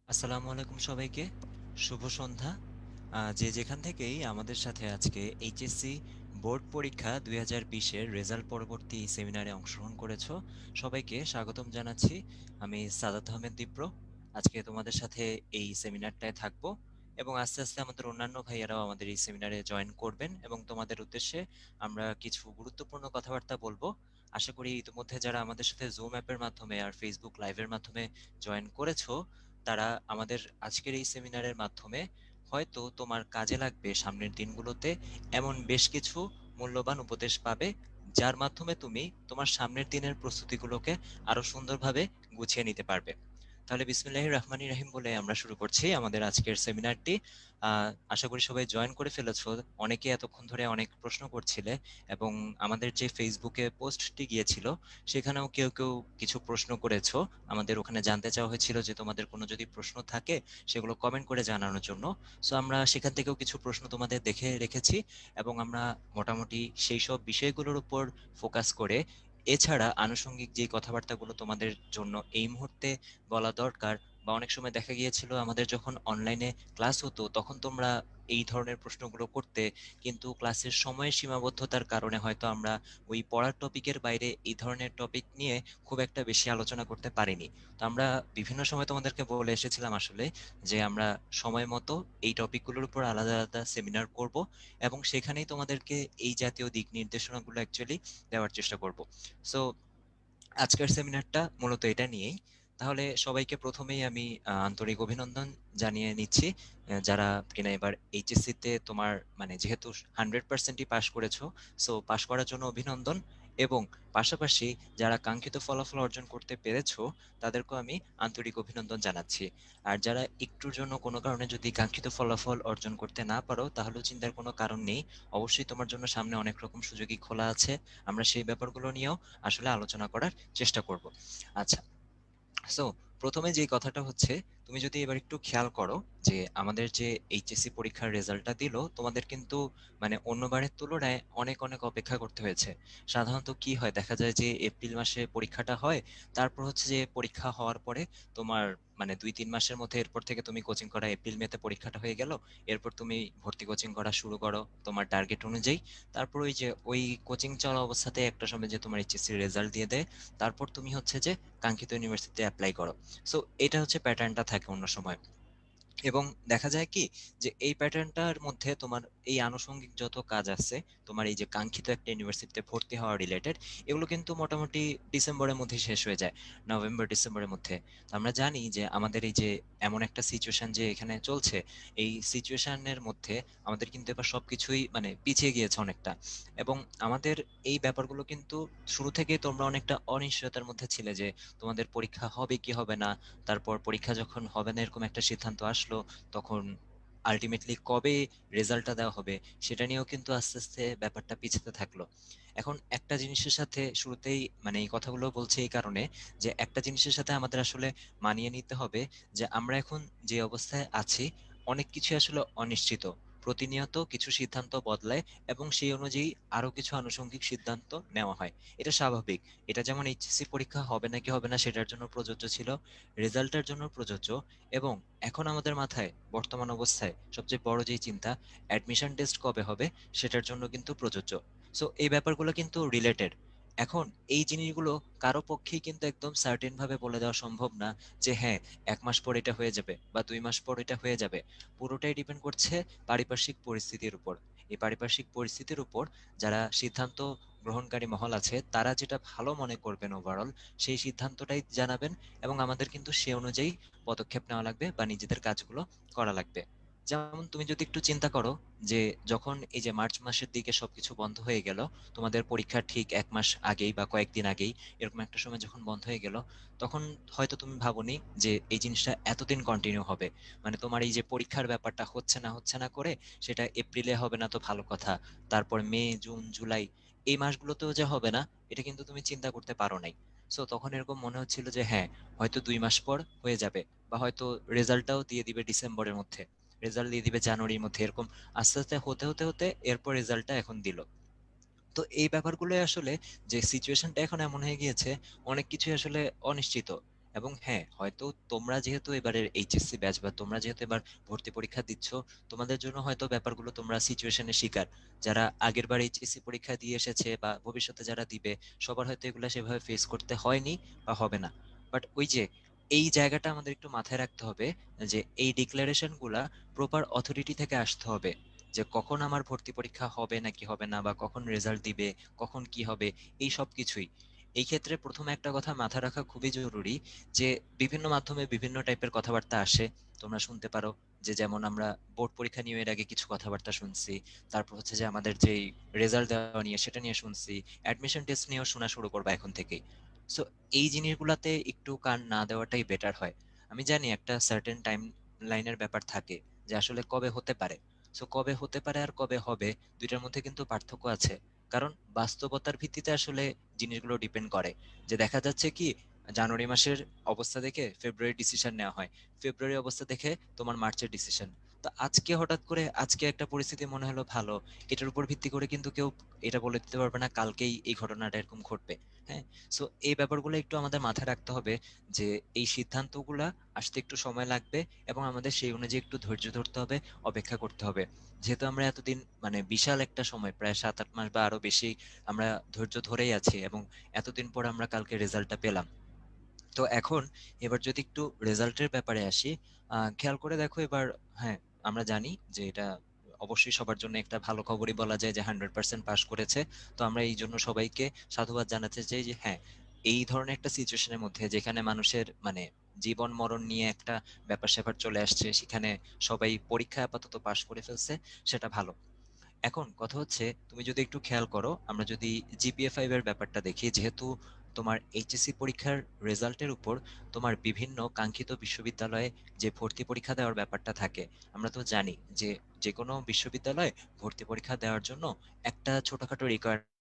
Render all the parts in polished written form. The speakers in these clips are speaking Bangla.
আসসালামু আলাইকুম সবাইকে। শুভ সন্ধ্যা। যে যেখান থেকেই আমাদের সাথে আজকে এইচএসসি বোর্ড পরীক্ষা 2020-এর রেজাল্ট পরবর্তী সেমিনারে অংশগ্রহণ করেছো, সবাইকে স্বাগতম জানাচ্ছি। আমি সাদাত আহমেদ দীপ্র। আজকে তোমাদের সাথে এই সেমিনারটায় থাকবো এবং আস্তে আস্তে আমাদের অন্যান্য ভাইয়ারাও আমাদের এই সেমিনারে জয়েন করবেন এবং তোমাদের উদ্দেশ্যে আমরা কিছু গুরুত্বপূর্ণ কথাবার্তা বলবো। আশা করি ইতিমধ্যে যারা আমাদের সাথে জুম অ্যাপের মাধ্যমে আর ফেসবুক লাইভের মাধ্যমে জয়েন করেছো, তারা আমাদের আজকের এই সেমিনারের মাধ্যমে হয়তো তোমার কাজে লাগবে সামনের দিনগুলোতে এমন বেশ কিছু মূল্যবান উপদেশ পাবে, যার মাধ্যমে তুমি তোমার সামনের দিনের প্রস্তুতিগুলোকে আরো সুন্দরভাবে গুছিয়ে নিতে পারবে। তাহলে বিসমিল্লাহির রহমানির রহিম বলে আমরা শুরু করছি আমাদের আজকের সেমিনারটি। আশা করি সবাই জয়েন করে ফেলেছো। অনেকে এতক্ষণ ধরে অনেক প্রশ্ন করছিলে এবং আমাদের যে ফেসবুকে পোস্টটি গিয়েছিল সেখানেও কেউ কেউ কিছু প্রশ্ন করেছো। আমাদের ওখানে জানতে চাওয়া হয়েছিল যে তোমাদের কোনো যদি প্রশ্ন থাকে সেগুলো কমেন্ট করে জানানোর জন্য। সো আমরা সেখান থেকেও কিছু প্রশ্ন তোমাদের দেখে রেখেছি এবং আমরা মোটামুটি সেই সব বিষয়গুলোর উপর ফোকাস করে, এছাড়া আনুষঙ্গিক যে কথাবার্তাগুলো তোমাদের জন্য এই মুহূর্তে বলা দরকার, বা অনেক সময় দেখা গিয়েছিল আমাদের যখন অনলাইনে ক্লাস হতো তখন তোমরা এই ধরনের প্রশ্নগুলো করতে, কিন্তু ক্লাসের সময়ের সীমাবদ্ধতার কারণে হয়তো আমরা ওই পড়ার টপিকের বাইরে এই ধরনের টপিক নিয়ে খুব একটা বেশি আলোচনা করতে পারিনি। তো আমরা বিভিন্ন সময় তোমাদেরকে বলে এসেছিলাম আসলে যে আমরা সময় মতো এই টপিকগুলোর উপর আলাদা আলাদা সেমিনার করব এবং সেখানেই তোমাদেরকে এই জাতীয় দিক নির্দেশনাগুলো অ্যাকচুয়ালি দেওয়ার চেষ্টা করব। সো আজকের সেমিনারটা মূলত এটা নিয়েই। তাহলে সবাইকে প্রথমেই আমি আন্তরিক অভিনন্দন জানিয়ে নিচ্ছি, যারা কিনা এবার এইচএসসি তে তোমার মানে যেহেতু 100%ই পাশ করেছো, সো পাশ করার জন্য অভিনন্দন। এবং পাশাপাশি যারা কাঙ্ক্ষিত ফলাফল অর্জন করতে পেরেছো তাদেরকেও আমি আন্তরিক অভিনন্দন জানাচ্ছি। আর যারা একটুর জন্য কোনো কারণে যদি কাঙ্ক্ষিত ফলাফল অর্জন করতে না পারো তাহলেও চিন্তার কোনো কারণ নেই। অবশ্যই তোমার জন্য সামনে অনেক রকম সুযোগই খোলা আছে। আমরা সেই ব্যাপারগুলো নিয়েও আসলে আলোচনা করার চেষ্টা করব। আচ্ছা, সো প্রথমে যে কথাটা হচ্ছে, তুমি যদি এবার একটু খেয়াল করো যে আমাদের যে এইচএসসি পরীক্ষার রেজাল্টটা দিল, তোমাদের কিন্তু মানে অন্যবারের তুলনায় অনেক অনেক অপেক্ষা করতে হয়েছে। সাধারণত কি হয়, দেখা যায় যে এপ্রিল মাসে পরীক্ষাটা হয়, তারপর হচ্ছে যে পরীক্ষা হওয়ার পরে তোমার মানে 2-3 মাসের মধ্যে এরপর থেকে তুমি কোচিং করা, এপ্রিল মেতে পরীক্ষাটা হয়ে গেল, এরপর তুমি ভর্তি কোচিং করা শুরু করো তোমার টার্গেট অনুযায়ী। তারপর ওই যে ওই কোচিং চলা অবস্থাতে একটা সময় যে তোমার এইচএসসি রেজাল্ট দিয়ে দেয়, তারপর তুমি হচ্ছে যে কাঙ্ক্ষিত ইউনিভার্সিটিতে অ্যাপ্লাই করো। সো এটা হচ্ছে প্যাটার্নটা থাকে অন্য সময়। এবং দেখা যায় কি যে এই প্যাটার্নটার মধ্যে তোমার এই আনুষঙ্গিক যত কাজ আছে, তোমার এই যে কাঙ্ক্ষিত একটা ইউনিভার্সিটিতে ভর্তি হওয়া রিলেটেড, এগুলো কিন্তু মোটামুটি ডিসেম্বরের মধ্যে শেষ হয়ে যায়, নভেম্বর ডিসেম্বরের মধ্যে। তো আমরা জানি যে আমাদের এই যে এমন একটা সিচুয়েশন যে এখানে চলছে, এই সিচুয়েশনের মধ্যে আমাদের কিন্তু এবার সবকিছুই মানে পিছিয়ে গিয়েছে অনেকটা। এবং আমাদের এই ব্যাপারগুলো কিন্তু শুরু থেকেই তোমরা অনেকটা অনিশ্চয়তার মধ্যে ছিলে যে তোমাদের পরীক্ষা হবে কি হবে না। তারপর পরীক্ষা যখন হবে না এরকম একটা সিদ্ধান্ত আসলো, তখন আলটিমেটলি কবে রেজাল্টটা দেওয়া হবে সেটা নিয়েও কিন্তু আস্তে আস্তে ব্যাপারটা পিছাতে থাকলো। এখন একটা জিনিসের সাথে শুরুতেই মানে এই কথাগুলো বলছি এই কারণে যে একটা জিনিসের সাথে আমাদের আসলে মানিয়ে নিতে হবে যে আমরা এখন যে অবস্থায় আছি, অনেক কিছু আসলে অনিশ্চিত। প্রতিনিয়ত কিছু সিদ্ধান্ত বদলায় এবং সেই অনুযায়ী আরো কিছু আনুষঙ্গিক সিদ্ধান্ত নেওয়া হয়। এটা স্বাভাবিক। এটা যেমন এইচএসসি পরীক্ষা হবে নাকি হবে না সেটার জন্য প্রযোজ্য ছিল, রেজাল্টের জন্য প্রযোজ্য, এবং এখন আমাদের মাথায় বর্তমান অবস্থায় সবচেয়ে বড় যেই চিন্তা, অ্যাডমিশন টেস্ট কবে হবে সেটার জন্য কিন্তু প্রযোজ্য। সো এই ব্যাপারগুলো কিন্তু রিলেটেড। এখন এই জিনিসগুলো কারো পক্ষেই কিন্তু একদম সার্টেন ভাবে বলে দেওয়া সম্ভব না যে হ্যাঁ 1 মাস পর এটা হয়ে যাবে বা 2 মাস পর এটা হয়ে যাবে। পুরোটাই ডিপেন্ড করছে পারিপার্শ্বিক পরিস্থিতির উপর। এই পারিপার্শ্বিক পরিস্থিতির উপর যারা সিদ্ধান্ত গ্রহণকারী মহল আছে তারা যেটা ভালো মনে করবেন ওভারঅল, সেই সিদ্ধান্তটাই জানাবেন এবং আমাদের কিন্তু সে অনুযায়ী পদক্ষেপ নেওয়া লাগবে বা নিজেদের কাজগুলো করা লাগবে। যেমন তুমি যদি একটু চিন্তা করো যে যখন এই যে মার্চ মাসের দিকে সবকিছু বন্ধ হয়ে গেল, তোমাদের পরীক্ষার ঠিক 1 মাস আগেই বা কয়েকদিন আগেই এরকম একটা সময় যখন বন্ধ হয়ে গেল, তখন হয়তো তুমি ভাবোনি যে এই জিনিসটা এতদিন কন্টিনিউ হবে। মানে তোমার এই যে পরীক্ষার ব্যাপারটা হচ্ছে না করে সেটা এপ্রিলে হবে না তো ভালো কথা, তারপর মে জুন জুলাই এই মাসগুলোতেও যে হবে না, এটা কিন্তু তুমি চিন্তা করতে পারো নাই। সো তখন এরকম মনে হচ্ছিল যে হ্যাঁ হয়তো 2 মাস পর হয়ে যাবে, বা হয়তো রেজাল্টটাও দিয়ে দিবে ডিসেম্বরের মধ্যে, রেজাল্ট দিয়ে দিবে জানুয়ারির মধ্যে, এরকম আস্তে আস্তে হতে হতে হতে এরপর রেজাল্টটা এখন দিল। তো এই ব্যাপারগুলো আসলে যে সিচুয়েশনটা এখন এমন হয়ে গিয়েছে, অনেক কিছুই আসলে অনিশ্চিত। এবং হ্যাঁ, হয়তো তোমরা যেহেতু এবারের এইচএসসি ব্যাচ বা তোমরা যেহেতু এবার ভর্তি পরীক্ষা দিচ্ছ, তোমাদের জন্য হয়তো ব্যাপারগুলো তোমরা সিচুয়েশনের শিকার। যারা আগের বার এইচএসসি পরীক্ষা দিয়ে এসেছে বা ভবিষ্যতে যারা দিবে, সবার হয়তো এগুলা সেভাবে ফেস করতে হয়নি বা হবে না। বাট ওই যে এই জায়গাটা আমাদের একটু মাথায় রাখতে হবে, যে এই ডিক্লারেশন গুলা প্রপার অথরিটি থেকে আসতে হবে, যে কখন আমার ভর্তি পরীক্ষা হবে নাকি হবে না, বা কখন রেজাল্ট দিবে, কখন কি হবে, এই সব কিছুই। এই ক্ষেত্রে প্রথমে একটা কথা মাথা রাখা খুবই জরুরি, যে বিভিন্ন মাধ্যমে বিভিন্ন টাইপের কথাবার্তা আসে। তোমরা শুনতে পারো যে, যেমন আমরা বোর্ড পরীক্ষা নিয়ে এর আগে কিছু কথাবার্তা শুনছি, তারপর হচ্ছে যে আমাদের যেই রেজাল্ট দেওয়া নিয়ে সেটা নিয়ে শুনছি, অ্যাডমিশন টেস্ট নিয়েও শোনা শুরু করবো এখন থেকেই। সো এই জিনিসগুলাতে একটু কান না দেওয়াটাই বেটার হয়। আমি জানি একটা সার্টেন টাইম লাইনের ব্যাপার থাকে, যে আসলে কবে হতে পারে। সো কবে হতে পারে আর কবে হবে, দুইটার মধ্যে কিন্তু পার্থক্য আছে। কারণ বাস্তবতার ভিত্তিতে আসলে জিনিসগুলো ডিপেন্ড করে। যে দেখা যাচ্ছে কি, জানুয়ারি মাসের অবস্থা দেখে ফেব্রুয়ারি ডিসিশন নেওয়া হয়, ফেব্রুয়ারি অবস্থা দেখে তোমার মার্চের ডিসিশন। তো আজকে হঠাৎ করে আজকে একটা পরিস্থিতি মনে হলো ভালো, এটার উপর ভিত্তি করে কিন্তু কেউ এটা বলে দিতে পারবে না কালকেই এই ঘটনাটা এরকম ঘটবে। হ্যাঁ। সো এই ব্যাপারগুলো একটু আমাদের মাথায় রাখতে হবে, যে এই সিদ্ধান্তগুলা আসতে একটু সময় লাগবে, এবং আমাদের সেই অনুযায়ী একটু ধৈর্য ধরতে হবে, অপেক্ষা করতে হবে। যেহেতু আমরা এতদিন মানে বিশাল একটা সময়, প্রায় 7-8 মাস বা আরো বেশি আমরা ধৈর্য ধরেই আছি, এবং এতদিন পর আমরা কালকে রেজাল্টটা পেলাম। তো এখন এবার যদি একটু রেজাল্টের ব্যাপারে আসি, খেয়াল করে দেখো এবার। হ্যাঁ, আমরা জানি যে এটা অবশ্যই সবার জন্য একটা ভালো খবরই বলা যায়, যে 100% পাস করেছে। তো আমরা এই জন্য সবাইকে সাধুবাদ জানাতে চাই, যে হ্যাঁ, এই ধরনের একটা সিচুয়েশনের মধ্যে যেখানে মানুষের মানে জীবন মরণ নিয়ে একটা ব্যাপার স্যাপার চলে আসছে, সেখানে সবাই পরীক্ষা আপাতত পাস করে ফেলছে, সেটা ভালো। এখন কথা হচ্ছে, তুমি যদি একটু খেয়াল করো, আমরা যদি জিপিএ 5 এর ব্যাপারটা দেখি, যেহেতু তোমার এইচএসসি পরীক্ষার রেজাল্টের উপর তোমার বিভিন্ন কাঙ্ক্ষিত বিশ্ববিদ্যালয়ে যে ভর্তি পরীক্ষা দেওয়ার ব্যাপারটা থাকে। আমরা তো জানি যে যে কোনো বিশ্ববিদ্যালয়ে ভর্তি পরীক্ষা দেওয়ার জন্য একটা ছোটখাটো রিকোয়ারমেন্ট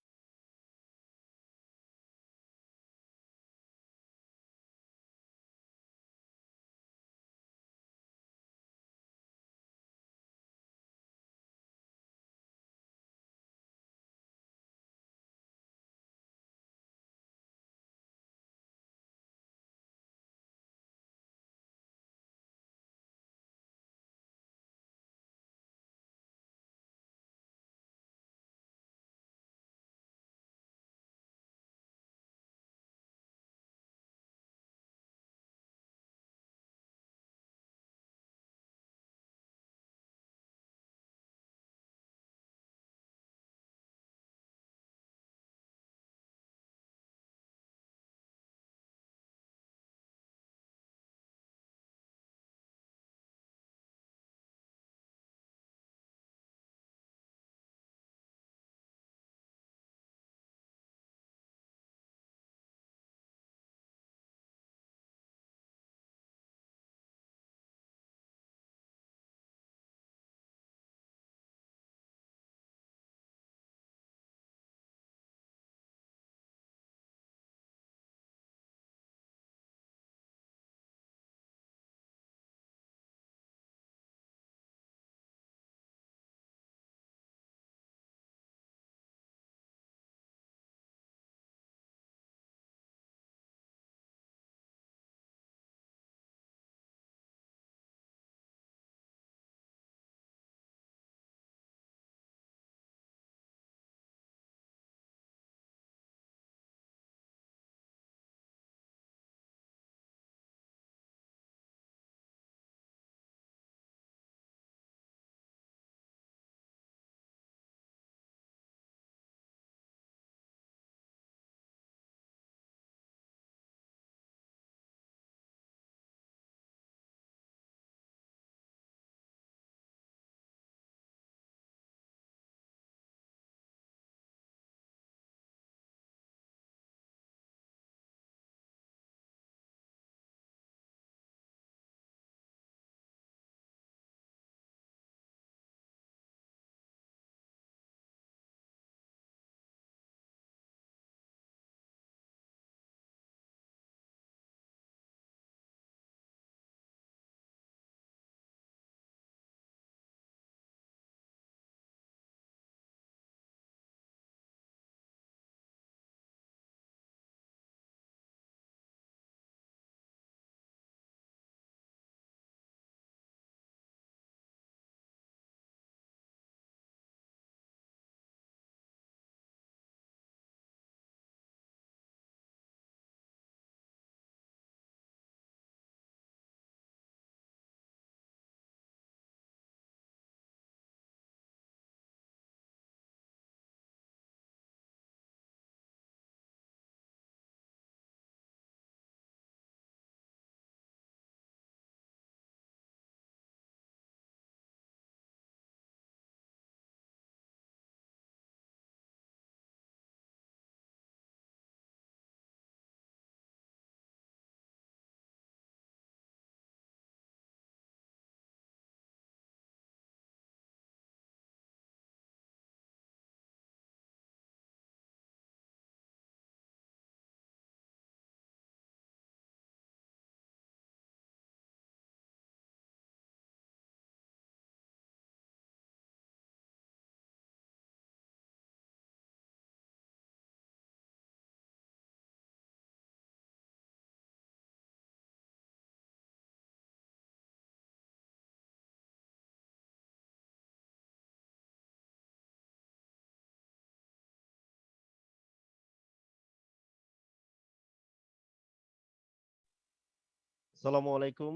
আসসালামু আলাইকুম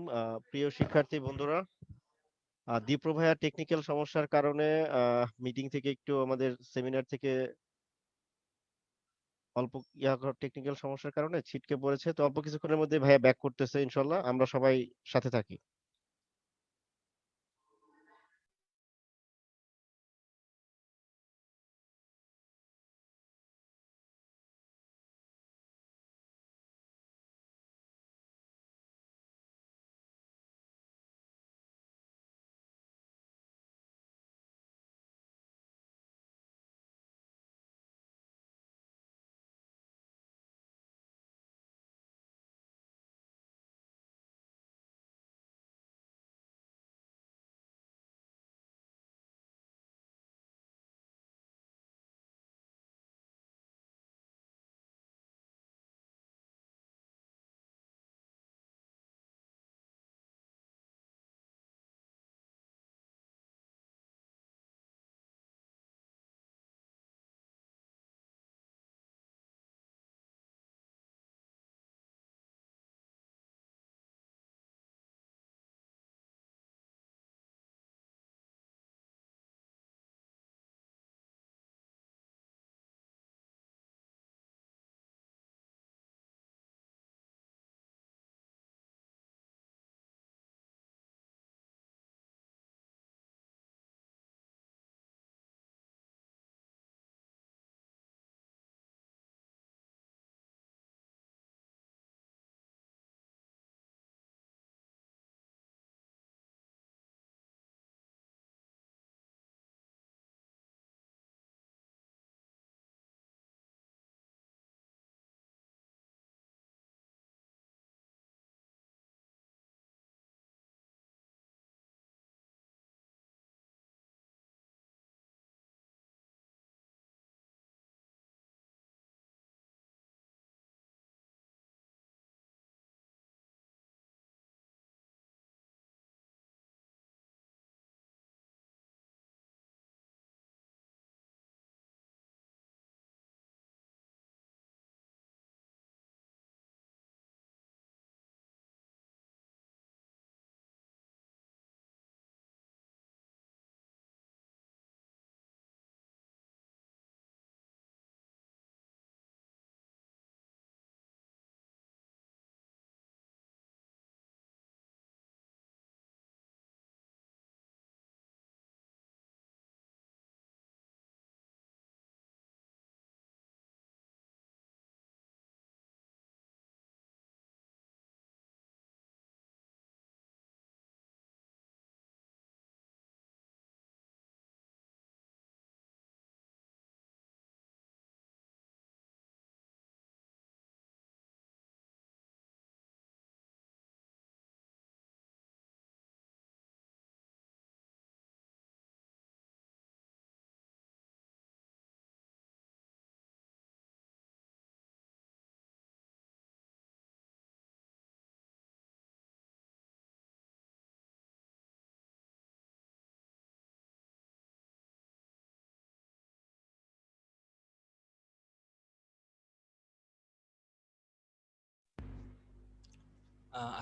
প্রিয় শিক্ষার্থী বন্ধুরা। দীপ্র ভাইয়া টেকনিক্যাল সমস্যার কারণে মিটিং থেকে একটু আমাদের সেমিনার থেকে অল্প টেকনিক্যাল সমস্যার কারণে ছিটকে পড়েছে। তো অল্প কিছুক্ষণের মধ্যে ভাইয়া ব্যাক করতেছে, ইনশাল্লাহ আমরা সবাই সাথে থাকি।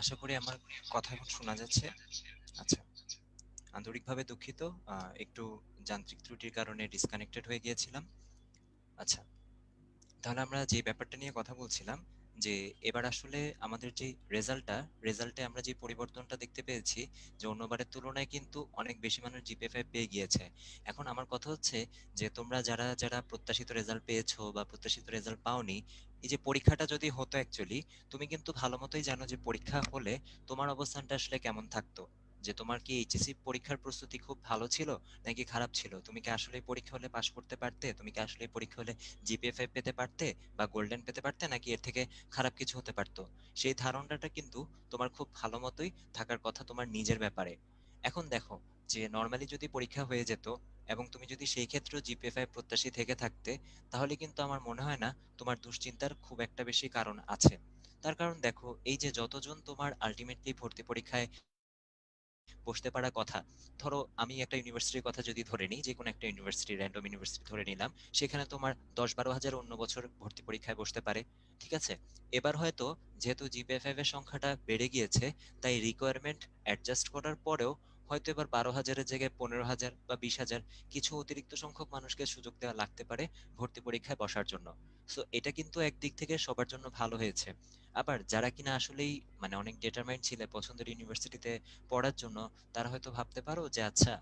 আশা করি আমার কথা এখন শোনা যাচ্ছে। আচ্ছা, আন্তরিকভাবে দুঃখিত। একটু যান্ত্রিক ত্রুটির কারণে ডিসকানেক্টেড হয়ে গিয়েছিলাম। আচ্ছা, তাহলে আমরা যে ব্যাপারটা নিয়ে কথা বলছিলাম, যে এবার আসলে আমাদের যে রেজাল্টে আমরা যে পরিবর্তনটা দেখতে পেয়েছি, যে অন্যবারের তুলনায় কিন্তু অনেক বেশি মানুষ জিপিএ 5 পেয়ে গিয়েছে। এখন আমার কথা হচ্ছে যে তোমরা যারা যারা প্রত্যাশিত রেজাল্ট পেয়েছো বা প্রত্যাশিত রেজাল্ট পাওনি, এই যে পরীক্ষাটা যদি হতো অ্যাকচুয়ালি, তুমি কিন্তু ভালো মতোই জানো যে পরীক্ষা হলে তোমার অবস্থানটা আসলে কেমন থাকতো। যে তোমার কি এইচএসসি পরীক্ষার প্রস্তুতি খুব ভালো ছিল নাকি খারাপ ছিল, তুমি কি আসলে পরীক্ষা হলে পাশ করতে পারতে, তুমি কি আসলে পরীক্ষা হলে জিপিএ 5 পেতে পারতে বা গোল্ডেন পেতে পারতে, নাকি এর থেকে খারাপ কিছু হতে পারতো। সেই ধারণাটা কিন্তু তোমার খুব ভালো মতোই থাকার কথা তোমার নিজের ব্যাপারে। এখন দেখো, যে নর্মালি যদি পরীক্ষা হয়ে যেত এবং তুমি যদি সেই ক্ষেত্রেও জিপিএ 5 প্রত্যাশী থেকে থাকতে, তাহলে কিন্তু আমার মনে হয় না তোমার দুশ্চিন্তার খুব একটা বেশি কারণ আছে। তার কারণ দেখো, এই যে যতজন তোমার আলটিমেটলি ভর্তি পরীক্ষায় বসতে পারা কথা। ধরো আমি একটা ইউনিভার্সিটির কথা যদি ধরে নিই, যে কোনো একটা ইউনিভার্সিটি, র্যান্ডম ইউনিভার্সিটি ধরে নিলাম, সেখানে তোমার 10-12 হাজার অন্য বছর ভর্তি পরীক্ষায় বসতে পারে। ঠিক আছে, এবার হয়তো যেহেতু জিপিএ 5 এর সংখ্যাটা বেড়ে গিয়েছে, তাই রিকোয়ারমেন্ট অ্যাডজাস্ট করার পরেও হয়তো এবার 12 হাজারের জায়গায় 15 হাজার বা 20 হাজার কিছু অতিরিক্ত সংখ্যক মানুষকে সুযোগ দেওয়া লাগতে পারে ভর্তি পরীক্ষায় বসার জন্য। সো এটা কিন্তু একদিক থেকে সবার জন্য ভালো হয়েছে। আবার যারা কিনা আসলেই মানে অনেক ডিটারমাইন্ড ছিল পছন্দের ইউনিভার্সিটিতে পড়ার জন্য, তারা হয়তো ভাবতে পারো যে আচ্ছা,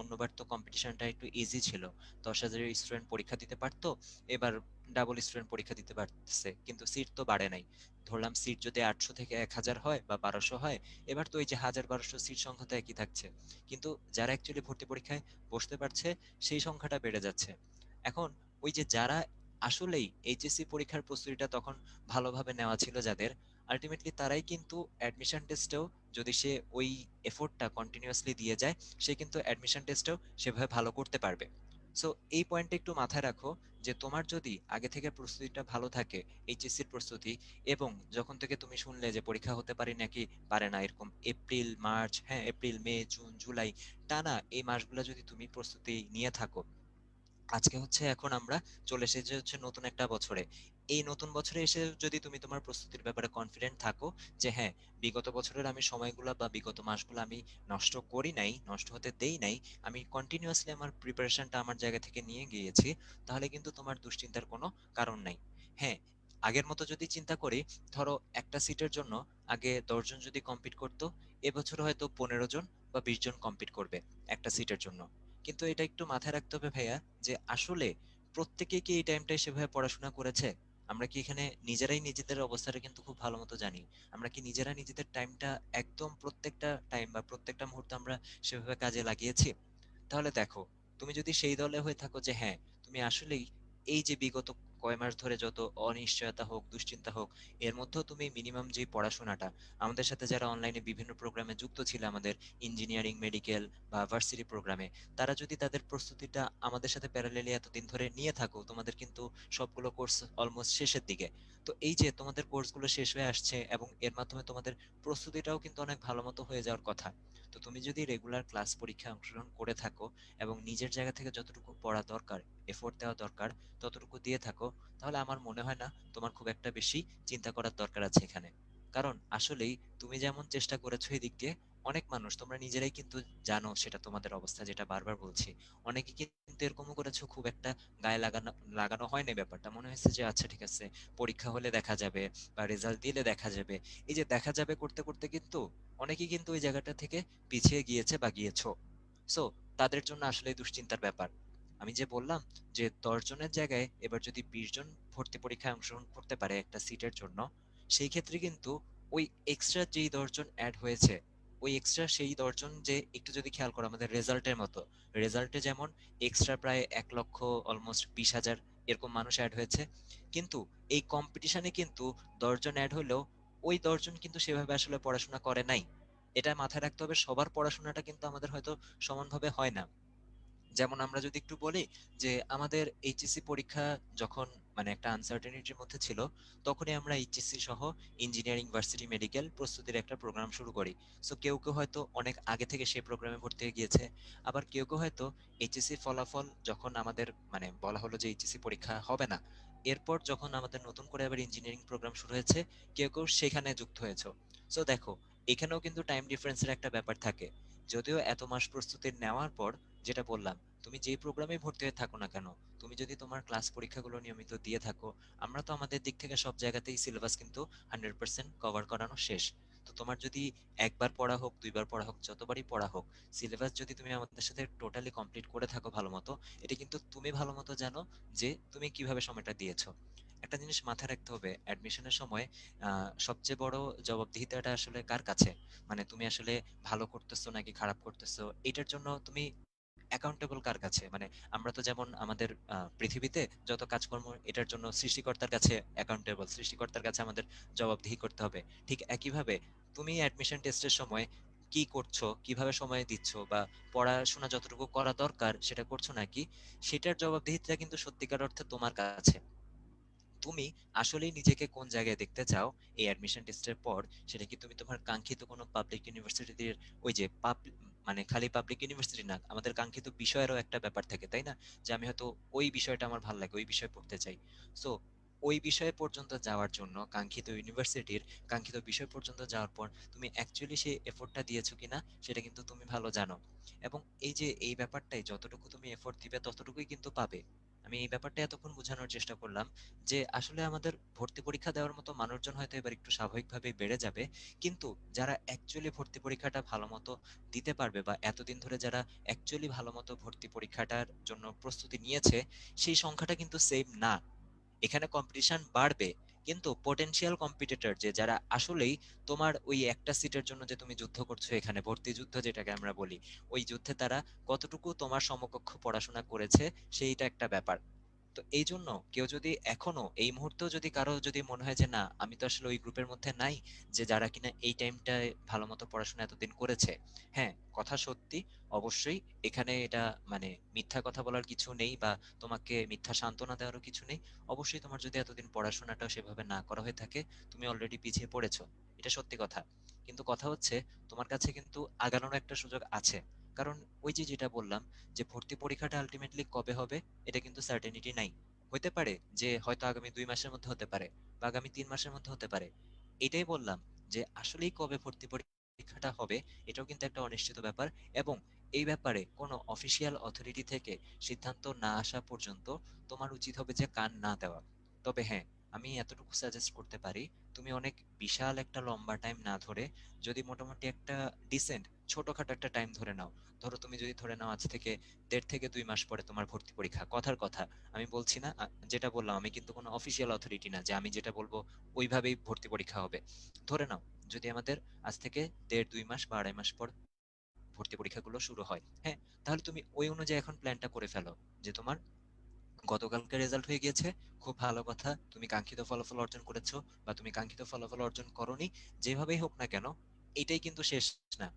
অন্যবার তো কম্পিটিশনটা একটু ইজি ছিল, 10 হাজারের স্টুডেন্ট পরীক্ষা দিতে পারতো, এবার ডাবল স্টুডেন্ট পরীক্ষা দিতে পারতেছে কিন্তু সিট তো বাড়ে নাই। ধরলাম সিট যদি 800 থেকে 1000 হয় বা 1200 হয়, এবার তো ওই যে 1000-1200 সিট সংখ্যা তো একই থাকছে, কিন্তু যারা অ্যাকচুয়ালি ভর্তি পরীক্ষায় বসতে পারছে সেই সংখ্যাটা বেড়ে যাচ্ছে। এখন ওই যে যারা আসলেই এইচএসসি পরীক্ষার প্রস্তুতিটা তখন ভালোভাবে নেওয়া ছিল যাদের, আলটিমেটলি তারাই কিন্তু অ্যাডমিশন টেস্টেও, যদি সে ওই এফোর্টটা কন্টিনিউয়াসলি দিয়ে যায়, সে কিন্তু অ্যাডমিশন টেস্টেও সেভাবে ভালো করতে পারবে। সো এই পয়েন্টটা একটু মাথায় রাখো, যে তোমার যদি আগে থেকে প্রস্তুতিটা ভালো থাকে, এইচএসসির প্রস্তুতি, এবং যখন থেকে তুমি শুনলে যে পরীক্ষা হতে পারে নাকি পারে না, এরকম এপ্রিল মার্চ, হ্যাঁ এপ্রিল মে জুন জুলাই টানা এই মাসগুলো যদি তুমি প্রস্তুতি নিয়ে থাকো, আজকে হচ্ছে এখন আমরা চলে এসেছি হচ্ছে নতুন একটা বছরে, এই নতুন বছরে এসে যদি তুমি তোমার প্রস্তুতির ব্যাপারে কনফিডেন্ট থাকো যে হ্যাঁ, বিগত বছরের আমি সময়গুলো বা বিগত মাসগুলো আমি নষ্ট করি নাই, নষ্ট হতে দেই নাই, আমি কন্টিনিউয়াসলি আমার প্রিপারেশনটা আমার জায়গা থেকে নিয়ে গিয়েছি, তাহলে কিন্তু তোমার দুশ্চিন্তার কোনো কারণ নাই। হ্যাঁ, আগের মতো যদি চিন্তা করি, ধরো একটা সিটের জন্য আগে 10 জন যদি কম্পিট করতো, এবছর হয়তো 15 জন বা 20 জন কম্পিট করবে একটা সিটের জন্য। কিন্তু এটা একটু মাথায় রাখতে হবে ভাইয়া, যে আসলে প্রত্যেকে কি এই টাইমটায় সেভাবে পড়াশোনা করেছে? আমরা কি এখানে নিজেরাই নিজেদের অবস্থাটা কিন্তু খুব ভালো মতো জানি। আমরা কি নিজেরা নিজেদের টাইমটা একদম প্রত্যেকটা টাইম বা প্রত্যেকটা মুহূর্ত আমরা সেভাবে কাজে লাগিয়েছি? তাহলে দেখো, তুমি যদি সেই দলে হয়ে থাকো যে হ্যাঁ, তুমি আসলেই এই যে বিগত কয় মাস ধরে যত অনিশ্চয়তা হোক, দুশ্চিন্তা হোক, এর মধ্যেও তুমি মিনিমাম যে পড়াশোনাটা, আমাদের সাথে যারা অনলাইনে বিভিন্ন প্রোগ্রামে যুক্ত ছিল, আমাদের ইঞ্জিনিয়ারিং, মেডিকেল বা ভার্সিটি প্রোগ্রামে, তারা যদি তাদের প্রস্তুতিটা আমাদের সাথে প্যারালেলি এতদিন ধরে নিয়ে থাকো, তোমাদের কিন্তু সবগুলো কোর্স অলমোস্ট শেষের দিকে। তো এই যে তোমাদের কোর্সগুলো শেষ হয়ে আসছে এবং এর মাধ্যমে তোমাদের প্রস্তুতিটাও কিন্তু অনেক ভালো মতো হয়ে যাওয়ার কথা। তো তুমি যদি রেগুলার ক্লাস পরীক্ষায় অংশগ্রহণ করে থাকো এবং নিজের জায়গা থেকে যতটুকু পড়া দরকার, এফোর্ট দেওয়া দরকার, ততটুকু দিয়ে থাকো, তাহলে আমার মনে হয় না তোমার খুব একটা বেশি চিন্তা করার দরকার আছে এখানে। কারণ আসলেই তুমি যেমন চেষ্টা করেছো এই দিক দিয়ে, অনেক মানুষ, তোমরা নিজেরাই কিন্তু জানো সেটা তোমাদের অবস্থা, যেটা বারবার বলছি, অনেকে কিন্তু এরকমও করেছো, খুব একটা গায়ে লাগানো লাগানো হয় না ব্যাপারটা, মনে হয়েছে যে আচ্ছা ঠিক আছে, পরীক্ষা হলে দেখা যাবে বা রেজাল্ট দিলে দেখা যাবে। এই যে দেখা যাবে করতে করতে কিন্তু অনেকেই কিন্তু ওই জায়গাটা থেকে পিছিয়ে গিয়েছে বা গিয়েছো। সো তাদের জন্য আসলে দুশ্চিন্তার ব্যাপার। আমি যে বললাম যে 10 জনের জায়গায় এবার যদি 20 জন ভর্তি পরীক্ষায় অংশগ্রহণ করতে পারে একটা সিটের জন্য, সেই ক্ষেত্রে কিন্তু ওই এক্সট্রা যেই 10 জন অ্যাড হয়েছে, ওই এক্সট্রা সেই 10 জন যে একটু যদি খেয়াল করো আমাদের রেজাল্টের মতো, রেজাল্টে যেমন এক্সট্রা প্রায় 1 লক্ষ অলমোস্ট 20 হাজার এরকম মানুষ অ্যাড হয়েছে, কিন্তু এই কম্পিটিশনে কিন্তু 10 জন অ্যাড হলেও ওই 10 জন কিন্তু সেভাবে আসলে পড়াশোনা করে নাই। এটা মাথায় রাখতে হবে, সবার পড়াশোনাটা কিন্তু আমাদের হয়তো সমানভাবে হয় না। যেমন আমরা যদি একটু বলি যে আমাদের এইচএসসি পরীক্ষা যখন মানে একটা আনসার্টেনিটির মধ্যে ছিল, তখনই আমরা এইচএসসি সহ ইঞ্জিনিয়ারিং, ভার্সিটি, মেডিকেল প্রস্তুতির একটা প্রোগ্রাম শুরু করি। সো কেউ কেউ হয়তো অনেক আগে থেকে সেই প্রোগ্রামে ভর্তি হয়ে গিয়েছে, আবার কেউ কেউ হয়তো এইচএসসি ফলাফল যখন আমাদের মানে বলা হলো যে এইচএসসি পরীক্ষা হবে না, এরপর যখন আমাদের নতুন করে আবার ইঞ্জিনিয়ারিং প্রোগ্রাম শুরু হয়েছে, কেউ কেউ সেখানে যুক্ত হয়েছে। সো দেখো, এখানেও কিন্তু টাইম ডিফারেন্সের একটা ব্যাপার থাকে। যদিও এত মাস প্রস্তুতি নেওয়ার পর, যেটা বললাম, তুমি যেই প্রোগ্রামে ভর্তি হয়ে থাকো না কেন, তুমি যদি তোমার ক্লাস পরীক্ষাগুলো নিয়মিত দিয়ে থাকো, আমরা তো আমাদের দিক থেকে সব জায়গাতেই সিলেবাস কিন্তু 100% কভার করানো শেষ। তো তোমার যদি একবার পড়া হোক, দুইবার পড়া হোক, যতবারই পড়া হোক, সিলেবাস যদি তুমি আমাদের সাথে টোটালি কমপ্লিট করে থাকো ভালো মতো, এটা কিন্তু তুমি ভালো মতো জানো যে তুমি কিভাবে সময়টা দিয়েছো। একটা জিনিস মাথায় রাখতে হবে, অ্যাডমিশনের সময় সবচেয়ে বড় জবাবদিহিতাটা আসলে কার কাছে, মানে তুমি আসলে ভালো করতেছো নাকি খারাপ করতেছো, এটার জন্য তুমি অ্যাকাউন্টেবল কার কাছে? মানে আমরা তো যেমন আমাদের পৃথিবীতে যত কাজকর্ম, এটার জন্য সৃষ্টিকর্তার কাছে অ্যাকাউন্টেবল, সৃষ্টিকর্তার কাছে আমাদের জবাবদিহি করতে হবে। ঠিক একইভাবে তুমি অ্যাডমিশন টেস্টের সময় কি করছো, কিভাবে সময় দিচ্ছ, বা পড়াশোনা যতটুকু করা দরকার সেটা করছো নাকি, সেটার জবাবদিহিতা কিন্তু সত্যিকার অর্থে তোমার কাছে। তুমি আসলেই নিজেকে কোন জায়গায় দেখতে চাও এই অ্যাডমিশন টেস্টের পর, সেটা কি তুমি তোমার কাঙ্ক্ষিত কোনো পাবলিক ইউনিভার্সিটির ওই যে মানে খালি পাবলিক ইউনিভার্সিটি না, আমাদের কাঙ্ক্ষিত বিষয়েরও একটা ব্যাপার থাকে তাই না, যে আমি হয়তো ওই বিষয়টা আমার ভালো লাগে, ওই বিষয় পড়তে চাই। সো ওই বিষয় পর্যন্ত যাওয়ার জন্য কাঙ্ক্ষিত ইউনিভার্সিটির কাঙ্ক্ষিত বিষয় পর্যন্ত যাওয়ার পর তুমি অ্যাকচুয়ালি সেই এফোর্টটা দিয়েছো কিনা সেটা কিন্তু তুমি ভালো জানো। এবং এই যে এই ব্যাপারটাই, যতটুকু তুমি এফোর্ট দিবে ততটুকুই কিন্তু পাবে। আমি এই ব্যাপারটা এতক্ষণ বোঝানোর চেষ্টা করলাম যে আসলে আমাদের ভর্তি পরীক্ষা দেওয়ার মতো মানুষজন হয়তো এবার একটু স্বাভাবিকভাবেই বেড়ে যাবে, কিন্তু যারা অ্যাকচুয়ালি ভর্তি পরীক্ষাটা ভালো মতো দিতে পারবে, বা এতদিন ধরে যারা অ্যাকচুয়ালি ভালো মতো ভর্তি পরীক্ষাটার জন্য প্রস্তুতি নিয়েছে, সেই সংখ্যাটা কিন্তু সেম না। এখানে কম্পিটিশন বাড়বে, কিন্তু পোটেনশিয়াল কম্পিটিটর যে যারা আসলেই তোমার ওই একটা সিটের জন্য যে তুমি যুদ্ধ করছো, এখানে ভর্তি যুদ্ধ যেটাকে আমরা বলি, ওই যুদ্ধে তারা কতটুকু তোমার সমকক্ষ পড়াশোনা করেছে সেইটা একটা ব্যাপার। তো এই জন্য কেউ যদি এখনো এই মুহূর্তেও যদি কারো যদি মনে হয় যে না আমি তো আসলে ওই গ্রুপের মধ্যে নাই, যে যারা কিনা এই টাইমটায় ভালো মতো পড়াশোনা এতদিন করেছে, হ্যাঁ কথা সত্যি, অবশ্যই এখানে এটা মানে মিথ্যা কথা বলার কিছু নেই, বা তোমাকে মিথ্যা সান্ত্বনা দেওয়ারও কিছু নেই। অবশ্যই তোমার যদি এতদিন পড়াশোনাটা সেভাবে না করা হয়ে থাকে, তুমি অলরেডি পিছিয়ে পড়েছো, এটা সত্যি কথা। কিন্তু কথা হচ্ছে তোমার কাছে কিন্তু আগানোর একটা সুযোগ আছে। কারণ ওই যে যেটা বললাম, যে ভর্তি পরীক্ষাটা আলটিমেটলি কবে হবে এটা কিন্তু সার্টেনিটি নাই। হতে পারে যে হয়তো আগামী 2 মাসের মধ্যে হতে পারে, বা আগামী 3 মাসের মধ্যে হতে পারে। এটাই বললাম যে আসলেই কবে ভর্তি পরীক্ষাটা হবে এটাও কিন্তু একটা অনিশ্চিত ব্যাপার। এবং এই ব্যাপারে কোনো অফিসিয়াল অথরিটি থেকে সিদ্ধান্ত না আসা পর্যন্ত তোমার উচিত হবে যে কান না দেওয়া। তবে হ্যাঁ, আমি এতটুকু সাজেস্ট করতে পারি, তুমি অনেক বিশাল একটা লম্বা টাইম না ধরে যদি মোটামুটি একটা ডিসেন্ট ছোটখাটো একটা টাইম ধরে নাও। ধরো তুমি যদি ধরে নাও আজ থেকে 1.5 থেকে 2 মাস পরে তোমার ভর্তি পরীক্ষা, কথার কথা, আমি বলছি না যেটা বললাম আমি কিন্তু কোনো অফিসিয়াল অথরিটি না যে আমি যেটা বলবো ওইভাবেই ভর্তি পরীক্ষা হবে। ধরে নাও যদি আমাদের আজ থেকে 1.5 2 মাস বা 2.5 মাস পর ভর্তি পরীক্ষাগুলো শুরু হয়, হ্যাঁ, তাহলে তুমি ওই অনুযায়ী এখন প্ল্যানটা করে ফেলো যে তোমার গতকালকে রেজাল্ট হয়ে গিয়েছে, খুব ভালো কথা, তুমি কাঙ্ক্ষিত ফলাফল অর্জন করেছো বা তুমি কাঙ্ক্ষিত ফলাফল অর্জন করোনি, যেভাবেই হোক না কেন এটাই কিন্তু শেষ না।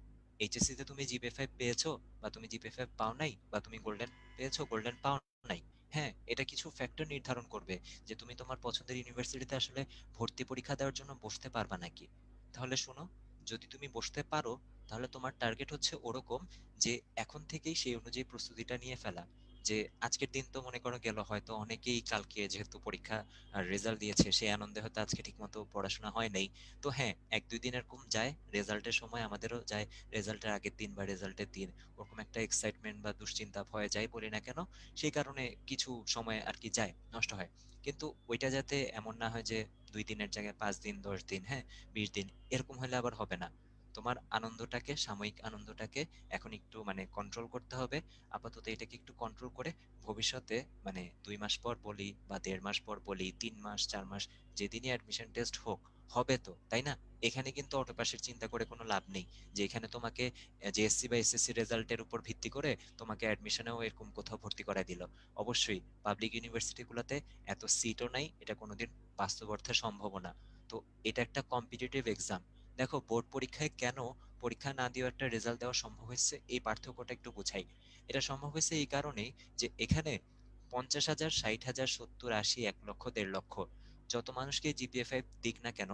এইচএসসি তে তুমি জিপিএ 5 পেয়েছো বা তুমি জিপিএ 5 পাও নাই, বা তুমি গোল্ডেন পেয়েছো গোল্ডেন পাও নাই, হ্যাঁ এটা কিছু ফ্যাক্টর নির্ধারণ করবে যে তুমি তোমার পছন্দের ইউনিভার্সিটিতে আসলে ভর্তি পরীক্ষা দেওয়ার জন্য বসতে পারবা নাকি। তাহলে শোনো, যদি তুমি বসতে পারো তাহলে তোমার টার্গেট হচ্ছে ওরকম যে এখন থেকেই সেই অনুযায়ী প্রস্তুতিটা নিয়ে ফেলা। যে আজকের দিন তো মনে করো গেল, হয়তো অনেকেই কালকে যেহেতু পরীক্ষা আর রেজাল্ট দিয়েছে সেই আনন্দে হয়তো আজকে ঠিকমতো পড়াশোনা হয় নাই। তো হ্যাঁ, 1 2 দিন এরকম যায়, রেজাল্টের সময় আমাদেরও যায়, রেজাল্টের আগের দিন বা রেজাল্টের দিন ওরকম একটা এক্সাইটমেন্ট বা দুশ্চিন্তা ভয়ে যাই বলি না কেন, সেই কারণে কিছু সময় আর কি যায়, নষ্ট হয়। কিন্তু ওইটা যাতে এমন না হয় যে 2 দিনের জায়গায় 5 দিন 10 দিন, হ্যাঁ 20 দিন, এরকম হলে আবার হবে না। তোমার আনন্দটাকে, সাময়িক আনন্দটাকে এখন একটু মানে কন্ট্রোল করতে হবে। আপাতত এটাকে একটু কন্ট্রোল করে ভবিষ্যতে মানে 2 মাস পর বলি বা 1.5 মাস পর বলি, 3 মাস 4 মাস, যেদিনই অ্যাডমিশন টেস্ট হোক, হবে তো তাই না? এখানে কিন্তু অটো পাসের চিন্তা করে কোনো লাভ নেই, যে এখানে তোমাকে জেএসসি বা এসএসসি রেজাল্টের উপর ভিত্তি করে তোমাকে অ্যাডমিশনেও এরকম কোথাও ভর্তি করায় দিল। অবশ্যই পাবলিক ইউনিভার্সিটিগুলোতে এত সিটও নাই, এটা কোনোদিন বাস্তব অর্থে সম্ভব না। তো এটা একটা কম্পিটিটিভ এক্সাম। দেখো বোর্ড পরীক্ষায় কেন পরীক্ষা না দিয়েও একটা রেজাল্ট দেওয়া সম্ভব হয়েছে, এই পার্থক্যটা একটু বোঝাই। এটা সম্ভব হয়েছে এই কারণেই যে এখানে 50,000 60,000 70 80 1 লক্ষ 1.5 লক্ষ যত মানুষকে জিপিএ 5 দিক না কেন,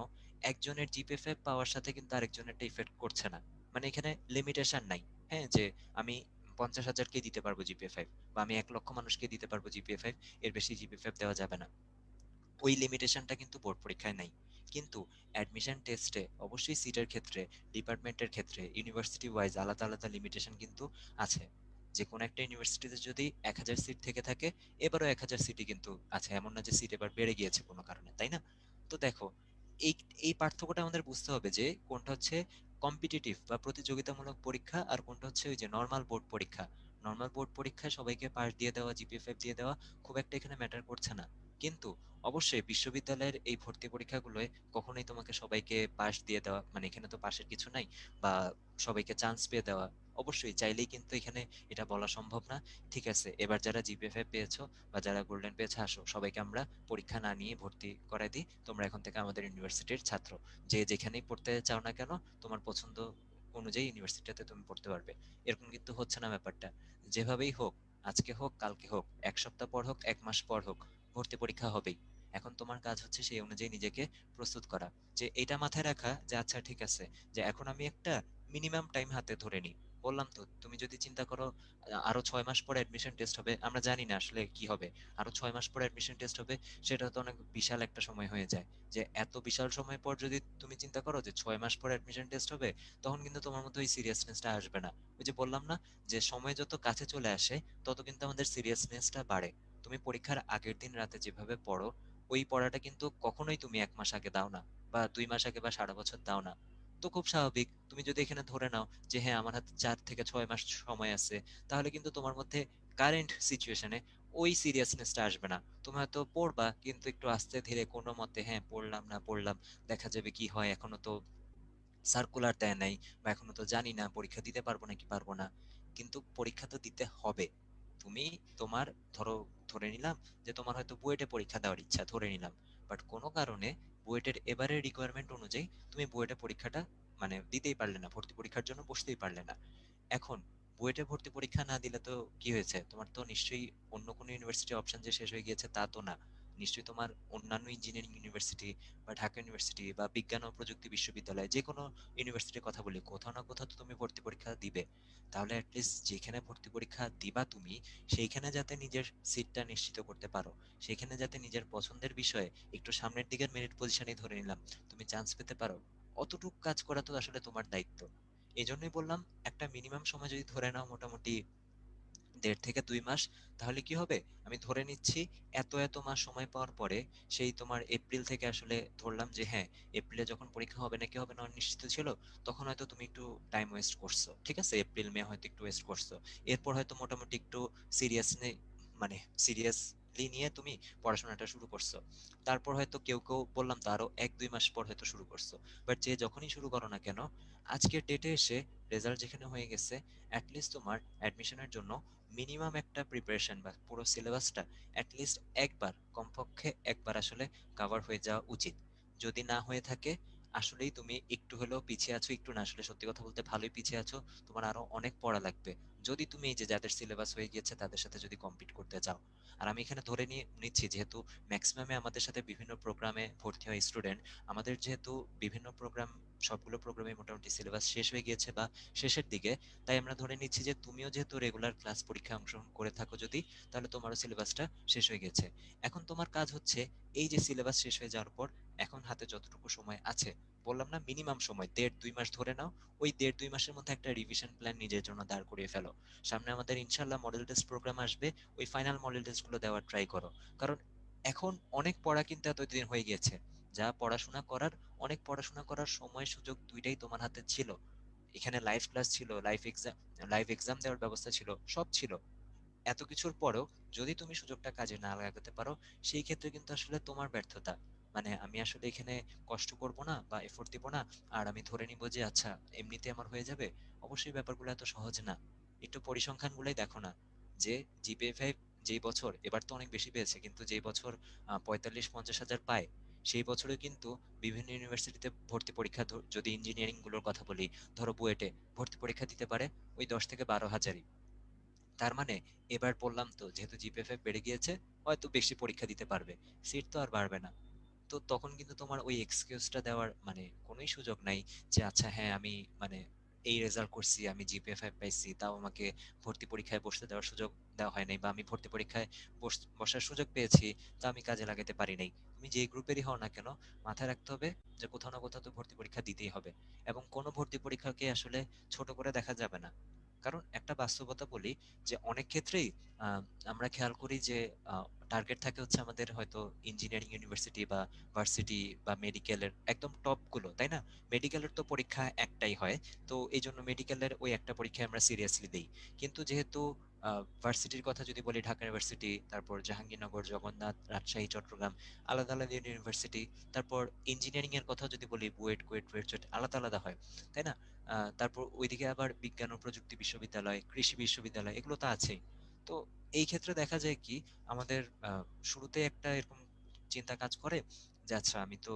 একজনের জিপিএ 5 পাওয়ার সাথে কিন্তু আরেকজনেরটা ইফেক্ট করছে না। মানে এখানে লিমিটেশন নাই, হ্যাঁ যে আমি 50,000কে দিতে পারবো জিপিএ 5, বা আমি 1 লক্ষ মানুষকে দিতে পারবো জিপিএ 5, এর বেশি জিপিএ 5 দেওয়া যাবে না, ওই লিমিটেশনটা কিন্তু বোর্ড পরীক্ষায় নাই। কিন্তু অ্যাডমিশন টেস্টে অবশ্যই সিটের ক্ষেত্রে, ডিপার্টমেন্টের ক্ষেত্রে, ইউনিভার্সিটি ওয়াইজ আলাদা আলাদা লিমিটেশন কিন্তু আছে। যে কোনো একটা ইউনিভার্সিটিতে যদি 1,000 সিট থেকে থাকে, এবারও 1,000 সিটই কিন্তু আছে, এমন না যে সিট এবার বেড়ে গিয়েছে কোনো কারণে, তাই না? তো দেখো, এই এই পার্থক্যটা আমাদের বুঝতে হবে যে কোনটা হচ্ছে কম্পিটিটিভ বা প্রতিযোগিতামূলক পরীক্ষা, আর কোনটা হচ্ছে ওই যে নর্মাল বোর্ড পরীক্ষা। নর্মাল বোর্ড পরীক্ষায় সবাইকে পাস দিয়ে দেওয়া, জিপিএ 5 দিয়ে দেওয়া খুব একটা এখানে ম্যাটার করছে না। কিন্তু অবশ্যই বিশ্ববিদ্যালয়ের এই ভর্তি পরীক্ষাগুলোয় কখনোই তোমাকে সবাইকে পাশ দিয়ে দেওয়া, মানে এখানে তো পাশের কিছু নাই, বা সবাইকে চান্স পেয়ে দেওয়া অবশ্যই চাইলেই কিন্তু এখানে এটা বলা সম্ভব না। ঠিক আছে, এবার যারা জিপিএ 5 পেয়েছো বা যারা গোল্ডেন পেয়েছো, আসো সবাইকে আমরা পরীক্ষা না নিয়ে ভর্তি করাই দিই, তোমরা এখন থেকে আমাদের ইউনিভার্সিটির ছাত্র। যে যেখানেই পড়তে চাও না কেন, তোমার পছন্দ অনুযায়ী ইউনিভার্সিটিতে তুমি পড়তে পারবে। এরকম কিন্তু হচ্ছে না ব্যাপারটা। যেভাবেই হোক, আজকে হোক কালকে হোক, 1 সপ্তাহ পর হোক 1 মাস পর হোক, ভর্তি পরীক্ষা হবেই। এখন তোমার কাজ হচ্ছে সেই অনুযায়ী নিজেকে প্রস্তুত করা, যে এটা মাথায় রাখা যে আচ্ছা ঠিক আছে, যে এখন আমি একটা মিনিমাম টাইম হাতে ধরে নিই। বললাম তো, তুমি যদি চিন্তা করো আরো 6 মাস পরে অ্যাডমিশন টেস্ট হবে, আমরা জানি না আসলে কি হবে, আরো 6 মাস পরে অ্যাডমিশন টেস্ট হবে, সেটা তো অনেক বিশাল একটা সময় হয়ে যায়। যে এত বিশাল সময় পর যদি তুমি চিন্তা করো যে 6 মাস পরে অ্যাডমিশন টেস্ট হবে, তখন কিন্তু তোমার মধ্যে ওই সিরিয়াসনেসটা আসবে না। ওই যে বললাম না, যে সময় যত কাছে চলে আসে তত কিন্তু আমাদের সিরিয়াসনেসটা বাড়ে। তুমি পরীক্ষার আগের দিন রাতে যেভাবে পড়ো, ওই পড়াটা কিন্তু কখনোই তুমি 1 মাস আগে দাও না, বা 2 মাস আগে, বা সারা বছর দাও না। তো খুব স্বাভাবিক, তুমি যদি এখানে ধরে নাও যে হ্যাঁ আমার হাতে 4 থেকে 6 মাস সময় আছে, তাহলে কিন্তু তোমার মধ্যে কারেন্ট সিচুয়েশনে ওই সিরিয়াসনেসটা আসবে না। তুমি হয়তো পড়বা কিন্তু একটু আস্তে ধীরে কোনো মতে, হ্যাঁ পড়লাম না পড়লাম, দেখা যাবে কি হয়, এখনো তো সার্কুলার দেয় নাই, বা এখনো তো জানি না পরীক্ষা দিতে পারবো নাকি পারবো না। কিন্তু পরীক্ষা তো দিতে হবে। তুমি তোমার, ধরো, ধরে নিলাম যে তোমার হয়তো বুয়েটে পরীক্ষা দেওয়ার ইচ্ছা, ধরে নিলাম, বাট কোনো কারণে বুয়েটের এবারের রিকোয়ারমেন্ট অনুযায়ী তুমি বুয়েটে পরীক্ষাটা মানে দিতেই পারলে না, ভর্তি পরীক্ষার জন্য বসতেই পারলে না। এখন বুয়েটে ভর্তি পরীক্ষা না দিলে তো কি হয়েছে, তোমার তো নিশ্চয়ই অন্য কোনো ইউনিভার্সিটি অপশন যে শেষ হয়ে গিয়েছে তা তো না। নিশ্চয়ই তোমার অন্যান্য ইঞ্জিনিয়ারিং ইউনিভার্সিটি বা ঢাকা ইউনিভার্সিটি বা বিজ্ঞান ও প্রযুক্তি বিশ্ববিদ্যালয়, যে কোনো ইউনিভার্সিটির কথা বলি, কোথাও না কোথাও তো তুমি ভর্তি পরীক্ষা দিবে। তাহলে অ্যাটলিস্ট যেখানে ভর্তি পরীক্ষা দিবা তুমি, সেইখানে যাতে নিজের সিটটা নিশ্চিত করতে পারো, সেখানে যাতে নিজের পছন্দের বিষয়ে একটু সামনের দিকের মেরিট পজিশনে ধরে নিলাম তুমি চান্স পেতে পারো, অতটুকু কাজ করা তো আসলে তোমার দায়িত্ব। এই জন্যই বললাম, একটা মিনিমাম সময় যদি ধরে নাও মোটামুটি 1.5 থেকে 2 মাস, তাহলে কি হবে, আমি ধরে নিচ্ছি এত এত মাস সময় পাওয়ার পরে, সেই তোমার এপ্রিল থেকে আসলে ধরলাম যে হ্যাঁ এপ্রিলে যখন পরীক্ষা হবে নাকি হবে না অনিশ্চিত ছিল, তখন হয়তো তুমি একটু টাইম ওয়েস্ট করছো, ঠিক আছে, এপ্রিল মে হয়তো একটু ওয়েস্ট করছো। এরপর হয়তো মোটামুটি একটু সিরিয়াস মানে সিরিয়াসলি নিয়ে তুমি পড়াশোনাটা শুরু করছো। তারপর হয়তো কেউ কেউ বললাম তো আরো 1-2 মাস পর হয়তো শুরু করছো। বাট যে যখনই শুরু করো না কেন, আজকের ডেটে এসে রেজাল্ট যেখানে হয়ে গেছে, অ্যাটলিস্ট তোমার অ্যাডমিশনের জন্য মিনিমাম একটা প্রিপারেশন বা পুরো সিলেবাসটা অ্যাটলিস্ট একবার, কমপক্ষে একবার আসলে কভার হয়ে যাওয়া উচিত। যদি না হয়ে থাকে, আসলেই তুমি একটু হলেও পিছিয়ে আছো, একটু না আসলে সত্যি কথা বলতে ভালোই পিছিয়ে আছো। তোমার আরো অনেক পড়া লাগবে যদি তুমি এই যে যাদের সিলেবাস হয়ে গিয়েছে তাদের সাথে যদি কম্পিট করতে চাও। আর আমি এখানে ধরে নিয়ে নিচ্ছি যেহেতু ম্যাক্সিমামে আমাদের সাথে বিভিন্ন প্রোগ্রামে ভর্তি হয় স্টুডেন্ট, আমাদের যেহেতু বিভিন্ন প্রোগ্রাম, সবগুলো প্রোগ্রামে মোটামুটি সিলেবাস শেষ হয়ে গিয়েছে বা শেষের দিকে, তাই আমরা ধরে নিচ্ছি যে তুমিও যেহেতু রেগুলার ক্লাস পরীক্ষায় অংশগ্রহণ করে থাকো যদি, তাহলে তোমারও সিলেবাসটা শেষ হয়ে গেছে। এখন তোমার কাজ হচ্ছে এই যে সিলেবাস শেষ হয়ে যাওয়ার পর এখন হাতে যতটুকু সময় আছে, বললাম না মিনিমাম সময় 1.5-2 মাস ধরে নাও, ওই 1.5-2 মাসের মধ্যে একটা রিভিশন প্ল্যান নিজের জন্য দাঁড় করিয়ে ফেলো। সামনে আমাদের ইনশাল্লাহ মডেল টেস্ট প্রোগ্রাম আসবে, ওই ফাইনাল মডেল টেস্টগুলো দেওয়ার ট্রাই করো। কারণ এখন অনেক পড়া কিন্তু এতদিন হয়ে গেছে, যা পড়াশোনা করার, অনেক পড়াশোনা করার সময় সুযোগ দুইটাই তোমার হাতে ছিল। এখানে লাইভ ক্লাস ছিল, লাইভ এক্সাম দেওয়ার ব্যবস্থা ছিল, সব ছিল। এত কিছুর পরেও যদি তুমি সুযোগটা কাজে না লাগাতে পারো, সেই ক্ষেত্রে কিন্তু আসলে তোমার ব্যর্থতা। মানে আমি আসলে এখানে কষ্ট করব না বা এফোর্ট দিব না, আর আমি ধরে নিব যে আচ্ছা এমনিতে আমার হয়ে যাবে, অবশ্যই ব্যাপারগুলো এত সহজ না। একটু পরিসংখ্যানগুলোই দেখো না, যে জিপিএ 5 যেই বছর, এবার তো অনেক বেশি পেয়েছে, কিন্তু যেই বছর 45-50 হাজার পায়, সেই বছরে কিন্তু বিভিন্ন ইউনিভার্সিটিতে ভর্তি পরীক্ষা, যদি ইঞ্জিনিয়ারিং গুলোর কথা বলি, ধরো বুয়েটে ভর্তি পরীক্ষা দিতে পারে ওই 10 থেকে 12 হাজারই। তার মানে এবার বললাম তো যেহেতু জিপিএফ বেড়ে গিয়েছে, হয়তো বেশি পরীক্ষা দিতে পারবে, সিট তো আর বাড়বে না। তো তখন কিন্তু তোমার ওই এক্সকিউজটা দেওয়ার মানে কোনোই সুযোগ নাই, যে আচ্ছা হ্যাঁ আমি মানে এই রেজাল্ট করছি, আমি জিপিএ 5 পাইছি, তাও আমাকে ভর্তি পরীক্ষায় বসতে দেওয়ার সুযোগ দেওয়া হয় নাই, বা আমি ভর্তি পরীক্ষায় বসার সুযোগ পেয়েছি, তা আমি কাজে লাগাতে পারি নাই। তুমি যে গ্রুপেরই হও না কেন, মাথায় রাখতে হবে যে কোথাও না কোথাও তো ভর্তি পরীক্ষা দিতেই হবে। এবং কোনো ভর্তি পরীক্ষাকে আসলে ছোট করে দেখা যাবে না। কারণ একটা বাস্তবতা বলি, যে অনেক ক্ষেত্রেই আহ, আমরা খেয়াল করি যে টার্গেট থাকে হচ্ছে আমাদের হয়তো ইঞ্জিনিয়ারিং ইউনিভার্সিটি বা ভার্সিটি বা মেডিকেলের একদম টপ গুলো, তাই না? মেডিকেলের তো পরীক্ষা একটাই হয়, তো এই জন্য মেডিকেলের ওই একটা পরীক্ষায় আমরা সিরিয়াসলি দিই। কিন্তু যেহেতু ভার্সিটির কথা যদি বলি, ঢাকা ইউনিভার্সিটি, তারপর জাহাঙ্গীরনগর, জগন্নাথ, রাজশাহী, চট্টগ্রাম, আলাদা আলাদা ইউনিভার্সিটি, তারপর ইঞ্জিনিয়ারিং এর কথা যদি বলি, বুয়েট, কুয়েট, রুয়েট আলাদা আলাদা হয়, তাই না? তারপর ওইদিকে আবার বিজ্ঞান ও প্রযুক্তি বিশ্ববিদ্যালয়, কৃষি বিশ্ববিদ্যালয়, এগুলো তো আছেই। তো এই ক্ষেত্রে দেখা যায় কি, আমাদের শুরুতে একটা এরকম চিন্তা কাজ করে যে আচ্ছা আমি তো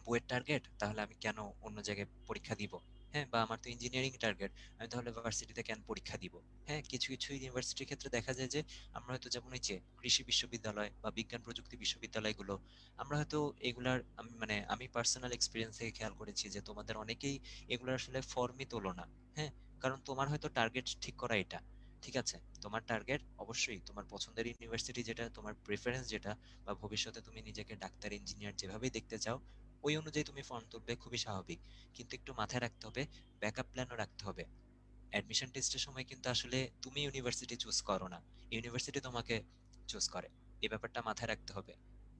বুয়েট টার্গেট, তাহলে আমি কেন অন্য জায়গায় পরীক্ষা দিব। হ্যাঁ, বা আমার তো ইঞ্জিনিয়ারিং টার্গেট, আমি তাহলে ভার্সিটিতে কেন পরীক্ষা দিব? হ্যাঁ, কিছু কিছু ইউনিভার্সিটির ক্ষেত্রে দেখা যায় যে আমরা হয়তো যেমন ওই যে কৃষি বিশ্ববিদ্যালয় বা বিজ্ঞান প্রযুক্তি বিশ্ববিদ্যালয়গুলো, আমরা হয়তো এগুলার আমি পার্সোনাল এক্সপিরিয়েন্স থেকে খেয়াল করেছি যে তোমাদের অনেকেই এগুলোর আসলে ফর্মই তোলো না। হ্যাঁ, কারণ তোমার হয়তো টার্গেট ঠিক করা এটা, ঠিক আছে, তোমার টার্গেট অবশ্যই তোমার পছন্দের ইউনিভার্সিটি যেটা, তোমার প্রেফারেন্স যেটা, বা ভবিষ্যতে তুমি নিজেকে ডাক্তার ইঞ্জিনিয়ার যেভাবেই দেখতে চাও ওই অনুযায়ী তুমি ফর্ম তুলবে, খুবই স্বাভাবিক। কিন্তু একটু মাথায় রাখতে হবে, ব্যাকআপ প্ল্যানও রাখতে হবে। অ্যাডমিশন টেস্টের সময় কিন্তু আসলে তুমি ইউনিভার্সিটি চুজ করো না, ইউনিভার্সিটি তোমাকে চুজ করে। এই ব্যাপারটা মাথায় রাখতে হবে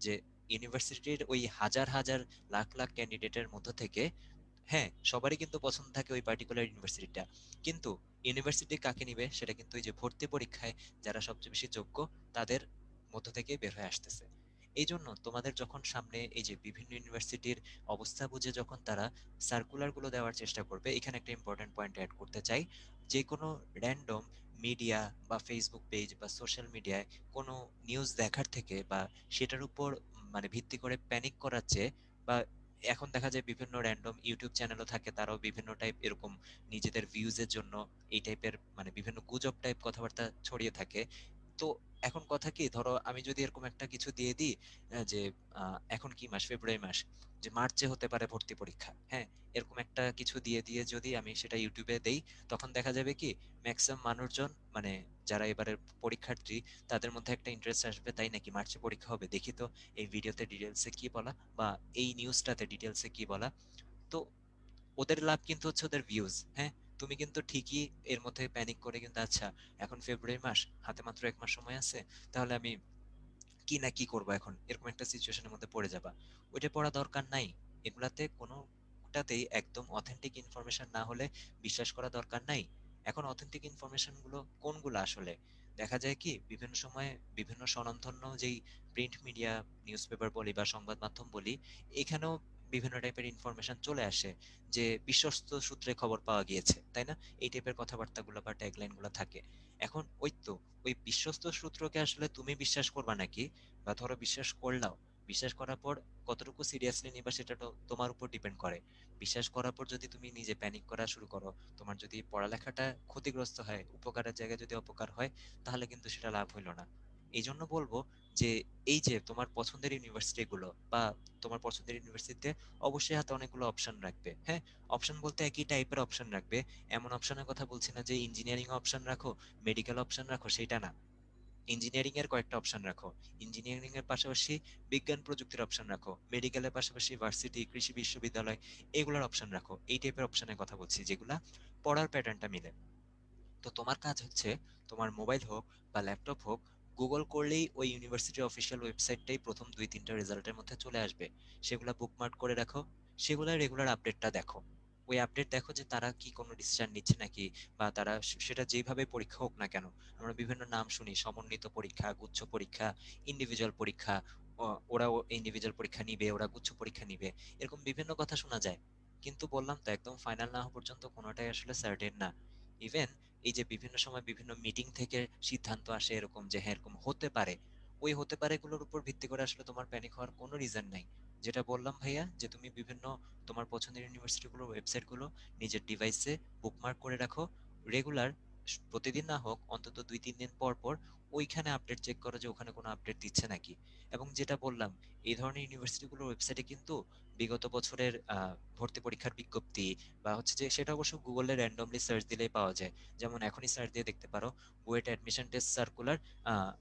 যে ইউনিভার্সিটির ওই হাজার হাজার লাখ লাখ ক্যান্ডিডেটের মধ্য থেকে, হ্যাঁ, সবারই কিন্তু পছন্দ থাকে ওই পার্টিকুলার ইউনিভার্সিটিটা, কিন্তু ইউনিভার্সিটি কাকে নিবে সেটা কিন্তু ওই যে ভর্তি পরীক্ষায় যারা সবচেয়ে বেশি যোগ্য তাদের মধ্য থেকে বের হয়ে আসতেছে। এই জন্য তোমাদের যখন সামনে এই যে বিভিন্ন ইউনিভার্সিটির অবস্থা বুঝে যখন তারা সার্কুলার গুলো দেওয়ার চেষ্টা করবে, এখানে একটা ইম্পর্টেন্ট পয়েন্ট অ্যাড করতে চাই। যে কোনো র্যান্ডম মিডিয়া বা ফেসবুক পেজ বা সোশ্যাল মিডিয়ায় কোনো নিউজ দেখার থেকে বা সেটার উপর ভিত্তি করে প্যানিক করার চেয়ে, বা এখন দেখা যায় বিভিন্ন র্যান্ডম ইউটিউব চ্যানেলও থাকে, তারাও বিভিন্ন টাইপ এরকম নিজেদের ভিউজের জন্য এই টাইপের বিভিন্ন গুজব টাইপ কথাবার্তা ছড়িয়ে থাকে। তো এখন কথা কি, ধরো আমি যদি এরকম একটা কিছু দিয়ে দিই যে এখন কি মাস, ফেব্রুয়ারি মাস, যে মার্চে হতে পারে ভর্তি পরীক্ষা, হ্যাঁ, এরকম একটা কিছু দিয়ে দিয়ে যদি আমি সেটা ইউটিউবে দেই, তখন দেখা যাবে কি ম্যাক্সিমাম মানুষজন যারা এবারের পরীক্ষার্থী তাদের মধ্যে একটা ইন্টারেস্ট আসবে, তাই নাকি মার্চে পরীক্ষা হবে, দেখি তো এই ভিডিওতে ডিটেলসে কি বলা বা এই নিউজটাতে ডিটেলসে কি বলা। তো ওদের লাভ কিন্তু হচ্ছে ওদের ভিউজ। হ্যাঁ, তুমি কিন্তু ঠিকই এর মধ্যে প্যানিক করে কিন্তু আচ্ছা এখন ফেব্রুয়ারি মাস, হাতে মাত্র 1 মাস সময় আছে, তাহলে আমি কি না কি করব, এখন এরকম একটা সিচুয়েশনের মধ্যে পড়ে যাবা। ওইটা পড়া দরকার নাই। এগুলাতে কোনোটাতেই একদম অথেন্টিক ইনফরমেশন না হলে বিশ্বাস করা দরকার নাই। এখন অথেন্টিক ইনফরমেশন গুলো কোনগুলো আসলে দেখা যায় কি বিভিন্ন সময় বিভিন্ন স্বনামধন্য যেই প্রিন্ট মিডিয়া, নিউজ পেপার বলি বা সংবাদ মাধ্যম বলি, এখানেও বিভিন্ন টাইপের ইনফরমেশন চলে আসে যে বিশ্বস্ত সূত্রে খবর পাওয়া গিয়েছে, তাই না? এই টাইপের কথাবার্তাগুলো বা ট্যাগলাইন গুলো থাকে। এখন ওই তো ওই বিশ্বস্ত সূত্রকে আসলে তুমি বিশ্বাস করবা নাকি, বা ধরো বিশ্বাস করলাও, বিশ্বাস করার পর কতটুকু সিরিয়াসলি নিবা সেটা তো তোমার উপর ডিপেন্ড করে। বিশ্বাস করার পর যদি তুমি নিজে প্যানিক করা শুরু করো, তোমার যদি পড়ালেখাটা ক্ষতিগ্রস্ত হয়, উপকারের জায়গায় যদি অপকার হয়, তাহলে কিন্তু সেটা লাভ হইলো না। এই জন্য বলবো যে এই যে তোমার পছন্দের ইউনিভার্সিটি গুলো বা তোমার পছন্দের ইউনিভার্সিটিতে অবশ্যই হাতে অনেকগুলো অপশন রাখবে। হ্যাঁ, অপশন বলতে একই টাইপের অপশন রাখবে, এমন অপশনের কথা বলছি না যে ইঞ্জিনিয়ারিং অপশন রাখো, মেডিকেল অপশন রাখো, সেটা না। ইঞ্জিনিয়ারিং এর কয়েকটা অপশন রাখো, ইঞ্জিনিয়ারিং এর পাশাপাশি বিজ্ঞান প্রযুক্তির অপশন রাখো, মেডিকেলের পাশাপাশি ভার্সিটি, কৃষি বিশ্ববিদ্যালয়, এগুলোর অপশন রাখো। এই টাইপের অপশনের কথা বলছি যেগুলা পড়ার প্যাটার্নটা মিলে। তো তোমার কাজ হচ্ছে তোমার মোবাইল হোক বা ল্যাপটপ হোক, গুগল করলেই ওই ইউনিভার্সিটির অফিসিয়াল ওয়েবসাইটটাই প্রথম 2-3টা রেজাল্টের মধ্যে চলে আসবে। সেগুলা বুকমার্ক করে রাখো, সেগুলা রেগুলার আপডেটটা দেখো। ওই আপডেট দেখো যে তারা কি কোনো ডিসিশন নিচ্ছে নাকি, বা তারা সেটা যেভাবে পরীক্ষা হোক না কেন, আমরা বিভিন্ন নাম শুনি, সমন্বিত পরীক্ষা, গুচ্ছ পরীক্ষা, ইন্ডিভিজুয়াল পরীক্ষা, ওরাও ইন্ডিভিজুয়াল পরীক্ষা নিবে, ওরা গুচ্ছ পরীক্ষা নিবে, এরকম বিভিন্ন কথা শোনা যায়। কিন্তু বললাম তো একদম ফাইনাল না হওয়া পর্যন্ত কোনোটাই আসলে সার্টেন না। ইভেন এই যে বিভিন্ন সময় বিভিন্ন মিটিং থেকে সিদ্ধান্ত আসে এরকম যে হ্যাঁ এরকম হতে পারে, ওই হতে পারে গুলোর উপর ভিত্তি করে আসলে তোমার প্যানিক হওয়ার কোনো রিজন নাই। যেটা বললাম ভাইয়া, যে তুমি বিভিন্ন তোমার পছন্দের ইউনিভার্সিটি গুলোর ওয়েবসাইট গুলো নিজের ডিভাইসে বুকমার্ক করে রাখো, রেগুলার, প্রতিদিন না হোক অন্তত 2-3 দিন পর পর ওইখানে আপডেট চেক করো যে ওখানে কোনো আপডেট দিচ্ছে নাকি। এবং যেটা বললাম, এই ধরনের ইউনিভার্সিটি গুলোর ওয়েবসাইটে কিন্তু বিগত বছরের ভর্তি পরীক্ষার বিজ্ঞপ্তি, বা হচ্ছে যে সেটা অবশ্য গুগলে র্যান্ডমলি সার্চ দিলেই পাওয়া যায়। যেমন এখনই সার্চ দিয়ে দেখতে পারো বুয়েট অ্যাডমিশন টেস্ট সার্কুলার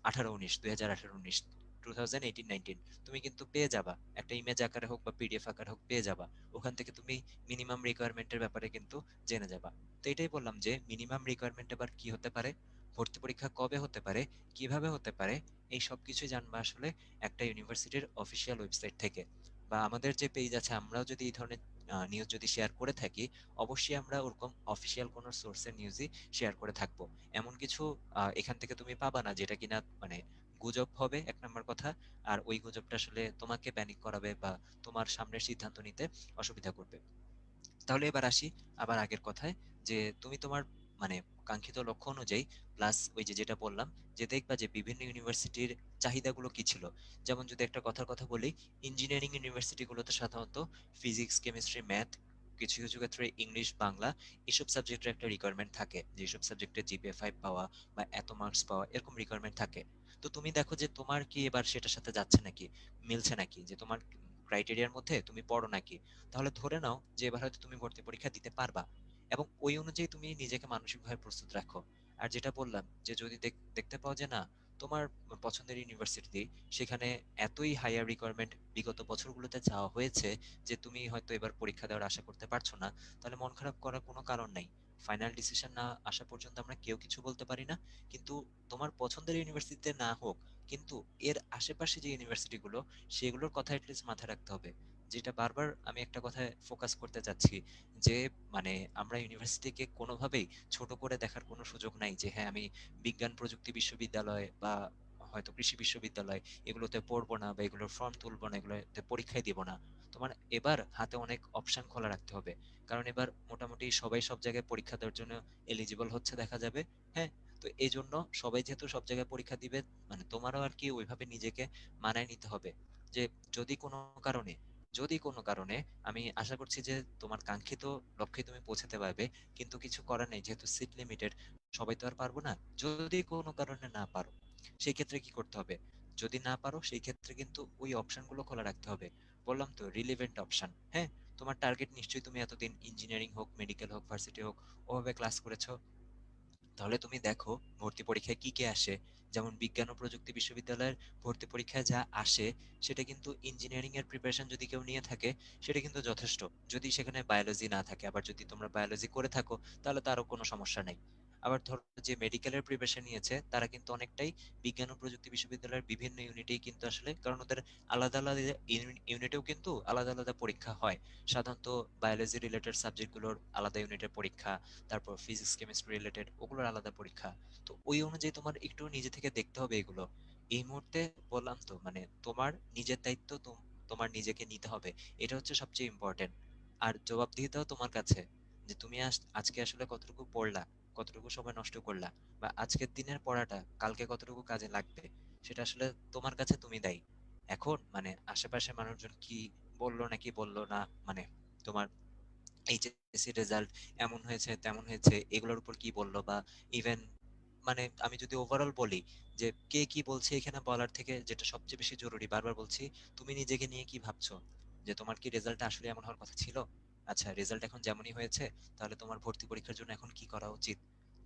18-19, 2018-19, 2018-19, তুমি কিন্তু পেয়ে যাবা, একটা ইমেজ আকারে হোক বা পিডিএফ আকারে হোক পেয়ে যাবা। ওখান থেকে তুমি মিনিমাম রিকোয়ারমেন্টের ব্যাপারে কিন্তু জেনে যাবা। তো এটাই বললাম যে মিনিমাম রিকোয়ারমেন্ট আবার কি হতে পারে, ভর্তি পরীক্ষা কবে হতে পারে, কিভাবে হতে পারে, এই সব কিছুই জানবা আসলে একটা ইউনিভার্সিটির অফিসিয়াল ওয়েবসাইট থেকে। বা আমাদের যে পেজ আছে, আমরাও যদি এই ধরনের নিউজ যদি শেয়ার করে থাকি, অবশ্যই আমরা ওরকম অফিসিয়াল কোনো সোর্সের নিউজই শেয়ার করে থাকবো। এমন কিছু এখান থেকে তুমি পাবা না যেটা কিনা গুজব হবে, 1 নম্বর কথা। আর ওই গুজবটা আসলে তোমাকে প্যানিক করাবে বা তোমার সামনের সিদ্ধান্ত নিতে অসুবিধা করবে। তাহলে এবার আসি আবার আগের কথায়, যে তুমি তোমার মানে কাঙ্ক্ষিত লক্ষ্য অনুযায়ী, প্লাস ওই যে যেটা বললাম, যে দেখবা যে বিভিন্ন ইউনিভার্সিটির চাহিদাগুলো কি ছিল। যেমন যদি একটা কথার কথা বলি, ইঞ্জিনিয়ারিং ইউনিভার্সিটি গুলোতে সাধারণত ফিজিক্স, কেমিস্ট্রি, ম্যাথ কিছু কিছু ক্ষেত্রে ইংলিশ, বাংলা এসব সাবজেক্টের একটা রিকোয়ারমেন্ট থাকে, যেসব সাবজেক্টে জিপিএ 5 পাওয়া বা এত মার্কস পাওয়া এরকম রিকোয়ারমেন্ট থাকে। তো তুমি দেখো যে তোমার কি এবার সেটার সাথে যাচ্ছে নাকি, মিলছে নাকি, যে তোমার ক্রাইটেরিয়ার মধ্যে তুমি পড়ো নাকি। তাহলে ধরে নাও যে এবার হয়তো তুমি ভর্তি পরীক্ষা দিতে পারবা, এবং ওই অনুযায়ী তুমি নিজেকে মানসিকভাবে প্রস্তুত রাখো। আর যেটা বললাম যে যদি দেখতে পাও যে না, তোমার পছন্দের ইউনিভার্সিটি সেখানে এতই হায়ার রিকোয়ারমেন্ট বিগত বছরগুলোতে চাওয়া হয়েছে যে তুমি হয়তো এবার পরীক্ষা দেওয়ার আশা করতে পারছো না, তাহলে মন খারাপ করার কোনো কারণ নাই। ফাইনাল ডিসিশন না আসা পর্যন্ত আমরা কেউ কিছু বলতে পারি না। কিন্তু তোমার পছন্দের ইউনিভার্সিটিতে না হোক, কিন্তু এর আশেপাশে যে ইউনিভার্সিটিগুলো সেগুলোর কথা অ্যাটলিস্ট মাথায় রাখতে হবে। যেটা বারবার আমি একটা কথায় ফোকাস করতে চাচ্ছি, যে মানে আমরা ইউনিভার্সিটিকে কোনোভাবেই ছোট করে দেখার কোনো সুযোগ নাই, যে হ্যাঁ আমি বিজ্ঞান প্রযুক্তি বিশ্ববিদ্যালয় বা হয়তো কৃষি বিশ্ববিদ্যালয় এগুলোতে পড়বো না, বা এগুলোর ফর্ম তুলবো না, এগুলোতে পরীক্ষায় দিব না। তোমার এবার হাতে অনেক অপশন খোলা রাখতে হবে, কারণ এবার মোটামুটি সবাই সব জায়গায় পরীক্ষা দেওয়ার জন্য এলিজিবল হচ্ছে দেখা যাবে। হ্যাঁ, তো এই জন্য সবাই যেহেতু সব জায়গায় পরীক্ষা দিবে, মানে তোমারও আর কি ওইভাবে নিজেকে মানায় নিতে হবে, যে যদি কোনো কারণে যদি কোনো কারণে আমি আশা করছি যে তোমার কাঙ্ক্ষিত লক্ষ্যে তুমি পৌঁছাতে পারবে, কিন্তু কিছু করার নেই, যেহেতু সিট লিমিটেড, সবাই তো আর পারবো না। যদি কোনো কারণে না পারো, সেই ক্ষেত্রে কি করতে হবে? যদি না পারো সেই ক্ষেত্রে কিন্তু ওই অপশনগুলো খোলা রাখতে হবে। বললাম তো, রিলেভেন্ট অপশন। হ্যাঁ, তোমার টার্গেট নিশ্চয়ই, তুমি এতদিন ইঞ্জিনিয়ারিং হোক, মেডিকেল হোক, ভার্সিটি হোক, ওভাবে ক্লাস করেছো। তাহলে তুমি দেখো ভর্তি পরীক্ষায় কি কি আসে। যেমন বিজ্ঞান ও প্রযুক্তি বিশ্ববিদ্যালয়ের ভর্তি পরীক্ষায় যা আসে, সেটা কিন্তু ইঞ্জিনিয়ারিং এর প্রিপারেশন যদি কেউ নিয়ে থাকে, সেটা কিন্তু যথেষ্ট। যদি সেখানে বায়োলজি না থাকে, আবার যদি তোমরা বায়োলজি করে থাকো, তাহলে তারও কোনো সমস্যা নেই। আবার ধরো যে মেডিকেলের প্রিপারেশন নিয়েছে, তারা কিন্তু অনেকটাই বিজ্ঞান ও প্রযুক্তি বিশ্ববিদ্যালয়ের বিভিন্ন ইউনিটেই কিন্তু আসলে, কারণ ওদের আলাদা আলাদা ইউনিটেও কিন্তু আলাদা আলাদা পরীক্ষা হয়। সাধারণত বায়োলজি রিলেটেড সাবজেক্টগুলোর আলাদা ইউনিটের পরীক্ষা, তারপর ফিজিক্স কেমিস্ট্রি রিলেটেড ওগুলোর আলাদা পরীক্ষা। তো ওই অনুযায়ী তোমার একটু নিজে থেকে দেখতে হবে এগুলো। এই মুহূর্তে বললাম তো, মানে তোমার নিজের দায়িত্ব তোমার নিজেকে নিতে হবে। এটা হচ্ছে সবচেয়ে ইম্পর্টেন্ট। আর জবাবদিহিতাও তোমার কাছে, যে তুমি আজকে আসলে কতটুকু পড়লা, কতটুকু সময় নষ্ট করলা, বা আজকের দিনের পড়াটা কালকে কতটুকু কাজে লাগবে, সেটা আসলে তোমার কাছে তুমি দায়ী। এখন মানে আশেপাশে মানুষজন কি বললো নাকি বললো না, মানে তোমার এইচএসসি রেজাল্ট এমন হয়েছে তেমন হয়েছে এগুলোর উপর কি বললো, বা ইভেন মানে আমি যদি ওভারঅল বলি, যে কে কি বলছে এখানে বলার থেকে যেটা সবচেয়ে বেশি জরুরি, বারবার বলছি, তুমি নিজেকে নিয়ে কি ভাবছো, যে তোমার কি রেজাল্ট আসলে এমন হওয়ার কথা ছিল? আচ্ছা, রেজাল্ট এখন যেমনই হয়েছে, তাহলে তোমার ভর্তি পরীক্ষার জন্য এখন কি করা উচিত?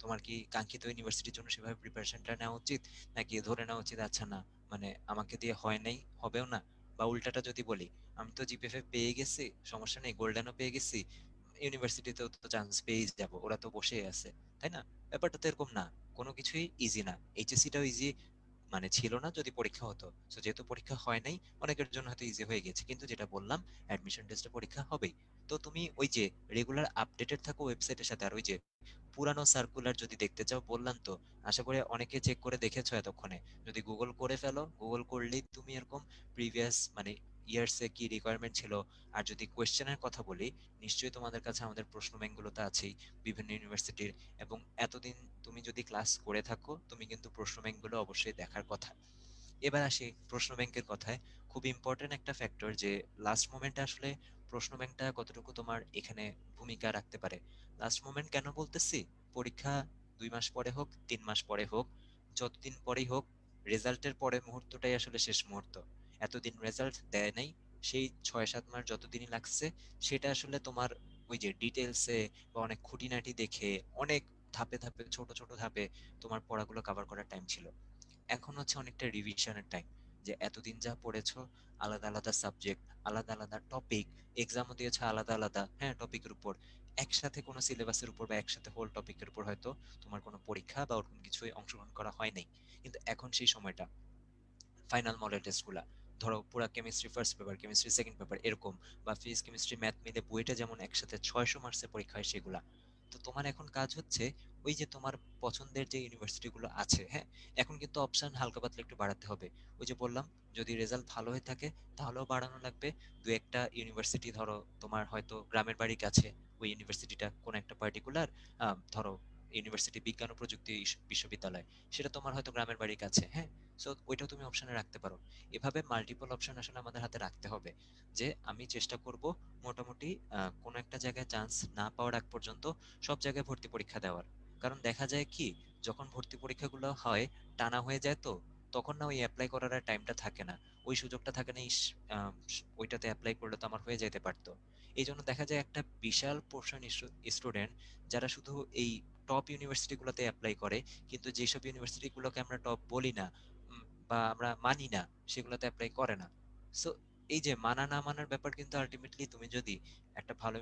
তোমার কি কাঙ্ক্ষিত ইউনিভার্সিটির জন্য সেভাবে প্রিপারেশনটা নেওয়া উচিত, নাকি ধরে নেওয়া উচিত আচ্ছা না, মানে আমাকে দিয়ে হয় নাই, হবেও না? বা উল্টাটা যদি বলি, আমি তো জিপিএফ পেয়ে গেছি, সমস্যা নেই, গোল্ডেনও পেয়ে গেছি, ইউনিভার্সিটিতেও তো চান্স পেয়েই যাব, ওরা তো বসেই আছে, তাই না? ব্যাপারটা তো এরকম না। কোনো কিছুই ইজি না। এইচএসসিটাও ইজি মানে ছিল না যদি পরীক্ষা হতো। সো যেহেতু পরীক্ষা হয় নাই, অনেকের জন্য হয়তো ইজি হয়ে গেছে, কিন্তু যেটা বললাম, অ্যাডমিশন টেস্টে পরীক্ষা হবেই। তো তুমি ওই যে রেগুলার আপডেটেড থাকো ওয়েবসাইটের সাথে। আর ওই যে পুরানো সার্কুলার যদি দেখতে চাও, বললাম তো, আশা করি অনেকে চেক করে দেখেছো এতক্ষণে। যদি গুগল করে ফেলো, গুগল করলেই তুমি এরকম প্রিভিয়াস মানে ইয়ার্সে কি রিকোয়ারমেন্ট ছিল। আর যদি কোয়েশ্চেনের কথা বলি, নিশ্চয়ই তোমাদের কাছে আমাদের প্রশ্ন ব্যাংকগুলো তো আছেই বিভিন্ন ইউনিভার্সিটির। এবং এতদিন তুমি যদি ক্লাস করে থাকো, তুমি কিন্তু প্রশ্ন ব্যাংকগুলো অবশ্যই দেখার কথা। এবার আসি প্রশ্ন ব্যাংকের কথায়। খুব ইম্পর্টেন্ট একটা ফ্যাক্টর, যে লাস্ট মোমেন্টে আসলে প্রশ্ন ব্যাংকটা কতটুকু তোমার এখানে ভূমিকা রাখতে পারে। লাস্ট মোমেন্ট কেন বলতেছি? পরীক্ষা 2 মাস পরে হোক, 3 মাস পরে হোক, যতদিন পরেই হোক, রেজাল্টের পরের মুহূর্তটাই আসলে শেষ মুহূর্ত। এতদিন রেজাল্ট দেয় নাই, সেই 6-7 মাস যতদিনই লাগছে, সেটা আসলে তোমার ওই যে ডিটেলসে বা অনেক খুঁটিনাটি দেখে, অনেক ধাপে ধাপে ছোট ছোট ধাপে তোমার পড়াগুলো কভার করার টাইম ছিল। এখন হচ্ছে অনেকটা রিভিশনের টাইম, যে এতদিন যা পড়েছো, আলাদা আলাদা সাবজেক্ট, আলাদা আলাদা টপিক, এক্সামও দিয়েছো আলাদা আলাদা, হ্যাঁ, টপিকের উপর, একসাথে কোনো সিলেবাসের উপর বা একসাথে হোল টপিকের উপর হয়তো তোমার কোনো পরীক্ষা বা ওরকম কিছুই অংশগ্রহণ করা হয় নাই। কিন্তু এখন সেই সময়টা, ফাইনাল মডেল টেস্টগুলা, ধরো পুরা chemistry first paper, chemistry second paper এরকম, বা ফিজিক্স কেমিস্ট্রি ম্যাথ মিলে বুয়েটে যেমন একসাথে 600 মার্কসের পরীক্ষা হয় সেগুলা। তো তোমার এখন কাজ হচ্ছে ওই যে তোমার পছন্দের যে ইউনিভার্সিটি গুলো আছে, হ্যাঁ, এখন কিন্তু অপশন হালকা পাতলা একটু বাড়াতে হবে। ওই যে বললাম, যদি রেজাল্ট ভালো হয়ে থাকে তাহলেও বাড়ানো লাগবে। দু একটা ইউনিভার্সিটি ধরো তোমার হয়তো গ্রামের বাড়ির কাছে, ওই ইউনিভার্সিটিটা কোন একটা পার্টিকুলার ধরো ইউনিভার্সিটি বিজ্ঞান ও প্রযুক্তি বিশ্ববিদ্যালয়, সেটা তোমার হয়তো গ্রামের বাড়ির কাছে, হ্যাঁ। সো ওইটাও তুমি অপশনে রাখতে পারো। এভাবে মাল্টিপল অপশন আসলে আমাদের হাতে রাখতে হবে, যে আমি চেষ্টা করব মোটামুটি কোনো একটা জায়গায় চান্স না পাওয়ার আগ পর্যন্ত সব জায়গায় ভর্তি পরীক্ষা দেওয়ার। কারণ দেখা যায় কি, যখন ভর্তি পরীক্ষাগুলো হয় টানা হয়ে যায়, তো তখন না ওই অ্যাপ্লাই করার আর টাইমটা থাকে না, ওই সুযোগটা থাকে না, ওইটাতে অ্যাপ্লাই করলে তো আমার হয়ে যেতে পারতো। এই জন্য দেখা যায় একটা বিশাল পোর্শন স্টুডেন্ট যারা শুধু এই টপ ইউনিভার্সিটিগুলোতে অ্যাপ্লাই করে, কিন্তু যেসব ইউনিভার্সিটিগুলোকে আমরা টপ বলি না বা আমরা মানি না, সেগুলোতে অ্যাপ্লাই করে না। সো এই যে মানা না মানার ব্যাপার, কিন্তু আলটিমেটলি তুমি যদি একটা ভালো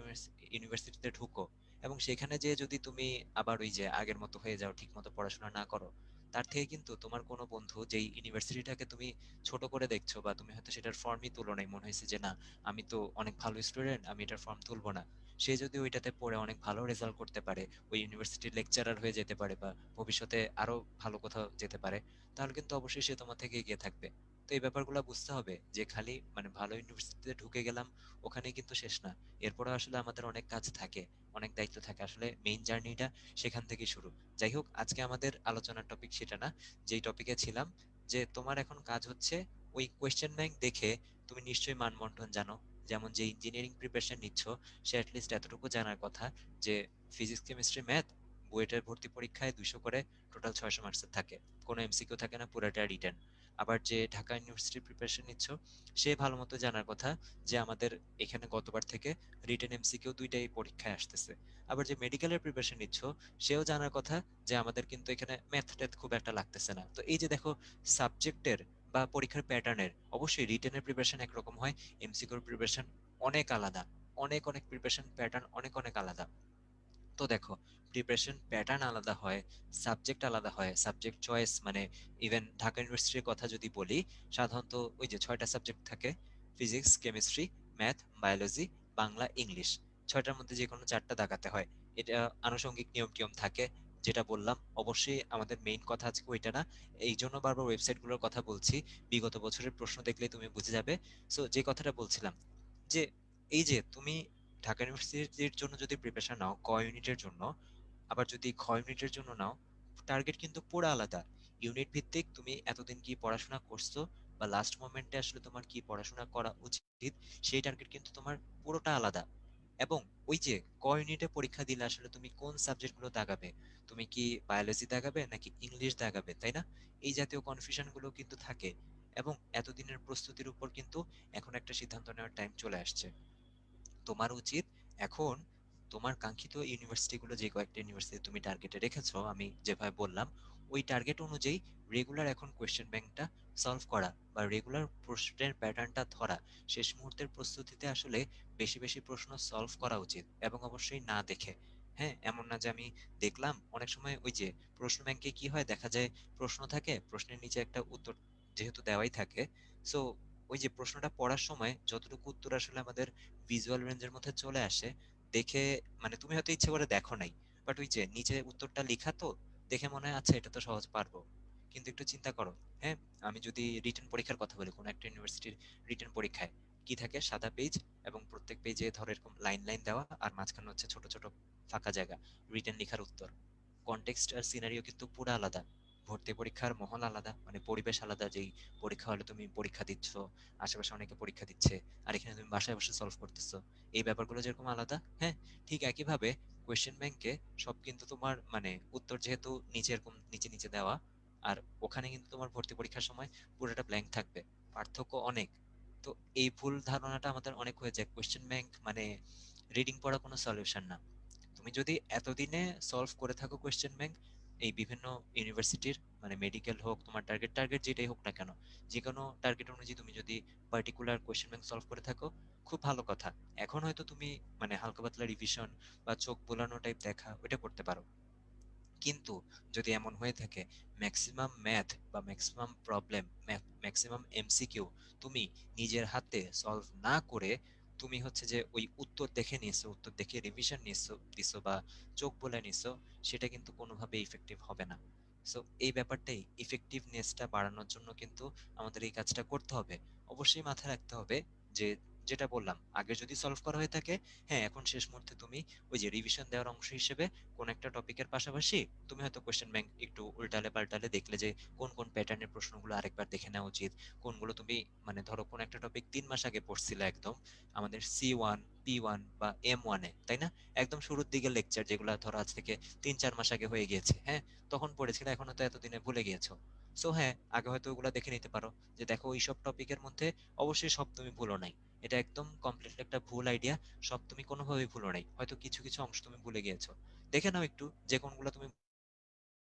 ইউনিভার্সিটিতে ঢুকো এবং সেখানে যে যদি তুমি আবার ওই যে আগের মতো হয়ে যাও, ঠিক মতো পড়াশোনা না করো, তার থেকে কিন্তু তোমার কোনো বন্ধু যেই ইউনিভার্সিটিটাকে তুমি ছোট করে দেখছো, বা তুমি হয়তো সেটার ফর্মই তুলো নাই, মনে হয়েছে যে না আমি তো অনেক ভালো স্টুডেন্ট, আমি এটার ফর্ম তুলবো না, সে যদি ওইটাতে পড়ে অনেক ভালো রেজাল্ট করতে পারে, ওই ইউনিভার্সিটির লেকচারার হয়ে যেতে পারে, বা ভবিষ্যতে আরো ভালো কোথাও যেতে পারে, তাহলে কিন্তু অবশ্যই সে তোমার থেকে এগিয়ে থাকবে। তো এই ব্যাপারগুলো বুঝতে হবে, যে খালি মানে ভালো ইউনিভার্সিটিতে ঢুকে গেলাম ওখানেই কিন্তু শেষ না, এরপরে আসলে আমাদের অনেক কাজ থাকে, অনেক দায়িত্ব থাকে, আসলে মেইন জার্নিটা সেখান থেকে শুরু। যাই হোক, আজকে আমাদের আলোচনার টপিক সেটা না, যেই টপিকে ছিলাম, যে তোমার এখন কাজ হচ্ছে ওই কোয়েশ্চেন ব্যাংক দেখে, তুমি নিশ্চয়ই মানবন্টন জানো, যেমন যে ইঞ্জিনিয়ারিং প্রিপারেশন নিচ্ছ, সে অ্যাটলিস্ট এতটুকু জানার কথা যে ফিজিক্স কেমিস্ট্রি ম্যাথ বুয়েটের ভর্তি পরীক্ষায় 200 করে টোটাল 600 মার্কসের থাকে, কোনো এমসিকিউ থাকে না, পুরোটা রিটেন। আবার যে ঢাকা ইউনিভার্সিটির প্রিপারেশন নিচ্ছ, সে ভালো মতো জানার কথা যে আমাদের এখানে গতবার থেকে রিটেন এমসিকিউ দুইটাই পরীক্ষায় আসতেছে। আবার যে মেডিকেলের প্রিপারেশন নিচ্ছ, সেও জানার কথা যে আমাদের কিন্তু এখানে ম্যাথ ট্যাথ খুব একটা লাগতেছে না। তো এই যে দেখো, সাবজেক্টের বা পরীক্ষার প্যাটার্নের অবশ্যই রিটেনের প্রিপারেশন একরকম হয়, এমসিকিউর প্রিপারেশন অনেক আলাদা, অনেক অনেক প্রিপারেশন প্যাটার্ন অনেক অনেক আলাদা। তো দেখো, প্রিপারেশন প্যাটার্ন আলাদা হয়, সাবজেক্ট আলাদা হয়, সাবজেক্ট চয়েস মানে ইভেন ঢাকা ইউনিভার্সিটির কথা যদি বলি, সাধারণত ওই যে 6টা সাবজেক্ট থাকে, physics chemistry math biology Bangla English, 6টার মধ্যে যে কোনো 4টা দাগাতে হয়। এটা আনুষঙ্গিক নিয়ম টিয়ম থাকে, যেটা বললাম অবশ্যই আমাদের মেইন কথা আজকে ওইটা না, এই জন্য বারবার ওয়েবসাইটগুলোর কথা বলছি, বিগত বছরের প্রশ্ন দেখলে তুমি বুঝে যাবে। সো যে কথাটা বলছিলাম, যে এই যে তুমি ঢাকা ইউনিভার্সিটির জন্য যদি প্রিপারেশন নাও ক ইউনিটের জন্য, আবার যদি খ ইউনিটের জন্য নাও, টার্গেট কিন্তু পুরো আলাদা। ইউনিট ভিত্তিক তুমি এতদিন কি পড়াশোনা করছো, বা লাস্ট মোমেন্টে আসলে তোমার কি পড়াশোনা করা উচিত, সেই টার্গেট কিন্তু তোমার পুরোটা আলাদা। এবং ওই যে ক ইউনিটে পরীক্ষা দিলে আসলে তুমি কোন সাবজেক্টগুলো দাগাবে, তুমি কি বায়োলজি দাগাবে নাকি ইংলিশ দাগাবে, তাই না? এই জাতীয় কনফিউশন গুলো কিন্তু থাকে। এবং এতদিনের প্রস্তুতির উপর কিন্তু এখন একটা সিদ্ধান্ত নেওয়ার টাইম চলে আসছে। তোমার উচিত এখন তোমার কাঙ্ক্ষিত ইউনিভার্সিটিগুলো, যে কয়েকটা ইউনিভার্সিটি তুমি টার্গেটে রেখেছো আমি যেভাবে বললাম, ওই টার্গেট অনুযায়ী রেগুলার এখন কোয়েশ্চেন ব্যাংকটা সলভ করা, বা রেগুলার প্রশ্নের প্যাটার্নটা ধরা। শেষ মুহূর্তের প্রস্তুতিতে আসলে বেশি বেশি প্রশ্ন সলভ করা উচিত, এবং অবশ্যই না দেখে। হ্যাঁ, এমন না যে আমি দেখলাম, অনেক সময় ওই যে প্রশ্ন ব্যাংকে কি হয় দেখা যায়, প্রশ্ন থাকে, প্রশ্নের নিচে একটা উত্তর যেহেতু দেওয়াই থাকে, সো ওই যে প্রশ্নটা পড়ার সময় যতটুকু উত্তর আসলে আমাদের ভিজুয়াল রেঞ্জের মধ্যে চলে আসে, দেখে মানে তুমি হয়তো ইচ্ছে করে দেখো নাই, বাট ওই যে নিচে উত্তরটা লেখা, তো দেখে মনে হয় আচ্ছা এটা তো সহজ পারবো। কিন্তু একটু চিন্তা করো, হ্যাঁ, আমি যদি রিটেন পরীক্ষার কথা বলি, কোনো একটা ইউনিভার্সিটির রিটেন পরীক্ষায় কি থাকে, সাদা পেজ, এবং প্রত্যেক পেজে ধর এরকম লাইন লাইন দেওয়া, আর মাঝখানে হচ্ছে ছোট ছোট ফাঁকা জায়গা, রিটেন লেখার উত্তর। কনটেক্সট আর সিনারিও কিন্তু পুরো আলাদা। ভর্তি পরীক্ষার মহল আলাদা, মানে পরিবেশ আলাদা, যেই পরীক্ষা হলে তুমি পরীক্ষা দিচ্ছ, আশেপাশে অনেকে পরীক্ষা দিচ্ছে, আর এখানে তুমি বাসায় বসে সলভ করতেছো, এই ব্যাপারগুলো যেরকম আলাদা, হ্যাঁ, ঠিক একইভাবে কোয়েশ্চেন ব্যাংকে সব কিন্তু তোমার মানে উত্তর যেহেতু নিচে এরকম নিচে নিচে দেওয়া, আর ওখানে কিন্তু তোমার ভর্তি পরীক্ষার সময় পুরোটা ব্ল্যাঙ্ক থাকবে, পার্থক্য অনেক। তো এই ভুল ধারণাটা আমাদের অনেক হয়ে যায়, কোয়েশ্চেন ব্যাংক মানে রিডিং পড়া কোনো সলিউশন না। তুমি যদি এতদিনে সলভ করে থাকো কোয়েশ্চেন ব্যাংক, এই বিভিন্ন ইউনিভার্সিটির মানে মেডিকেল হোক, তোমার টার্গেট টার্গেট যেটাই হোক না কেন, যে কোনো টার্গেট অনুযায়ী তুমি যদি পার্টিকুলার কোয়েশ্চেন ব্যাংক সলভ করে থাকো, খুব ভালো কথা। এখন হয়তো তুমি মানে হালকা পাতলা রিভিশন বা চোখ বোলানো টাইপ দেখা ওইটা করতে পারো, কিন্তু যদি এমন হয়ে থাকে ম্যাক্সিমাম ম্যাথ বা ম্যাক্সিমাম প্রবলেম, ম্যাক্সিমাম এমসিকিউ তুমি নিজের হাতে সলভ না করে, তুমি হচ্ছে যে ওই উত্তর দেখে নিছো, উত্তর দেখে রিভিশন নিছো দিছো বা চোখ বলে নিছো, সেটা কিন্তু কোনোভাবে ইফেক্টিভ হবে না। সো এই ব্যাপারটাই, ইফেক্টিভনেসটা বাড়ানোর জন্য কিন্তু আমাদের এই কাজটা করতে হবে। অবশ্যই মাথায় রাখতে হবে যে যেটা বললাম আগে যদি সলভ করা হয়ে থাকে, হ্যাঁ এখন শেষ মুহূর্তে তুমি ওই যে রিভিশন দেওয়ার অংশ হিসেবে কোন একটা টপিকের পাশাপাশি তুমি হয়তো কোশ্চেন ব্যাংক একটু উল্টালে পাল্টালে দেখলে যে কোন কোন প্যাটার্নের প্রশ্নগুলো আরেকবার দেখে নেওয়া উচিত, কোনগুলো তুমি মানে ধরো কোন একটা টপিক 3 মাস আগে পড়ছিলে একদম আমাদের C1 P1 বা M1 তাই না, একদম শুরুর দিকে লেকচার যেগুলো ধরো আজ থেকে 3-4 মাস আগে হয়ে গিয়েছে, হ্যাঁ তখন পড়েছিলে, এখন তো এতদিনে ভুলে গিয়েছো। সো হ্যাঁ আগে হয়তো ওগুলা দেখে নিতে পারো যে দেখো এইসব টপিকের মধ্যে অবশ্যই সব তুমি ভুলো নাই, এটা একদম কমপ্লিটলি একটা ভুল আইডিয়া, সব তুমি কোনোভাবেই ভুলো নাই, হয়তো কিছু কিছু অংশ তুমি ভুলে গিয়েছো, দেখে নাও একটু যে কোনগুলো তুমি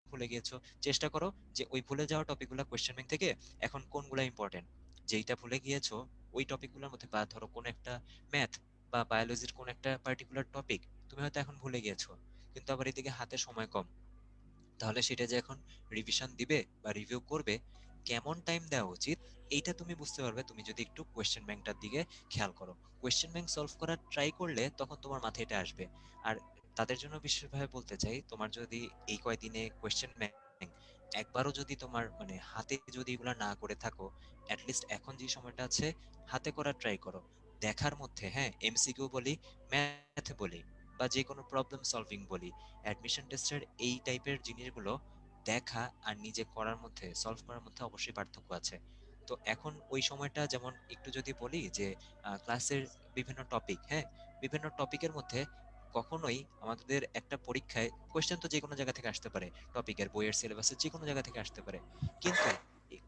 ভুলে গিয়েছো, চেষ্টা করো যে ওই ভুলে যাওয়া টপিকগুলো কোশ্চেন ব্যাংক থেকে এখন কোনগুলো ইম্পর্টেন্ট, যেইটা ভুলে গিয়েছো ওই টপিকগুলোর মধ্যে, বা ধরো কোন একটা ম্যাথ বা বায়োলজির কোন একটা পার্টিকুলার টপিক তুমি হয়তো এখন ভুলে গিয়েছো, কিন্তু আবার এদিকে হাতে সময় কম, তাহলে সেটা যে এখন রিভিশন দিবে বা রিভিউ করবে, কেমন টাইম দেওয়া উচিত এইটা তুমি বুঝতে পারবে তুমি যদি একটু কোয়েশ্চেন ব্যাংকটার দিকে খেয়াল করো। কোয়েশ্চেন ব্যাংক সলভ করার ট্রাই করলে তখন তোমার মাথায় এটা আসবে। আর তাদের জন্য বিশেষভাবে বলতে চাই, তোমার যদি এই কয়দিনে কোয়েশ্চেন ব্যাংক একবারও যদি তোমার মানে হাতে যদি এগুলা না করে থাকো, অ্যাটলিস্ট এখন যে সময়টা আছে হাতে করার ট্রাই করো। দেখার মধ্যে হ্যাঁ এমসিকিউ বলি, ম্যাথ বলি, বা যে কোনো প্রবলেম সলভিং বলি, অ্যাডমিশন টেস্টের এই টাইপের জিনিসগুলো দেখা আর নিজে করার মধ্যে সলভ করার মধ্যে অবশ্যই পার্থক্য আছে। তো এখন ওই সময়টা যেমন একটু যদি বলি যে ক্লাসের বিভিন্ন টপিক, হ্যাঁ বিভিন্ন টপিকের মধ্যে কখনোই আমাদের একটা পরীক্ষায় কোয়েশ্চেন তো যে কোনো জায়গা থেকে আসতে পারে, টপিকের বইয়ের সিলেবাসের যে কোনো জায়গা থেকে আসতে পারে, কিন্তু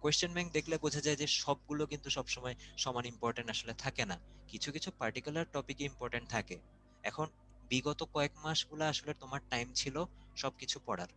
কোয়েশ্চেন ব্যাংক দেখলে বোঝা যায় যে সবগুলো কিন্তু সবসময় সমান ইম্পর্টেন্ট আসলে থাকে না, কিছু কিছু পার্টিকুলার টপিকে ইম্পর্টেন্ট থাকে। এখন বিগত কয়েক মাসগুলো আসলে তোমার টাইম ছিল সবকিছু পড়ার,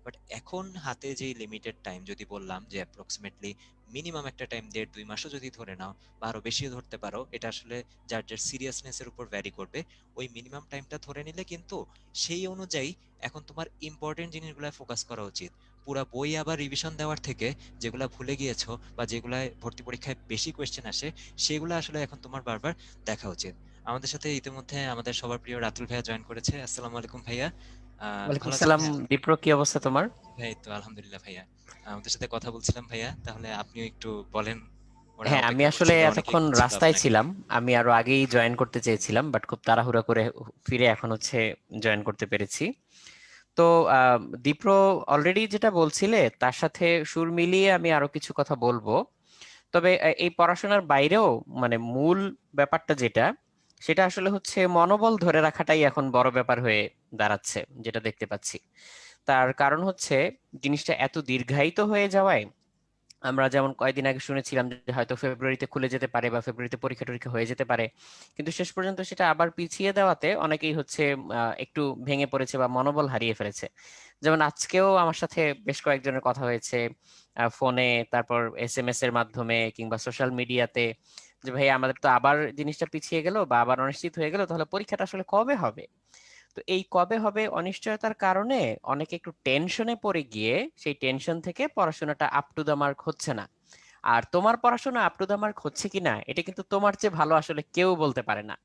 বাট এখন হাতে যে লিমিটেড টাইম, যদি বললাম যে অ্যাপ্রক্সিমেটলি মিনিমাম একটা টাইম 1.5-2 মাসও যদি ধরে নাও বা আরো বেশিও ধরতে পারো, এটা আসলে যার যার সিরিয়াসনেস এর উপর ভ্যারি করবে, ওই মিনিমাম টাইমটা ধরে নিলে কিন্তু সেই অনুযায়ী এখন তোমার ইম্পর্টেন্ট জিনিসগুলো ফোকাস করা উচিত। পুরা বই আবার রিভিশন দেওয়ার থেকে যেগুলা ভুলে গিয়েছো বা যেগুলায় ভর্তি পরীক্ষায় বেশি কোয়েশ্চেন আসে সেগুলো আসলে এখন তোমার বারবার দেখা উচিত। আমাদের সাথে ইতিমধ্যে আমাদের সবার প্রিয় রাতুল ভাইয়া জয়েন করেছে। আসসালামু আলাইকুম ভাইয়া। ওয়ালাইকুম ভালো আছেন সালাম। ভাইয়া? দীপ্র, কি অবস্থা তোমার? এই তো আলহামদুলিল্লাহ ভাইয়া। আমাদের সাথে কথা বলছিলাম ভাইয়া, তাহলে আপনিও একটু বলেন, ওরা হ্যাঁ, আমি অপেক্ষা আসলে করছিল, অনেকেই এতক্ষণ খুঁজছিল রাস্তায় আপনাকে। ছিলাম। আমি আরো আগেই জয়েন করতে চেয়েছিলাম, বাট খুব তাড়াহুড়া করে ফিরে এখন হচ্ছে জয়েন করতে পেরেছি। তো দীপ্র অলরেডি যেটা বলছিলে তার সাথে সুর মিলিয়ে আমি আরো কিছু কথা বলবো। তবে এই পড়াশোনার বাইরেও মানে মূল ব্যাপারটা যেটা, সেটা আসলে হচ্ছে মনোবল ধরে রাখাটাই এখন বড় ব্যাপার হয়ে দাঁড়াচ্ছে, যেটা দেখতে পাচ্ছি। তার কারণ হচ্ছে জিনিসটা এত দীর্ঘায়িত হয়ে যাওয়ায় আমরা যেমন কয়েকদিন আগে শুনেছিলাম যে হয়তো ফেব্রুয়ারিতে খুলে যেতে পারে বা ফেব্রুয়ারিতে পরীক্ষা টরীক্ষা হয়ে যেতে পারে, কিন্তু শেষ পর্যন্ত সেটা আবার পিছিয়ে দেওয়াতে অনেকেই হচ্ছে একটু ভেঙে পড়েছে বা মনোবল হারিয়ে ফেলেছে। যেমন আজকেও আমার সাথে বেশ কয়েকজনের কথা হয়েছে ফোনে, তারপর SMS এর মাধ্যমে কিংবা সোশ্যাল মিডিয়াতে, যে ভাই আমাদের তো আবার জিনিসটা পিছিয়ে গেল বা আবার অনিশ্চিত হয়ে গেল, তাহলে পরীক্ষাটা আসলে কবে হবে? তো এই কবে হবে অনিশ্চয়তার কারণে অনেকে একটু টেনশনে পড়ে গিয়ে সেই টেনশন থেকে পড়াশোনাটা আপ টু দা মার্ক হচ্ছে না। আর তোমার পড়াশোনা আপ টু দা মার্ক হচ্ছে কিনা এটা কিন্তু তোমার চেয়ে ভালো আসলে কেউ বলতে পারে না।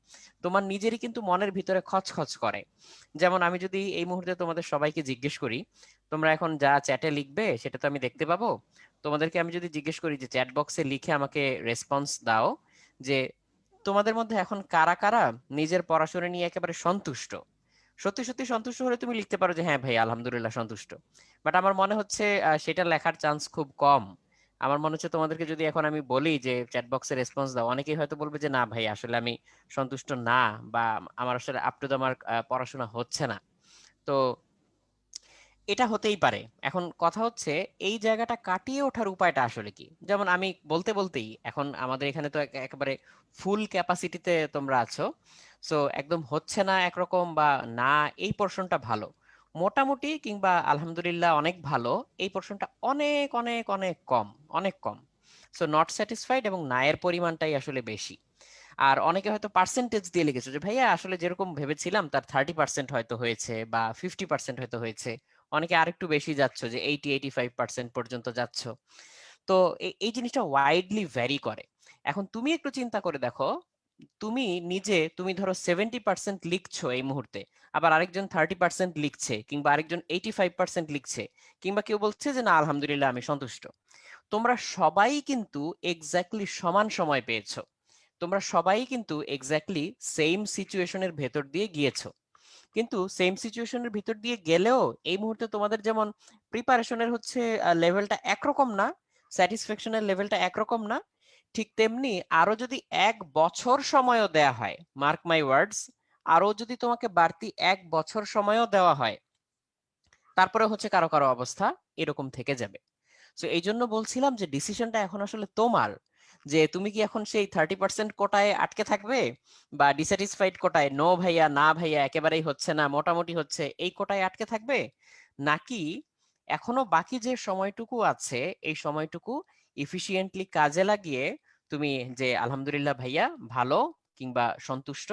তোমার নিজেরই কিন্তু মনের ভিতরে খচখচ করে। যেমন আমি যদি এই মুহূর্তে তোমাদের সবাইকে জিজ্ঞেস করি, তোমরা এখন যা চ্যাটে লিখবে সেটা তো আমি দেখতে পাবো। তোমাদেরকে আমি যদি জিজ্ঞেস করি যে চ্যাট বক্সে লিখে আমাকে রেসপন্স দাও, যে তোমাদের মধ্যে এখন কারা কারা নিজের পড়াশোনা নিয়ে একেবারে সন্তুষ্ট, সত্যি সত্যি সন্তুষ্ট হলে তুমি লিখতে পারো যে হ্যাঁ ভাই আলহামদুলিল্লাহ সন্তুষ্ট। বাট আমার মনে হচ্ছে সেটা লেখার চান্স খুব কম। আমার মনে হচ্ছে তোমাদেরকে যদি এখন আমি বলি যে চ্যাট বক্সে রেসপন্স দাও, অনেকেই হয়তো বলবে যে না ভাই আসলে আমি সন্তুষ্ট না, বা আমার আসলে আপ টু দা মার্ক পড়াশোনা হচ্ছে না। তো এটা হতেই পারে। এখন কথা হচ্ছে এই জায়গাটা কাটিয়ে ওঠার উপায়টা আসলে কি। যেমন আমি বলতে বলতেই এখন আমাদের এখানে তো একেবারে ফুল ক্যাপাসিটিতে তোমরা আছো। সো একদম হচ্ছে না একরকম বা না এই পোর্শনটা ভালো, মোটামুটি কিংবা আলহামদুলিল্লাহ অনেক ভালো এই পোর্শনটা অনেক অনেক অনেক কম, অনেক কম। সো নট স্যাটিসফাইড এবং না এর পরিমাণটাই আসলে বেশি। আর অনেকে হয়তো পার্সেন্টেজ দিয়ে লিখেছো যে ভাইয়া আসলে যেরকম ভেবেছিলাম তার 30% হয়তো হয়েছে বা 50% হয়তো হয়েছে। অনেকে আরেকটু বেশি যাচ্ছ, যে 80-85% পর্যন্ত যাচ্ছ। তো এই জিনিসটা ওয়াইডলি ভ্যারি করে। এখন তুমি একটু চিন্তা করে দেখো, তুমি নিজে তুমি ধরো 70% লিখছো এই মুহূর্তে, আবার আরেকজন 30% লিখছে, কিংবা আরেকজন 85% লিখছে, কিংবা কেউ বলছে যে না আলহামদুলিল্লাহ আমি সন্তুষ্ট। তোমরা সবাই কিন্তু এক্স্যাক্টলি সমান সময় পেয়েছো। তো তোমরা সবাই কিন্তু এক্স্যাক্টলি সেম সিচুয়েশনের ভেতর দিয়ে গিয়েছো, কিন্তু সেম সিচুয়েশনের ভিতর দিয়ে গেলেও এই মুহূর্তে তোমাদের যেমন প্রিপারেশনের হচ্ছে লেভেলটা একরকম না, স্যাটিসফ্যাকশনের লেভেলটা একরকম না, ঠিক তেমনি আরো যদি 1 বছর সময়ও দেয়া হয়, মার্ক মাই ওয়ার্ডস, আরো যদি তোমাকে বাড়তি 1 বছর সময়ও দেওয়া হয়, তারপরে হচ্ছে কারো কারো অবস্থা এরকম থেকে যাবে। সো এই জন্য বলছিলাম যে ডিসিশনটা এখন আসলে তোমার, যে তুমি কি এখন সেই 30% কোটায় আটকে থাকবে, বা ডিস্যাটিসফাইড কোটায়, নো ভাইয়া না ভাইয়া একেবারেই হচ্ছে না মোটামুটি হচ্ছে, এই কোটায় আটকে থাকবে, নাকি এখনো বাকি যে সময়টুকু আছে এই সময়টুকু ইফিশিয়েন্টলি কাজে লাগিয়ে তুমি যে আলহামদুলিল্লাহ ভাইয়া ভালো কিংবা সন্তুষ্ট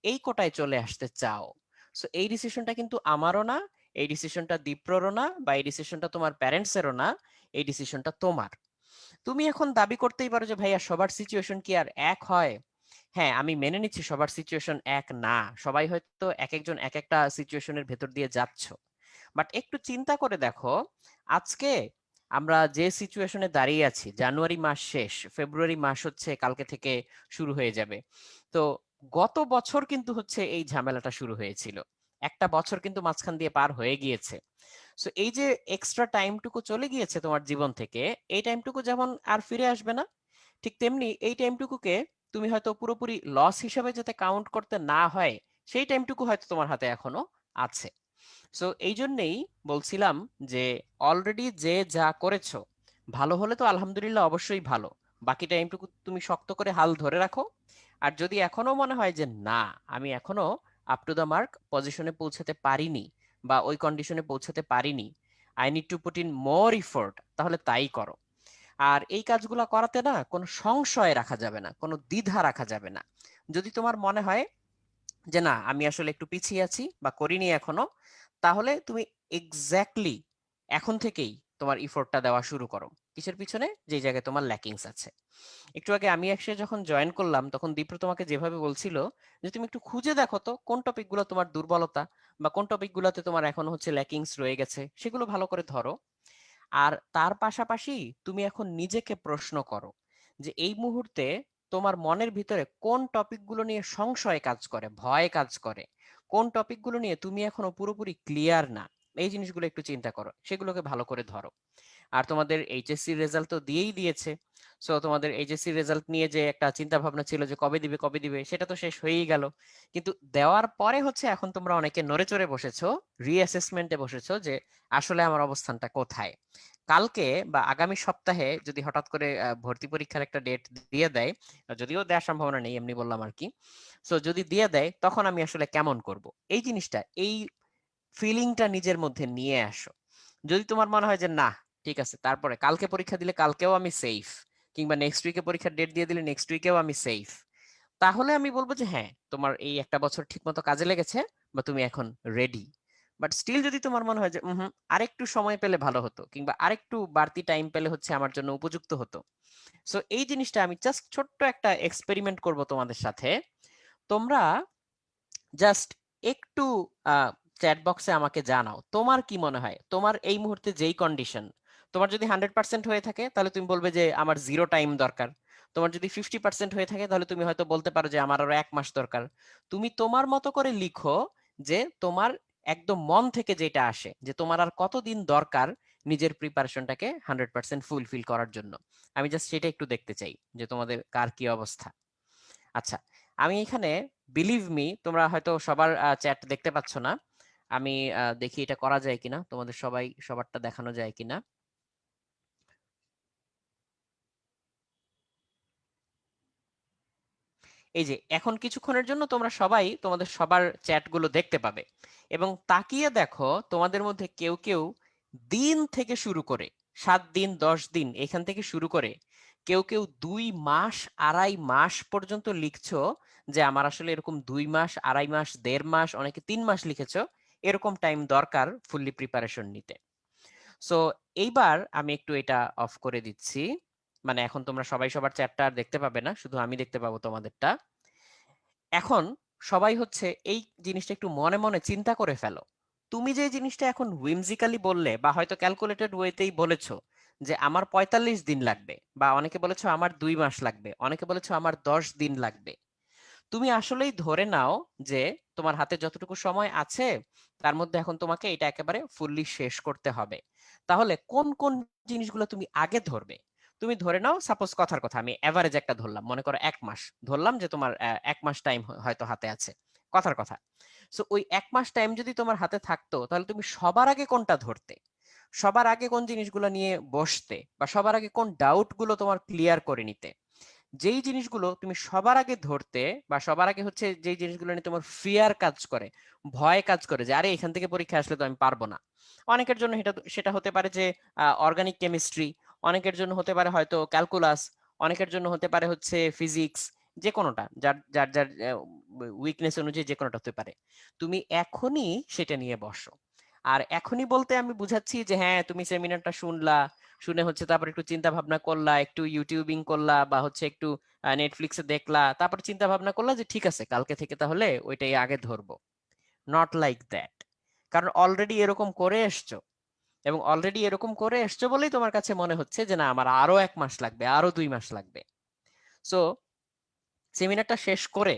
এই কোটায় চলে আসতে চাও। সো এই ডিসিশনটা কিন্তু আমারও না, এই ডিসিশনটা দীপ্ররও না, বা এই ডিসিশনটা তোমার প্যারেন্টসেরও না, এই ডিসিশনটা তোমার। তুমি এখন দাবি করতেই পারো যে ভাইয়া সবার সিচুয়েশন কি আর এক হয়? হ্যাঁ, আমি মেনে নিচ্ছি সবার সিচুয়েশন এক না, সবাই হয়তো এক একজন এক একটা সিচুয়েশনের ভেতর দিয়ে যাচ্ছ, বাট একটু চিন্তা করে দেখো, আজকে আমরা যে সিচুয়েশনে দাঁড়িয়ে আছি, জানুয়ারি মাস শেষ, ফেব্রুয়ারি মাস হচ্ছে কালকে থেকে শুরু হয়ে যাবে। তো গত বছর কিন্তু হচ্ছে এই ঝামেলাটা শুরু হয়েছিল, একটা বছর কিন্তু মাঝখান দিয়ে পার হয়ে গিয়েছে। সো এই যে এক্সট্রা টাইমটুকু চলে গিয়েছে তোমার জীবন থেকে, এই টাইমটুকু যেমন আর ফিরে আসবে না, ঠিক তেমনি এই টাইমটুকুকে তুমি হয়তো পুরোপুরি লস হিসেবে যাতে কাউন্ট করতে না হয়, সেই টাইমটুকু হয়তো তোমার হাতে এখনো আছে। সো এই জন্যেই বলছিলাম যে অলরেডি যে যা করেছো, ভালো হলে তো আলহামদুলিল্লাহ অবশ্যই ভালো, বাকি টাইমটুকু তুমি শক্ত করে হাল ধরে রাখো। আর যদি এখনো মনে হয় যে না, আমি এখনো আপ টু দ্য মার্ক পজিশনে পৌঁছাতে পারিনি বা ওই কন্ডিশনে পৌঁছাতে পারিনি, I need to put in more effort, তাহলে তাই করো। আর এই কাজগুলো করাতে না কোনো সংশয় রাখা যাবে না, কোনো দ্বিধা রাখা যাবে না। যদি তোমার মনে হয় যে না আমি আসলে একটু পিছিয়ে আছি বা করিনি এখনো, তাহলে তুমি এক্স্যাক্টলি এখন থেকেই তোমার ইফোর্টটা দেওয়া শুরু করো কিসের পিছনে, যে জায়গায় তোমার ল্যাকিংস আছে। একটু আগে আমি একসাথে যখন জয়েন করলাম তখন দীপ্র তোমাকে যেভাবে বলছিল যে তুমি একটু খুঁজে দেখো তো কোন টপিকগুলো তোমার দুর্বলতা, বা কোন টপিকগুলোতে তোমার এখন হচ্ছে ল্যাকিংস রয়ে গেছে, সেগুলো ভালো করে ধরো। আর তার পাশাপাশি তুমি এখন নিজেকে প্রশ্ন করো যে এই মুহূর্তে তোমার মনের ভিতরে কোন টপিকগুলো নিয়ে সংশয় কাজ করে, ভয় কাজ করে, কোন টপিকগুলো নিয়ে তুমি এখনো পুরোপুরি ক্লিয়ার না, এই জিনিসগুলো একটু চিন্তা করো, সেগুলোকে ভালো করে ধরো। আর তোমাদের এইচএসসি রেজাল্ট তো দিয়েই দিয়েছে, সো তোমাদের এইচএসসি রেজাল্ট নিয়ে যে একটা চিন্তা ভাবনা ছিল যে কবে দিবে কবে দিবে, সেটা তো শেষ হয়েই গেল। কিন্তু দেওয়ার পরে হচ্ছে এখন তোমরা অনেকে নড়ে চড়ে বসেছো, রিঅ্যাসেসমেন্টে বসেছো যে আসলে আমার অবস্থানটা কোথায়। কালকে বা আগামী সপ্তাহে যদি হঠাৎ করে ভর্তি পরীক্ষার একটা ডেট দিয়ে দেয়, যদিও দেওয়ার সম্ভাবনা নেই, এমনি বললাম আর কি, সো যদি দিয়ে দেয় তখন আমি আসলে কেমন করব, এই জিনিসটা, এই ফিলিংটা নিজের মধ্যে নিয়ে আসো। যদি তোমার মনে হয় যে না ঠিক আছে, তারপরে কালকে পরীক্ষা দিলে কালকেও আমি সেফ, কিংবা নেক্সট উইকে পরীক্ষার ডেট দিয়ে দিলে নেক্সট উইকেও আমি সেফ, তাহলে আমি বলবো যে হ্যাঁ তোমার এই একটা বছর ঠিকমতো কাজে লেগেছে বা তুমি এখন রেডি। বাট স্টিল যদি তোমার মনে হয় যে আরেকটু সময় পেলে ভালো হতো, কিংবা আরেকটু বাড়তি টাইম পেলে হচ্ছে আমার জন্য উপযুক্ত হতো, সো এই জিনিসটা আমি জাস্ট ছোট্ট একটা এক্সপেরিমেন্ট করব তোমাদের সাথে। তোমরা জাস্ট একটু চ্যাট বক্সে আমাকে জানাও তোমার কি মনে হয়, তোমার এই মুহূর্তে যেই কন্ডিশন, তোমার যদি 100% হয়ে থাকে তাহলে তুমি বলবে যে আমার 0 টাইম দরকার, তোমার যদি 50% হয়ে থাকে তাহলে তুমি হয়তো বলতে পারো যে আমার আরো 1 মাস দরকার। তুমি তোমার মতো করে লিখো যে তোমার একদম মন থেকে যেটা আসে, যে তোমার আর কতদিন দরকার নিজের প্রিপারেশনটাকে 100% ফুলফিল করার জন্য। আমি জাস্ট সেটা একটু দেখতে চাই যে তোমাদের কার কি অবস্থা। আচ্ছা, আমি এখানে, বিলিভ মি, তোমরা হয়তো সবার চ্যাট দেখতে পাচ্ছ না, আমি দেখি এটা করা যায় কিনা, তোমাদের সবারটা দেখানো যায় কিনা। এই যে এখন কিছুক্ষণের জন্য তোমরা সবাই তোমাদের সবার চ্যাটগুলো দেখতে পাবে, এবং তাকিয়ে দেখো তোমাদের মধ্যে কেউ কেউ দিন থেকে শুরু করে 7 দিন 10 দিন এখান থেকে শুরু করে কেউ কেউ 2 মাস 2.5 মাস পর্যন্ত লিখছো, যে আমার আসলে এরকম 2 মাস 2.5 মাস 1.5 মাস, অনেকে 3 মাস লিখেছো, এরকম টাইম দরকার ফুললি প্রিপারেশন নিতে। সো এইবার আমি একটু এটা অফ করে দিচ্ছি, মানে এখন তোমরা সবাই সবার চ্যাটটা আর দেখতে পাবে না, শুধু আমি দেখতে পাবো তোমাদেরটা। এখন সবাই হচ্ছে এই জিনিসটা একটু মনে মনে চিন্তা করে ফেলো। তুমি যে জিনিসটা এখন হুইমজিক্যালি বললে বা হয়তো ক্যালকুলেটেড ওয়েতেই বলেছো, যে আমার 45 দিন লাগবে, বা অনেকে বলেছো আমার 2 মাস লাগবে, অনেকে বলেছো আমার 10 দিন লাগবে। তুমি আসলেই ধরে নাও যে তোমার হাতে যতটুকু সময় আছে তার মধ্যে এখন তোমাকে এটা একেবারে ফুললি শেষ করতে হবে। তাহলে কোন কোন জিনিসগুলো তুমি আগে ধরবে? তুমি ধরে নাও, সাপোজ কথার কথা আমি এভারেজ একটা ধরলাম, মনে করো 1 মাস ধরলাম যে তোমার 1 মাস টাইম হয়তো হাতে আছে, কথার কথা। সো ওই 1 মাস টাইম যদি তোমার হাতে থাকতো তাহলে তুমি সবার আগে কোনটা ধরতে? সবার আগে কোন জিনিসগুলো নিয়ে বসতে, বা সবার আগে কোন ডাউট গুলো তোমার ক্লিয়ার করে নিতে? যেই জিনিসগুলো তুমি সবার আগে ধরতে, বা সবার আগে হচ্ছে যেই জিনিসগুলো নিয়ে তোমার ফিয়ার কাজ করে, ভয় কাজ করে যে আরে এখান থেকে পরীক্ষা আসলে তো আমি পারবো না। অনেকের জন্য সেটা হতে পারে যে অর্গানিক কেমিস্ট্রি, অনেকের জন্য হতে পারে হয়তো ক্যালকুলাস, অনেকের জন্য হতে পারে হচ্ছে ফিজিক্স, যে কোনোটা যার যার যার উইকনেস অনুযায়ী যে কোনোটা হতে পারে। তুমি এখনই সেটা নিয়ে বসো। আর এখনই বলতে আমি বুঝাচ্ছি যে হ্যাঁ তুমি সেমিনারটা শুনলা, শুনে হচ্ছে তারপর একটু চিন্তা ভাবনা করলা, একটু ইউটিউবিং করলা, বা হচ্ছে একটু নেটফ্লিক্সে দেখলা, তারপর চিন্তা ভাবনা করলা যে ঠিক আছে কালকে থেকে তাহলে ওইটাই আগে ধরবো। Not like that. কারণ অলরেডি এরকম করে এসছো, এবং অলরেডি এরকম করে এসছো বলেই তোমার কাছে মনে হচ্ছে যে না আমার আরো 1 মাস লাগবে, আরো 2 মাস লাগবে। সো সেমিনারটা শেষ করে,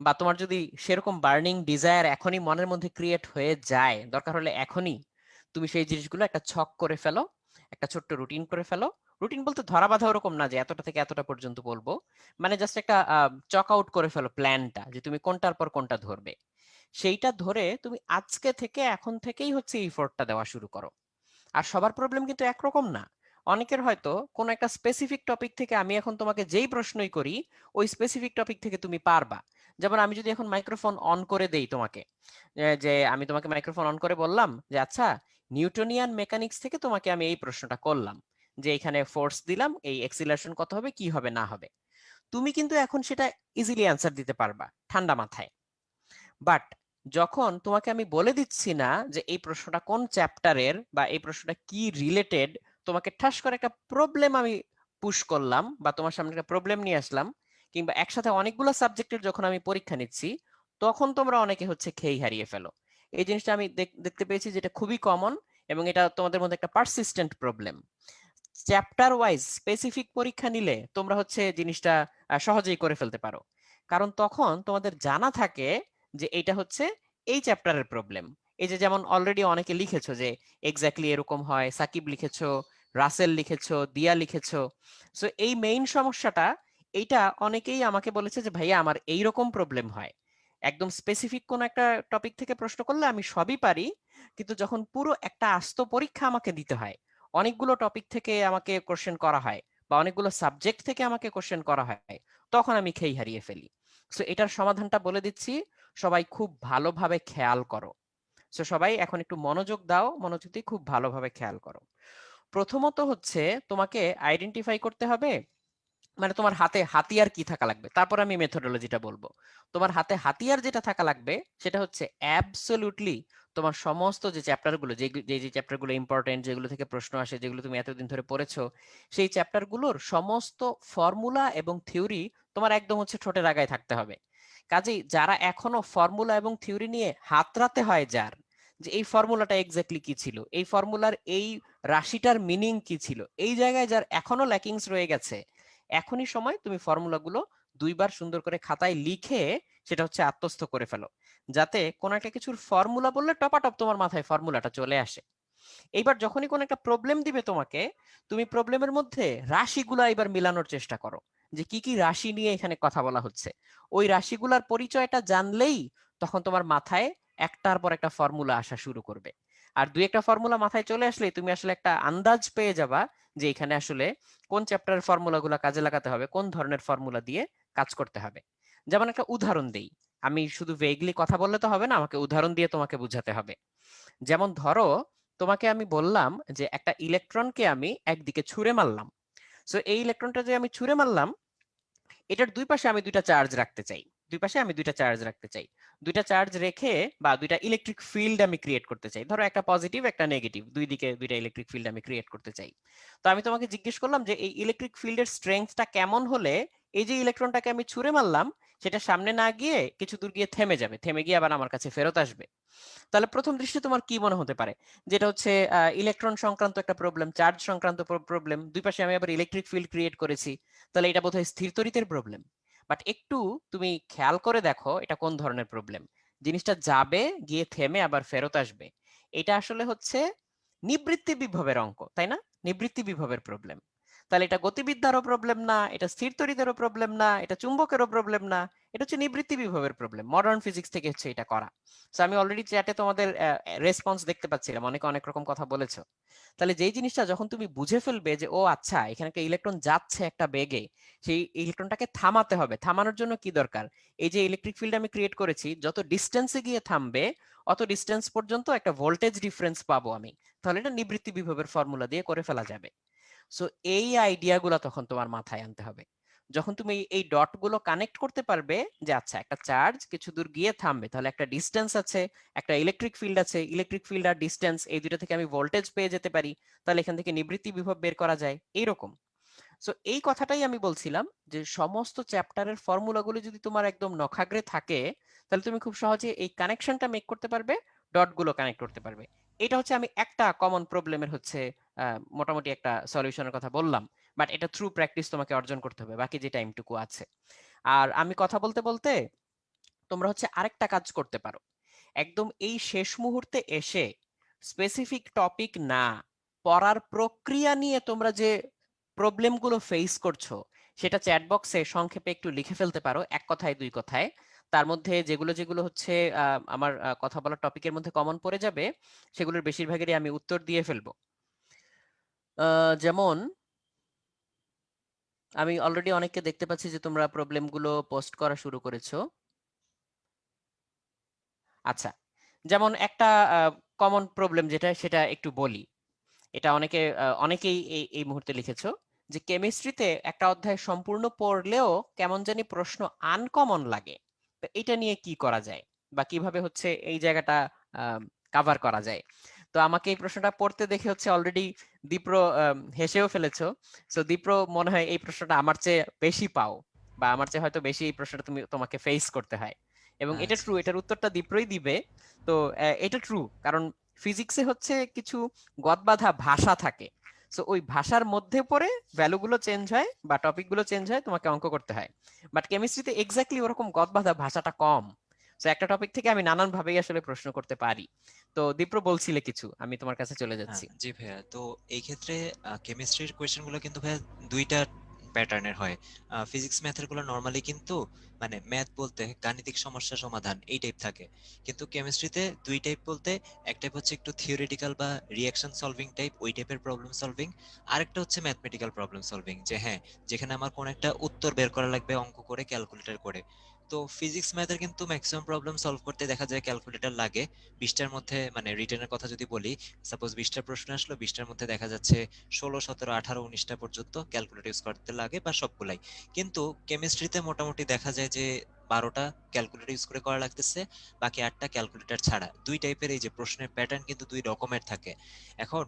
বা তোমার যদি সেরকম বার্নিং ডিজায়ার এখনই মনের মধ্যে ক্রিয়েট হয়ে যায়, দরকার হলে এখনই তুমি সেই জিনিসগুলো একটা ছক করে ফেলো, একটা ছোট্ট রুটিন করে ফেলো। রুটিন বলতে ধরা বাঁধা ওরকম না যে এতটা থেকে এতটা পর্যন্ত বলবো, মানে জাস্ট একটা চক আউট করে ফেলো প্ল্যানটা, যে তুমি কোনটার পর কোনটা ধরবে। সেইটা ধরে তুমি আজকে থেকে, এখন থেকেই হচ্ছে ইফোর্টটা দেওয়া শুরু করো। আর সবার প্রবলেম কিন্তু একরকম না। অনেকের হয়তো কোন একটা স্পেসিফিক টপিক থেকে আমি এখন তোমাকে যেই প্রশ্নই করি ওই স্পেসিফিক টপিক থেকে তুমি পারবা। যেমন আমি যদি এখন মাইক্রোফোন অন করে দেই তোমাকে, যে আমি তোমাকে মাইক্রোফোন অন করে বললাম যে আচ্ছা নিউটনিয়ান মেকানিক্স থেকে তোমাকে আমি এই প্রশ্নটা করলাম, যে এখানে ফোর্স দিলাম, এই এক্সিলারেশন কত হবে, কি হবে না হবে, তুমি কিন্তু এখন সেটা ইজিলি অ্যান্সার দিতে পারবা ঠান্ডা মাথায়। বাট যখন তোমাকে আমি বলে দিচ্ছি না যে এই প্রশ্নটা কোন চ্যাপ্টারের বা এই প্রশ্নটা কি রিলেটেড, তোমাকে ঠাস করে একটা প্রবলেম আমি পুশ করলাম, বা তোমার সামনে একটা প্রবলেম নিয়ে আসলাম, কিংবা একসাথে অনেকগুলো সাবজেক্টের যখন আমি পরীক্ষা নিচ্ছি, তখন তোমরা অনেকে হচ্ছে খেই হারিয়ে ফেলো। এই জিনিসটা আমি দেখতে পেয়েছি যেটা খুবই কমন, এবং এটা তোমাদের মধ্যে একটা persistent problem. Chapter wise specific পরীক্ষা নিলে তোমরা হচ্ছে জিনিসটা সহজেই করে ফেলতে পারো, কারণ তখন তোমাদের জানা থাকে যে এইটা হচ্ছে এই চ্যাপ্টারের প্রবলেম। এই যে যেমন অলরেডি অনেকে লিখেছো যে এক্স্যাক্টলি এরকম হয়, সাকিব লিখেছো, রাসেল লিখেছো, দিয়া লিখেছো। সো এই মেইন সমস্যাটা, এইটা অনেকেই আমাকে বলেছে যে ভাইয়া আমার এই রকম প্রবলেম হয়, একদম স্পেসিফিক কোন একটা টপিক থেকে প্রশ্ন করলে আমি সবই পারি, কিন্তু যখন পুরো একটা আস্ত পরীক্ষা আমাকে দিতে হয়, অনেকগুলো টপিক থেকে আমাকে কোশ্চেন করা হয়, বা অনেকগুলো সাবজেক্ট থেকে আমাকে কোশ্চেন করা হয়, তখন আমি খেই হারিয়ে ফেলি। সো এটার সমাধানটা বলে দিচ্ছি, সবাই খুব ভালোভাবে খেয়াল করো। সো সবাই এখন একটু মনোযোগ দাও, মনোযোগ দিয়ে খুব ভালোভাবে খেয়াল করো। প্রথমত হচ্ছে তোমাকে আইডেন্টিফাই করতে হবে, মানে তোমার হাতে হাতিয়ার কি থাকা লাগবে, তারপর আমি মেথোডোলজিটা বলবো। তোমার হাতে হাতিয়ার যেটা থাকা লাগবে সেটা হচ্ছে অ্যাবসলিউটলি তোমার সমস্ত যে চ্যাপ্টারগুলো, যে যে যে চ্যাপ্টারগুলো ইম্পর্টেন্ট, যেগুলো থেকে প্রশ্ন আসে, যেগুলো তুমি এতদিন ধরে পড়েছো, সেই চ্যাপ্টারগুলোর সমস্ত ফর্মুলা এবং থিওরি তোমার একদম হচ্ছে ঠোঁটের আগায় থাকতে হবে। কাজেই যারা এখনো ফর্মুলা এবং থিওরি নিয়ে হাতড়াতে হয়, যার যে এই ফর্মুলাটা এক্স্যাক্টলি কি ছিল, এই ফর্মুলার এই রাশিটার মিনিং কি ছিল, এই জায়গায় যার এখনো ল্যাকিংস রয়ে গেছে, এখনই সময় তুমি ফর্মুলাগুলো 2বার সুন্দর করে খাতায় লিখে সেটা হচ্ছে আত্মস্থ করে ফেলো, যাতে কোনো একটা কিছুর ফর্মুলা বললে টপাটপ তোমার মাথায় ফর্মুলাটা চলে আসে। এইবার যখনই কোনো একটা প্রবলেম দিবে তোমাকে, তুমি প্রবলেমের মধ্যে রাশিগুলা এবার মিলানোর চেষ্টা করো, যে কি কি রাশি নিয়ে এখানে কথা বলা হচ্ছে। ওই রাশিগুলার পরিচয়টা জানলেই তখন তোমার মাথায় একটার পর একটা ফর্মুলা আসা শুরু করবে। আর দুই একটা ফর্মুলা মাথায় চলে আসলে তুমি আসলে একটা আন্দাজ পেয়ে যাবা যে এখানে আসলে কোন চ্যাপ্টারের ফর্মুলাগুলো কাজে লাগাতে হবে, কোন ধরনের ফর্মুলা দিয়ে কাজ করতে হবে। যেমন একটা উদাহরণ দেই, আমি শুধু ভেগলি কথা বললে তো হবে না, আমাকে উদাহরণ দিয়ে তোমাকে বুঝাতে হবে। যেমন ধরো তোমাকে আমি বললাম যে একটা ইলেকট্রনকে আমি একদিকে ছুঁড়ে মারলাম। সো এই ইলেকট্রনটা যে আমি ছুঁড়ে মারলাম, এটার দুই পাশে আমি দুইটা চার্জ রাখতে চাই, দুই পাশে আমি দুইটা চার্জ রাখতে চাই। দুইটা চার্জ রেখে, বা দুইটা ইলেকট্রিক ফিল্ড আমি ক্রিয়েট করতে চাই, ধরো একটা পজিটিভ একটা নেগেটিভ, দুই দিকে দুইটা ইলেকট্রিক ফিল্ড আমি ক্রিয়েট করতে চাই। তো আমি তোমাকে জিজ্ঞেস করলাম যে এই ইলেকট্রিক ফিল্ডের স্ট্রেংথটা কেমন হলে এই যে ইলেকট্রনটাকে আমি ছুঁড়ে মারলাম, সেটা সামনে না গিয়ে কিছু দূর গিয়ে থেমে যাবে, থেমে গিয়ে আবার আমার কাছে ফেরত আসবে। তাহলে প্রথম দৃষ্টিতে তোমার কি মনে হতে পারে? যেটা হচ্ছে ইলেকট্রন সংক্রান্ত একটা প্রবলেম, চার্জ সংক্রান্ত প্রবলেম, দুই পাশে আমি আবার ইলেকট্রিক ফিল্ড ক্রিয়েট করেছি, তাহলে এটা বোধহয় স্থির তড়িতের প্রবলেম। বাট একটু তুমি খেয়াল করে দেখো এটা কোন ধরনের প্রবলেম। জিনিসটা যাবে, গিয়ে থেমে আবার ফেরত আসবে, এটা আসলে হচ্ছে নিবৃত্তি বিভবের অঙ্ক, তাই না? নিবৃত্তি বিভবের প্রবলেম। তাহলে এটা গতিবিদ্যারও প্রবলেম না, এটা স্থির তড়িতেরও প্রবলেম না, এটা চুম্বকেরও প্রবলেম না, এটা হচ্ছে নিবৃত্তি বিভবের প্রবলেম। মডার্ন ফিজিক্স থেকে হচ্ছে এটা করা। সো আমি অলরেডি চ্যাটে তোমাদের রেসপন্স দেখতে পাচ্ছিলাম, অনেকে অনেক রকম কথা বলেছো। তাহলে যেই জিনিসটা যখন তুমি বুঝে ফেলবে যে ও আচ্ছা এখানে একটা ইলেকট্রন যাচ্ছে একটা বেগে, সেই ইলেকট্রনটাকে থামাতে হবে। থামানোর জন্য কি দরকার? এই যে ইলেকট্রিক ফিল্ড আমি ক্রিয়েট করেছি, যত ডিস্টেন্সে গিয়ে থামবে অত ডিস্টেন্স পর্যন্ত একটা ভোল্টেজ ডিফারেন্স পাবো আমি। তাহলে এটা নিবৃত্তি বিভবের ফর্মুলা দিয়ে করে ফেলা যাবে। সো এই আইডিয়াগুলো তখন তোমার মাথায় আনতে হবে। যখন তুমি এই ডট গুলো কানেক্ট করতে পারবে যে আচ্ছা একটা চার্জ কিছু দূর গিয়ে থামবে, তাহলে একটা ডিস্টেন্স আছে, একটা ইলেকট্রিক ফিল্ড আছে, ইলেকট্রিক ফিল্ড আর ডিস্টেন্স এই দুটো থেকে আমি ভোল্টেজ পেয়ে যেতে পারি, তাহলে এখান থেকে নিবৃত্তি বিভব বের করা যায়, এইরকম। সো এই কথাটাই আমি বলছিলাম যে সমস্ত চ্যাপ্টারের ফর্মুলাগুলো যদি তোমার একদম নখাগ্রে থাকে, তাহলে তুমি খুব সহজে এই কানেকশনটা মেক করতে পারবে, ডট গুলো কানেক্ট করতে পারবে। এটা হচ্ছে আমি একটা কমন প্রবলেমের হচ্ছে মোটামুটি একটা সলিউশনের কথা বললাম। বাট এটা থ্রু প্র্যাকটিস তোমাকে অর্জন করতে হবে বাকি যে টাইমটুকু আছে। আর আমি কথা বলতে বলতে তোমরা হচ্ছে আরেকটা কাজ করতে পারো। একদম এই শেষ মুহূর্তে এসে স্পেসিফিক টপিক না, পড়ার প্রক্রিয়া নিয়ে তোমরা যে প্রবলেমগুলো ফেস করছো সেটা চ্যাট বক্সে সংক্ষেপে একটু লিখে ফেলতে পারো, এক কথায় দুই কথায়। তার মধ্যে যেগুলো যেগুলো হচ্ছে আমার কথা বলার টপিকের মধ্যে কমন পড়ে যাবে, সেগুলোর বেশিরভাগেরই আমি উত্তর দিয়ে ফেলবো। যেমন আমি অলরেডি অনেককে দেখতে পাচ্ছি যে তোমরা প্রবলেমগুলো পোস্ট করা শুরু করেছো। আচ্ছা, যেমন একটা কমন প্রবলেম যেটা সেটা একটু বলি। এটা অনেকেই এই এই মুহূর্তে লিখেছো যে কেমিস্ট্রিতে একটা অধ্যায় সম্পূর্ণ পড়লেও কেমন জানি প্রশ্ন আনকমন লাগে। তো এটা নিয়ে কি করা যায়, বা কিভাবে হচ্ছে এই জায়গাটা কাভার করা যায়? তো আমাকে এই প্রশ্নটা পড়তে দেখে হচ্ছে অলরেডি দীপ্র হেসেও ফেলেছো। সো দীপ্র মনে হয় এই প্রশ্নটা আমার চেয়ে বেশি পাও, বা আমার চেয়ে হয়তো বেশি এই প্রশ্নটা তোমাকে ফেস করতে হয়, এবং এটা আচ্ছা ট্রু, এটার উত্তরটা দীপ্রই দিবে। তো এটা ট্রু, কারণ ফিজিক্সে হচ্ছে কিছু গদবাঁধা ভাষা থাকে। সো ওই ভাষার মধ্যে পড়ে ভ্যালুগুলো চেঞ্জ হয় বা টপিকগুলো চেঞ্জ হয়, তোমাকে অঙ্ক করতে হয়। বাট কেমিস্ট্রিতে এক্স্যাক্টলি ওরকম গদবাঁধা ভাষাটা কম। সো একটা টপিক থেকে আমি নানান ভাবেই আসলে প্রশ্ন করতে পারি। তো দীপ্র বলছিলে কিছু, আমি তোমার কাছে চলে যাচ্ছি। জি ভাইয়া, তো এই ক্ষেত্রে কেমিস্ট্রির কোয়েশ্চেন গুলো কিন্তু ভাইয়া দুইটা প্যাটার্নের হয়। ফিজিক্স ম্যাথের গুলো নর্মালি কিন্তু মানে ম্যাথ বলতে গাণিতিক সমস্যা সমাধান এই টাইপ থাকে, কিন্তু কেমিস্ট্রিতে দুই টাইপ বলতে এক টাইপ হচ্ছে একটু থিওরিটিক্যাল বা রিয়াকশন সলভিং টাইপ, ওই টাইপের প্রবলেম সলভিং। আরেকটা হচ্ছে ম্যাথমেটিক্যাল প্রবলেম সলভিং, যে হ্যাঁ যেখানে আমার কোন একটা উত্তর বের করা লাগবে অঙ্ক করে ক্যালকুলেটর করে। তো ফিজিক্স ম্যাথের কিন্তু ম্যাক্সিমাম প্রবলেম সলভ করতে দেখা যায় ক্যালকুলেটর লাগে। 20টার মধ্যে মানে রিটেনের কথা যদি বলি, সাপোজ 20টা প্রশ্ন আসলো, 20টার মধ্যে দেখা যাচ্ছে 16, 17, 18, 19টা পর্যন্ত ক্যালকুলেটর ইউজ করতে লাগে বা সবগুলাই। কিন্তু কেমিস্ট্রিতে মোটামুটি দেখা যায় যে 12টা ক্যালকুলেটর ইউজ করে করা লাগতেছে, বাকি 8টা ক্যালকুলেটর ছাড়া। দুই টাইপের এই যে প্রশ্নের প্যাটার্ন কিন্তু দুই রকমের থাকে। এখন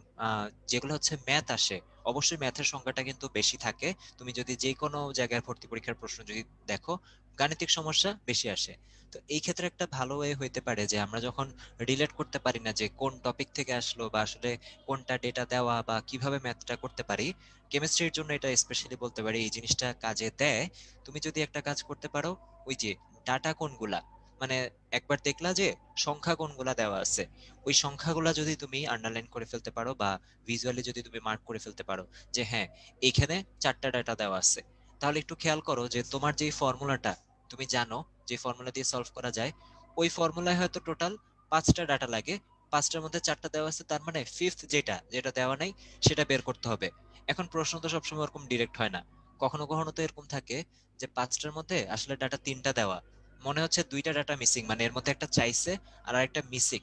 যেগুলো হচ্ছে ম্যাথ আসে, অবশ্যই ম্যাথের সংখ্যাটা কিন্তু বেশি থাকে। তুমি যদি যে কোনো জায়গায় ভর্তি পরীক্ষার প্রশ্ন যদি দেখো, গাণিতিক সমস্যা বেশি আসে। তো এই ক্ষেত্রে একটা ভালো ওয়ে হইতে পারে যে আমরা যখন রিলেট করতে পারি না যে কোন টপিক থেকে আসলো বা আসলে কোনটা ডেটা দেওয়া বা কিভাবে ম্যাথটা করতে পারি, কেমিস্ট্রির জন্য এটা স্পেশালি বলতে পারি এই জিনিসটা কাজে দেয়। তুমি যদি একটা কাজ করতে পারো, ওই যে ডাটা কোনগুলা, মানে একবার দেখলা যে সংখ্যা কোনগুলা দেওয়া আছে, ওই সংখ্যাগুলা যদি তুমি আন্ডারলাইন করে ফেলতে পারো বা ভিজুয়ালি যদি তুমি মার্ক করে ফেলতে পারো যে হ্যাঁ এইখানে 4টা ডাটা দেওয়া আছে, তাহলে একটু খেয়াল করো যে তোমার যে ফর্মুলাটা তুমি জানো, যে ফর্মুলা দিয়ে সলভ করা যায়, ওই ফর্মুলায় হয়তো টোটাল 5টা ডাটা লাগে, 5টার মধ্যে 4টা দেওয়া আছে, তার মানে ফিফথ যেটা যেটা দেওয়া নাই সেটা বের করতে হবে। এখন প্রশ্ন তো সবসময় ওরকম ডিরেক্ট হয় না, কখনো কখনো তো এরকম থাকে যে 5টার মধ্যে আসলে ডাটা 3টা দেওয়া, মনে হচ্ছে 2টা ডাটা মিসিং, মানে এর মধ্যে একটা চাইছে আর আরেকটা মিসিং।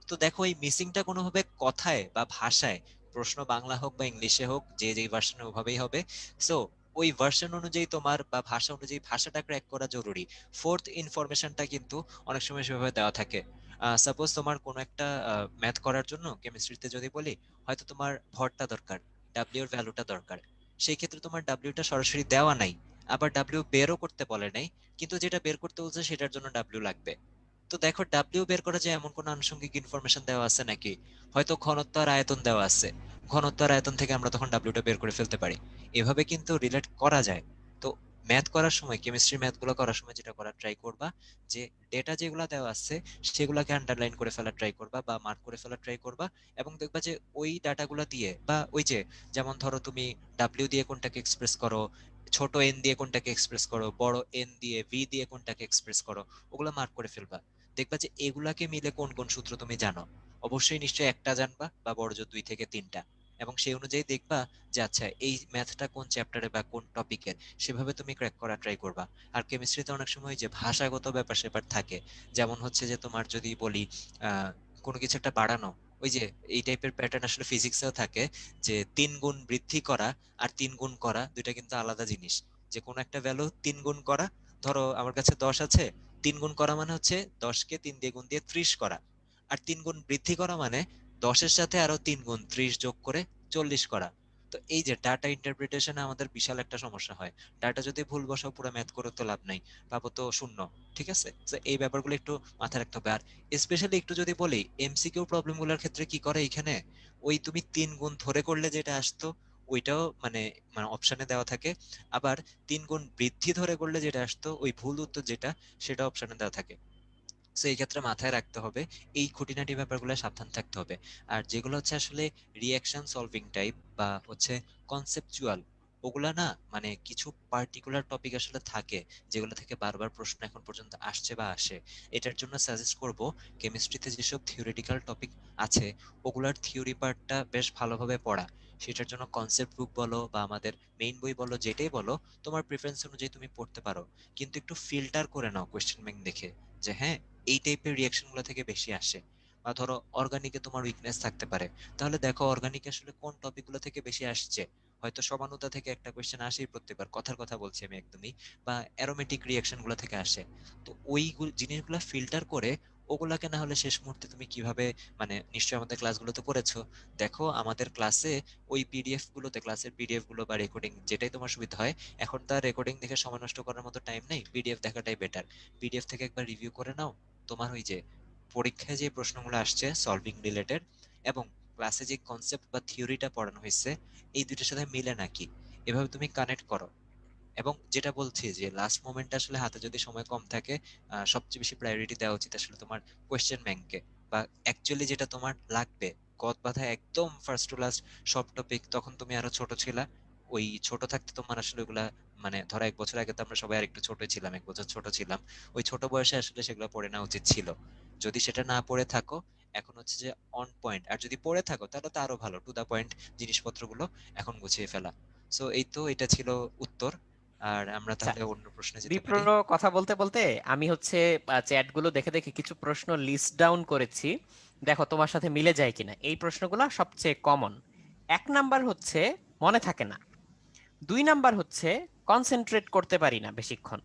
তো দেখো এই মিসিংটা কোনোভাবে কথায় বা ভাষায়, প্রশ্ন বাংলা হোক বা ইংলিশে হোক, যে যেই ভার্সনে ওভাবেই হবে। সো ওই ভার্সন অনুযায়ী তোমার বা ভাষা অনুযায়ী ভাষাটা ক্র্যাক করা জরুরি। ফোর্থ ইনফরমেশনটা কিন্তু অনেক সময় সেভাবে দেওয়া থাকে। সাপোজ তোমার কোনো একটা ম্যাথ করার জন্য কেমিস্ট্রিতে যদি বলি, হয়তো তোমার ভরটা দরকার, ডাব্লিউ এর ভ্যালুটা দরকার, সেই ক্ষেত্রে তোমার ডাব্লিউটা সরাসরি দেওয়া নাই, আবার ডাব্লিউ বেরও করতে বলে নাই, কিন্তু যেটা বের করতে বলছে সেটার জন্য ডাব্লিউ লাগবে। তো দেখো ডাব্লিউ বের করা যায় এমন কোনো আনুষঙ্গিক ইনফরমেশন দেওয়া আছে নাকি? হয়তো ঘনত্ব আর আয়তন দেওয়া আছে, ঘনত্ব আর আয়তন থেকে আমরা তখন ডাব্লিউটা বের করে ফেলতে পারি। এভাবে কিন্তু রিলেট করা যায়। তো ম্যাথ করার সময়, কেমিস্ট্রি ম্যাথ গুলো করার সময় যেটা করার ট্রাই করবা, যে ডেটা যেগুলো দেওয়া আছে সেগুলোকে আন্ডারলাইন করে ফেলার ট্রাই করবা বা মার্ক করে ফেলার ট্রাই করবা, এবং দেখবা যে ওই ডাটাগুলো দিয়ে, বা ওই যে যেমন ধরো তুমি ডাব্লিউ দিয়ে কোনটাকে এক্সপ্রেস করো, ছোট এন দিয়ে কোনটাকে এক্সপ্রেস করো, বড় এন দিয়ে, ভি দিয়ে কোনটাকে এক্সপ্রেস করো, ওগুলো মার্ক করে ফেলবা। দেখবা যে এগুলাকে মিলে কোন কোন সূত্র তুমি জানো। অবশ্যই নিশ্চয়ই একটা জানবা বা বড় জোর 2 থেকে 3টা, এবং সেই অনুযায়ী দেখবা যে আচ্ছা এই ম্যাথটা কোন চ্যাপ্টারে বা কোন টপিকের, সেভাবে তুমি ক্র্যাক করা ট্রাই করবা। আর কেমিস্ট্রিতে অনেক সময় যে ভাষাগত ব্যাপার স্যাপার থাকে, যেমন হচ্ছে যে তোমার যদি বলি কোনো কিছু একটা বাড়ানো, ওই যে এই টাইপের প্যাটার্ন আসলে ফিজিক্সেও থাকে, যে 3 গুণ বৃদ্ধি করা আর 3 গুণ করা দুইটা কিন্তু আলাদা জিনিস। যে কোনো একটা ভ্যালু 3 গুণ করা, ধরো আমার কাছে 10 আছে, 3 গুণ করা মানে হচ্ছে 10কে 3 দিয়ে গুণ দিয়ে 30 করা। আর 3 গুণ বৃদ্ধি করা মানে 10-এর সাথে আরো 3 গুণ 30 যোগ করে 40 করা। তো এই যে ডাটা ইন্টারপ্রিটেশনে আমাদের বিশাল একটা সমস্যা হয়। ডাটা যদি ভুল বসাও, পুরো ম্যাথ করে তো লাভ নাই, পাবো তো শূন্য। ঠিক আছে, তো এই ব্যাপারগুলো একটু মাথায় রাখতে হবে। আর স্পেশালি একটু যদি বলি, এমসিকিউ প্রবলেম গুলোর ক্ষেত্রে কি করে এখানে, ওই তুমি 3 গুণ ধরে করলে যেটা আসতো ওইটাও মানে মানে অপশনে দেওয়া থাকে। আবার 3 গুণ বৃদ্ধি ধরে করলে যেটা আসতো, ওই ভুল উত্তর যেটা, সেটা অপশনে দেওয়া থাকে। তো এই ক্ষেত্রে মাথায় রাখতে হবে, এই খুঁটিনাটি ব্যাপারগুলো সাবধান থাকতে হবে। আর যেগুলো হচ্ছে আসলে রিঅ্যাকশন সলভিং টাইপ বা হচ্ছে কনসেপচুয়াল, ওগুলা না মানে কিছু পার্টিকুলার টপিক আসলে থাকে যেগুলো থেকে বারবার প্রশ্ন এখন পর্যন্ত আসছে বা আসে। এটার জন্য সাজেস্ট করব, কেমিস্ট্রিতে যেসব থিওরিটিক্যাল টপিক আছে ওগুলার থিওরি পার্টটা বেশ ভালোভাবে পড়া। সেটার জন্য কনসেপ্ট বুক বলো বা আমাদের মেইন বই বলো, যেটাই বলো তোমার প্রিফারেন্স অনুযায়ী তুমি পড়তে পারো। কিন্তু একটু ফিল্টার করে নাও কোয়েশ্চেন ব্যাংক দেখে, যে হ্যাঁ এই টাইপের রিয়াকশন গুলো থেকে বেশি আসে। বা ধরো অর্গানিকে তোমার উইকনেস থাকতে পারে, তাহলে দেখো অর্গানিক আসলে কোন টপিক গুলো থেকে বেশি আসছে। হয়তো সমানুতা থেকে একটা কোয়েশ্চেন আসেই প্রত্যেকবার, কথার কথা বলছি আমি একদমই, বা অ্যারোমেটিক রিয়াকশন গুলো থেকে আসে। তো ওই জিনিসগুলো ফিল্টার করে ওগুলাকে না হলে শেষ মুহূর্তে তুমি কিভাবে, মানে নিশ্চয়ই আমাদের ক্লাসগুলোতে করেছো, দেখো আমাদের ক্লাসে ওই পিডিএফ গুলোতে, ক্লাসের পিডিএফ গুলো বা রেকর্ডিং যেটাই তোমার সুবিধা হয়, এখন তার রেকর্ডিং দেখে সময় নষ্ট করার মতো টাইম নেই, পিডিএফ দেখাটাই বেটার। পিডিএফ থেকে একবার রিভিউ করে নাও, তোমার ওই যে পরীক্ষায় যে প্রশ্নগুলো আসছে সলভিং রিলেটেড, এবং ক্লাসে যে কনসেপ্ট বা থিওরিটা পড়ানো হয়েছে, এই দুইটার সাথে মিলে নাকি, এভাবে তুমি কানেক্ট করো। এবং যেটা বলছি যে লাস্ট মোমেন্টে আসলে হাতে যদি সময় কম থাকে, সবচেয়ে বেশি প্রায়োরিটি দেওয়া উচিত আসলে তোমার কোয়েশ্চেন ব্যাংকে, বা অ্যাকচুয়ালি যেটা তোমার লাগবে, গদ বাঁধা একদম ফার্স্ট টু লাস্ট সব টপিক। তখন তুমি আরো ছোট ছিলা, ওই ছোট থাকতে তোমার আসলে ওগুলা, মানে ধরো 1 বছর আগে তো আমরা সবাই আর একটু ছোট ছিলাম, 1 বছর ছোট ছিলাম, ওই ছোট বয়সে আসলে সেগুলো পড়ে নেওয়া উচিত ছিল। যদি সেটা না পড়ে থাকো, এখন হচ্ছে যে অন পয়েন্ট, আর যদি পড়ে থাকো তাহলে তো আরো ভালো, টু দা পয়েন্ট জিনিসপত্রগুলো এখন গুছিয়ে ফেলা। সো এই তো, এটা ছিল উত্তর। আর আমরা আচ্ছা, তাহলে অন্য প্রশ্নে যেতে বিপ্র পারি। কথা বলতে বলতে আমি হচ্ছে চ্যাট গুলো দেখে দেখে কিছু প্রশ্ন লিস্ট ডাউন করেছি, দেখো তোমার সাথে মিলে যায় কিনা। এই প্রশ্নগুলো সবচেয়ে কমন। 1 নাম্বার হচ্ছে মনে থাকে না, 2 নাম্বার হচ্ছে কনসেন্ট্রেট করতে পারি না বেশিক্ষণ,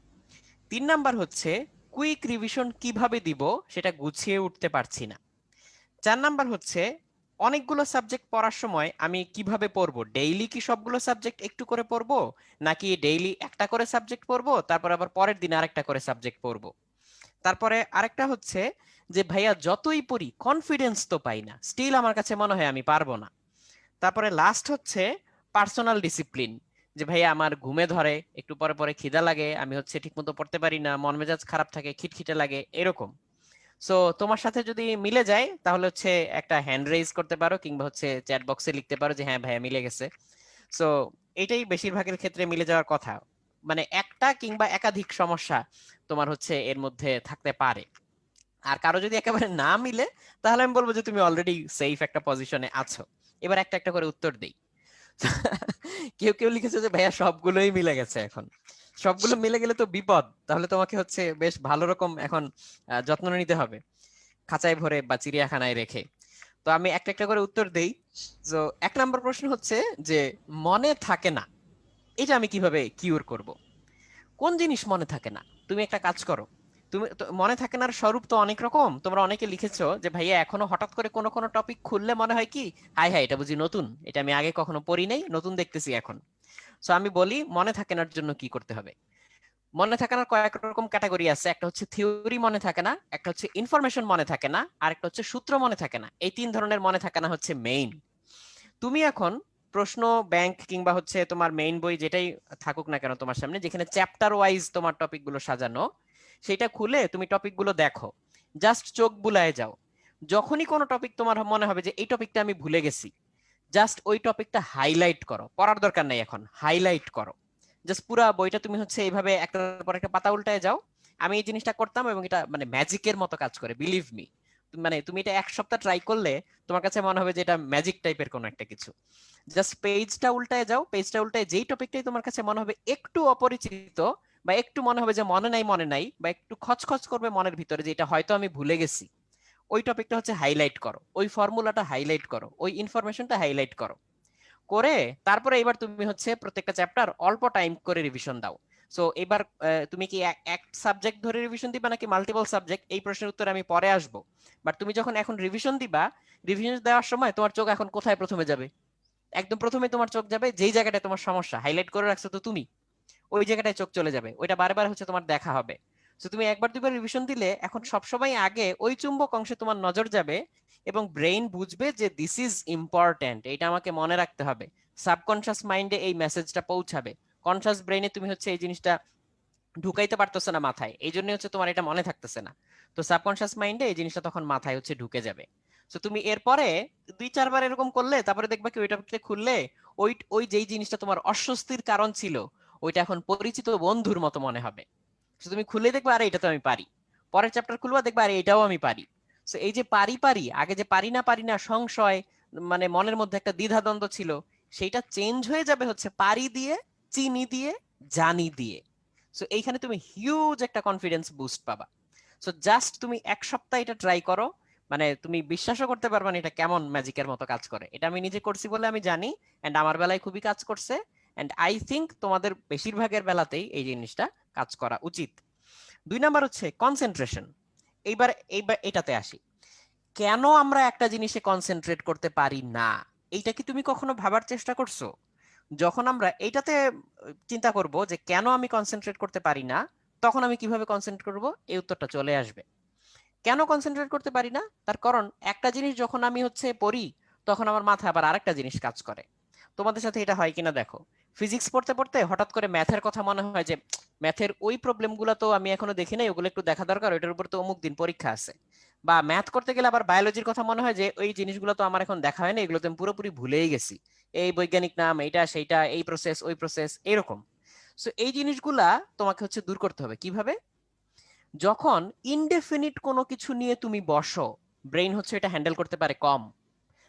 3 নাম্বার হচ্ছে কুইক রিভিশন কিভাবে দিব সেটা গুছিয়ে উঠতে পারছি না, 4 নাম্বার হচ্ছে অনেকগুলো সাবজেক্ট পড়ার সময় আমি কিভাবে পড়বো, ডেইলি কি সবগুলো সাবজেক্ট একটু করে পড়বো, নাকি ডেইলি একটা করে সাবজেক্ট পড়বো তারপর আবার পরের দিন আরেকটা করে সাবজেক্ট পড়বো। তারপরে আরেকটা হচ্ছে যে ভাইয়া যতই পড়ি কনফিডেন্স তো পাই না, স্টিল আমার কাছে মনে হয় আমি পারবো না। তারপরে লাস্ট হচ্ছে পার্সোনাল ডিসিপ্লিন, যে ভাইয়া আমার ঘুমে ধরে, একটু পরে পরে খিদা লাগে, আমি হচ্ছে ঠিকমতো পড়তে পারি না, মন মেজাজ খারাপ থাকে, খিটখিটে লাগে এরকম। সো তোমার সাথে যদি মিলে যায় তাহলে হচ্ছে একটা হ্যান্ড রেইজ করতে পারো, কিংবা হচ্ছে চ্যাট বক্সে লিখতে পারো যে হ্যাঁ ভাইয়া মিলে গেছে। সো এটাই বেশিরভাগের ক্ষেত্রে মিলে যাওয়ার কথা, মানে একটা কিংবা একাধিক সমস্যা তোমার হচ্ছে এর মধ্যে থাকতে পারে। আর কারো যদি একেবারে না মিলে, তাহলে আমি বলবো যে তুমি অলরেডি সেফ একটা পজিশনে আছো। এবার একটা একটা করে উত্তর দেই। কেউ কেউ লিখেছে যে ভাইয়া সবগুলোই মিলে গেছে এখন। সবগুলো মিলে গেলে তো বিপদ, তাহলে তোমাকে হচ্ছে বেশ ভালো রকম এখন যত্ন নিতে হবে, খাঁচায় ভরে বা চিড়িয়াখানায় রেখে। তো আমি একটা একটা করে উত্তর দেই। তো 1 নাম্বার প্রশ্ন হচ্ছে যে মনে থাকে না, এটা আমি কিভাবে কিউর করব। কোন জিনিস মনে থাকে না? তুমি একটা কাজ করো, তুমি মনে থাকে না স্বরূপ তো অনেক রকম, তোমরা অনেকে লিখেছো যে ভাইয়া এখনো হঠাৎ করে কোনো কোনো টপিক খুললে মনে হয় কি, হাই হাই এটা বুঝি নতুন, এটা আমি আগে কখনো পড়ি নাই, নতুন দেখতেছি এখন। সো আমি বলি মনে থাকে না জন্য কি করতে হবে। মনে থাকে না কয়েক রকম ক্যাটাগরি আছে, একটা হচ্ছে থিওরি মনে থাকে না, একটা হচ্ছে ইনফরমেশন মনে থাকে না, আর একটা হচ্ছে সূত্র মনে থাকে না। এই তিন ধরনের মনে থাকে না হচ্ছে মেইন। তুমি এখন প্রশ্ন ব্যাংক কিংবা হচ্ছে তোমার মেইন বই যেটাই থাকুক না কেন তোমার সামনে, যেখানে চ্যাপ্টার ওয়াইজ তোমার টপিক গুলো সাজানো, সেটা খুলে তুমি টপিক গুলো দেখো, জাস্ট চোখ বুলায় যাও। যখনই কোনো টপিক তোমার মনে হবে যে এই টপিকটা আমি ভুলে গেছি, জাস্ট ওই টপিকটা হাইলাইট করো, পড়ার দরকার নেই, এখন হাইলাইট করো। জাস্ট পুরা বইটা তুমি হচ্ছে এইভাবে একটার পর একটা পাতা উল্টায় যাও। আমি এই জিনিসটা করতাম এবং এটা মানে ম্যাজিকের মতো কাজ করে, বিলিভ মি। মানে তুমি এটা এক সপ্তাহ ট্রাই করলে তোমার কাছে মনে হবে যে এটা ম্যাজিক টাইপের কোনো একটা কিছু। জাস্ট পেজটা উল্টায় যাও, পেজটা উল্টায় যেই টপিকটাই তোমার কাছে মনে হবে একটু অপরিচিত, বা একটু মনে হবে যে মনে নাই, বা একটু খচখচ করবে মনের ভিতরে যে এটা হয়তো আমি ভুলে গেছি, ওই টপিকটা হচ্ছে হাইলাইট করো, ওই ফর্মুলাটা হাইলাইট করো, ওই ইনফরমেশনটা হাইলাইট করো। করে তারপরে এবার তুমি হচ্ছে প্রত্যেকটা চ্যাপ্টার অল্প টাইম করে রিভিশন দাও। সো এবার তুমি কি এক সাবজেক্ট ধরে রিভিশন দিবা নাকি মাল্টিপল সাবজেক্ট, এই প্রশ্নের উত্তরে আমি পরে আসবো। বাট তুমি যখন এখন রিভিশন দিবা, রিভিশন দেওয়ার সময় তোমার চোখ এখন কোথায় প্রথমে যাবে? একদম প্রথমে তোমার চোখ যাবে যেই জায়গাটায় তোমার সমস্যা, হাইলাইট করে রাখছো তো তুমি, ওই জায়গাটায় চোখ চলে যাবে, ওইটা বারবার হচ্ছে তোমার দেখা হবে। তো তুমি একবার দুবার রিভিশন দিলে এখন সবসময় আগে ওই চুম্বক অংশে তোমার নজর যাবে, এবং ব্রেইন বুঝবে যে দিস ইজ ইম্পর্ট্যান্ট, এটা আমাকে মনে রাখতে হবে। সাবকনশিয়াস মাইন্ডে এই মেসেজটা পৌঁছাবে, কনশিয়াস ব্রেইনে তুমি হচ্ছে এই জিনিসটা ঢুকাইতে পারতেছে না মাথায়, এই জন্য হচ্ছে তোমার এটা মনে থাকতেছে না। তো সাবকনশিয়াস মাইন্ডে এই জিনিসটা তখন মাথায় হচ্ছে ঢুকে যাবে। তো তুমি এরপরে 2-4 বার এরকম করলে তারপরে দেখবা কি ওইটা খুললে ওই ওই যেই জিনিসটা তোমার অস্বস্তির কারণ ছিল, ওইটা এখন পরিচিত বন্ধুর মতো মনে হবে। তো তুমি খুলে দেখবে আরে এটা তো আমি পারি, পরের চ্যাপ্টার খুলবা দেখবে আরে এটাও আমি পারি। তো এই যে পারি পারি, আগে যে পারি না সংশয়, মানে মনের মধ্যে একটা দ্বিধাদ্বন্দ্ব ছিল, সেইটা চেঞ্জ হয়ে যাবে হচ্ছে পারি দিয়ে, চিনি দিয়ে, জানি দিয়ে। সো এইখানে তুমি হিউজ একটা কনফিডেন্স বুস্ট পাবা। সো জাস্ট তুমি এক সপ্তাহ এটা ট্রাই করো, মানে তুমি বিশ্বাসও করতে পারবে না এটা কেমন ম্যাজিকের মতো কাজ করে। এটা আমি নিজে করছি বলে আমি জানি, এন্ড আমার বেলায় খুবই কাজ করছে, এন্ড আই থিংক তোমাদের বেশিরভাগের বেলাতেই এই জিনিসটা কাজ করা উচিত। 2 নাম্বার হচ্ছে কনসেন্ট্রেশন। এইবার এইবার এটাতে আসি, কেন আমরা একটা জিনিসে কনসেন্ট্রেট করতে পারি না? এইটা কি তুমি কখনো ভাবার চেষ্টা করছো? যখন আমরা এইটাতে চিন্তা করব যে কেন আমি কনসেন্ট্রেট করতে পারি না, তখন আমি কিভাবে কনসেন্ট্রেট করব, এই উত্তরটা চলে আসবে। কেন কনসেন্ট্রেট করতে পারি না তার কারণ, একটা জিনিস যখন আমি হচ্ছে পড়ি, তখন আমার মাথায় আবার আরেকটা জিনিস কাজ করে। তোমাদের সাথে এটা হয় কিনা দেখো, ফিজিক্স পড়তে পড়তে হঠাৎ করে ম্যাথের কথা মনে হয় যে ম্যাথের ওই প্রবলেমগুলো তো আমি এখনো দেখি নাই, ওগুলো একটু দেখা দরকার, ওইটার উপর তো অমুক দিন পরীক্ষা আছে। বা ম্যাথ করতে গেলে আবার বায়োলজির কথা মনে হয় যে ওই জিনিসগুলো তো আমার এখন দেখা হয় না, এগুলো তো আমি পুরোপুরি ভুলেই গেছি, এই বৈজ্ঞানিক নাম এইটা সেইটা, এই প্রসেস ওই প্রসেস এরকম। সো এই জিনিসগুলা তোমাকে হচ্ছে দূর করতে হবে কিভাবে? যখন ইনডেফিনিট কোনো কিছু নিয়ে তুমি বসো, ব্রেইন হচ্ছে এটা হ্যান্ডেল করতে পারে কম।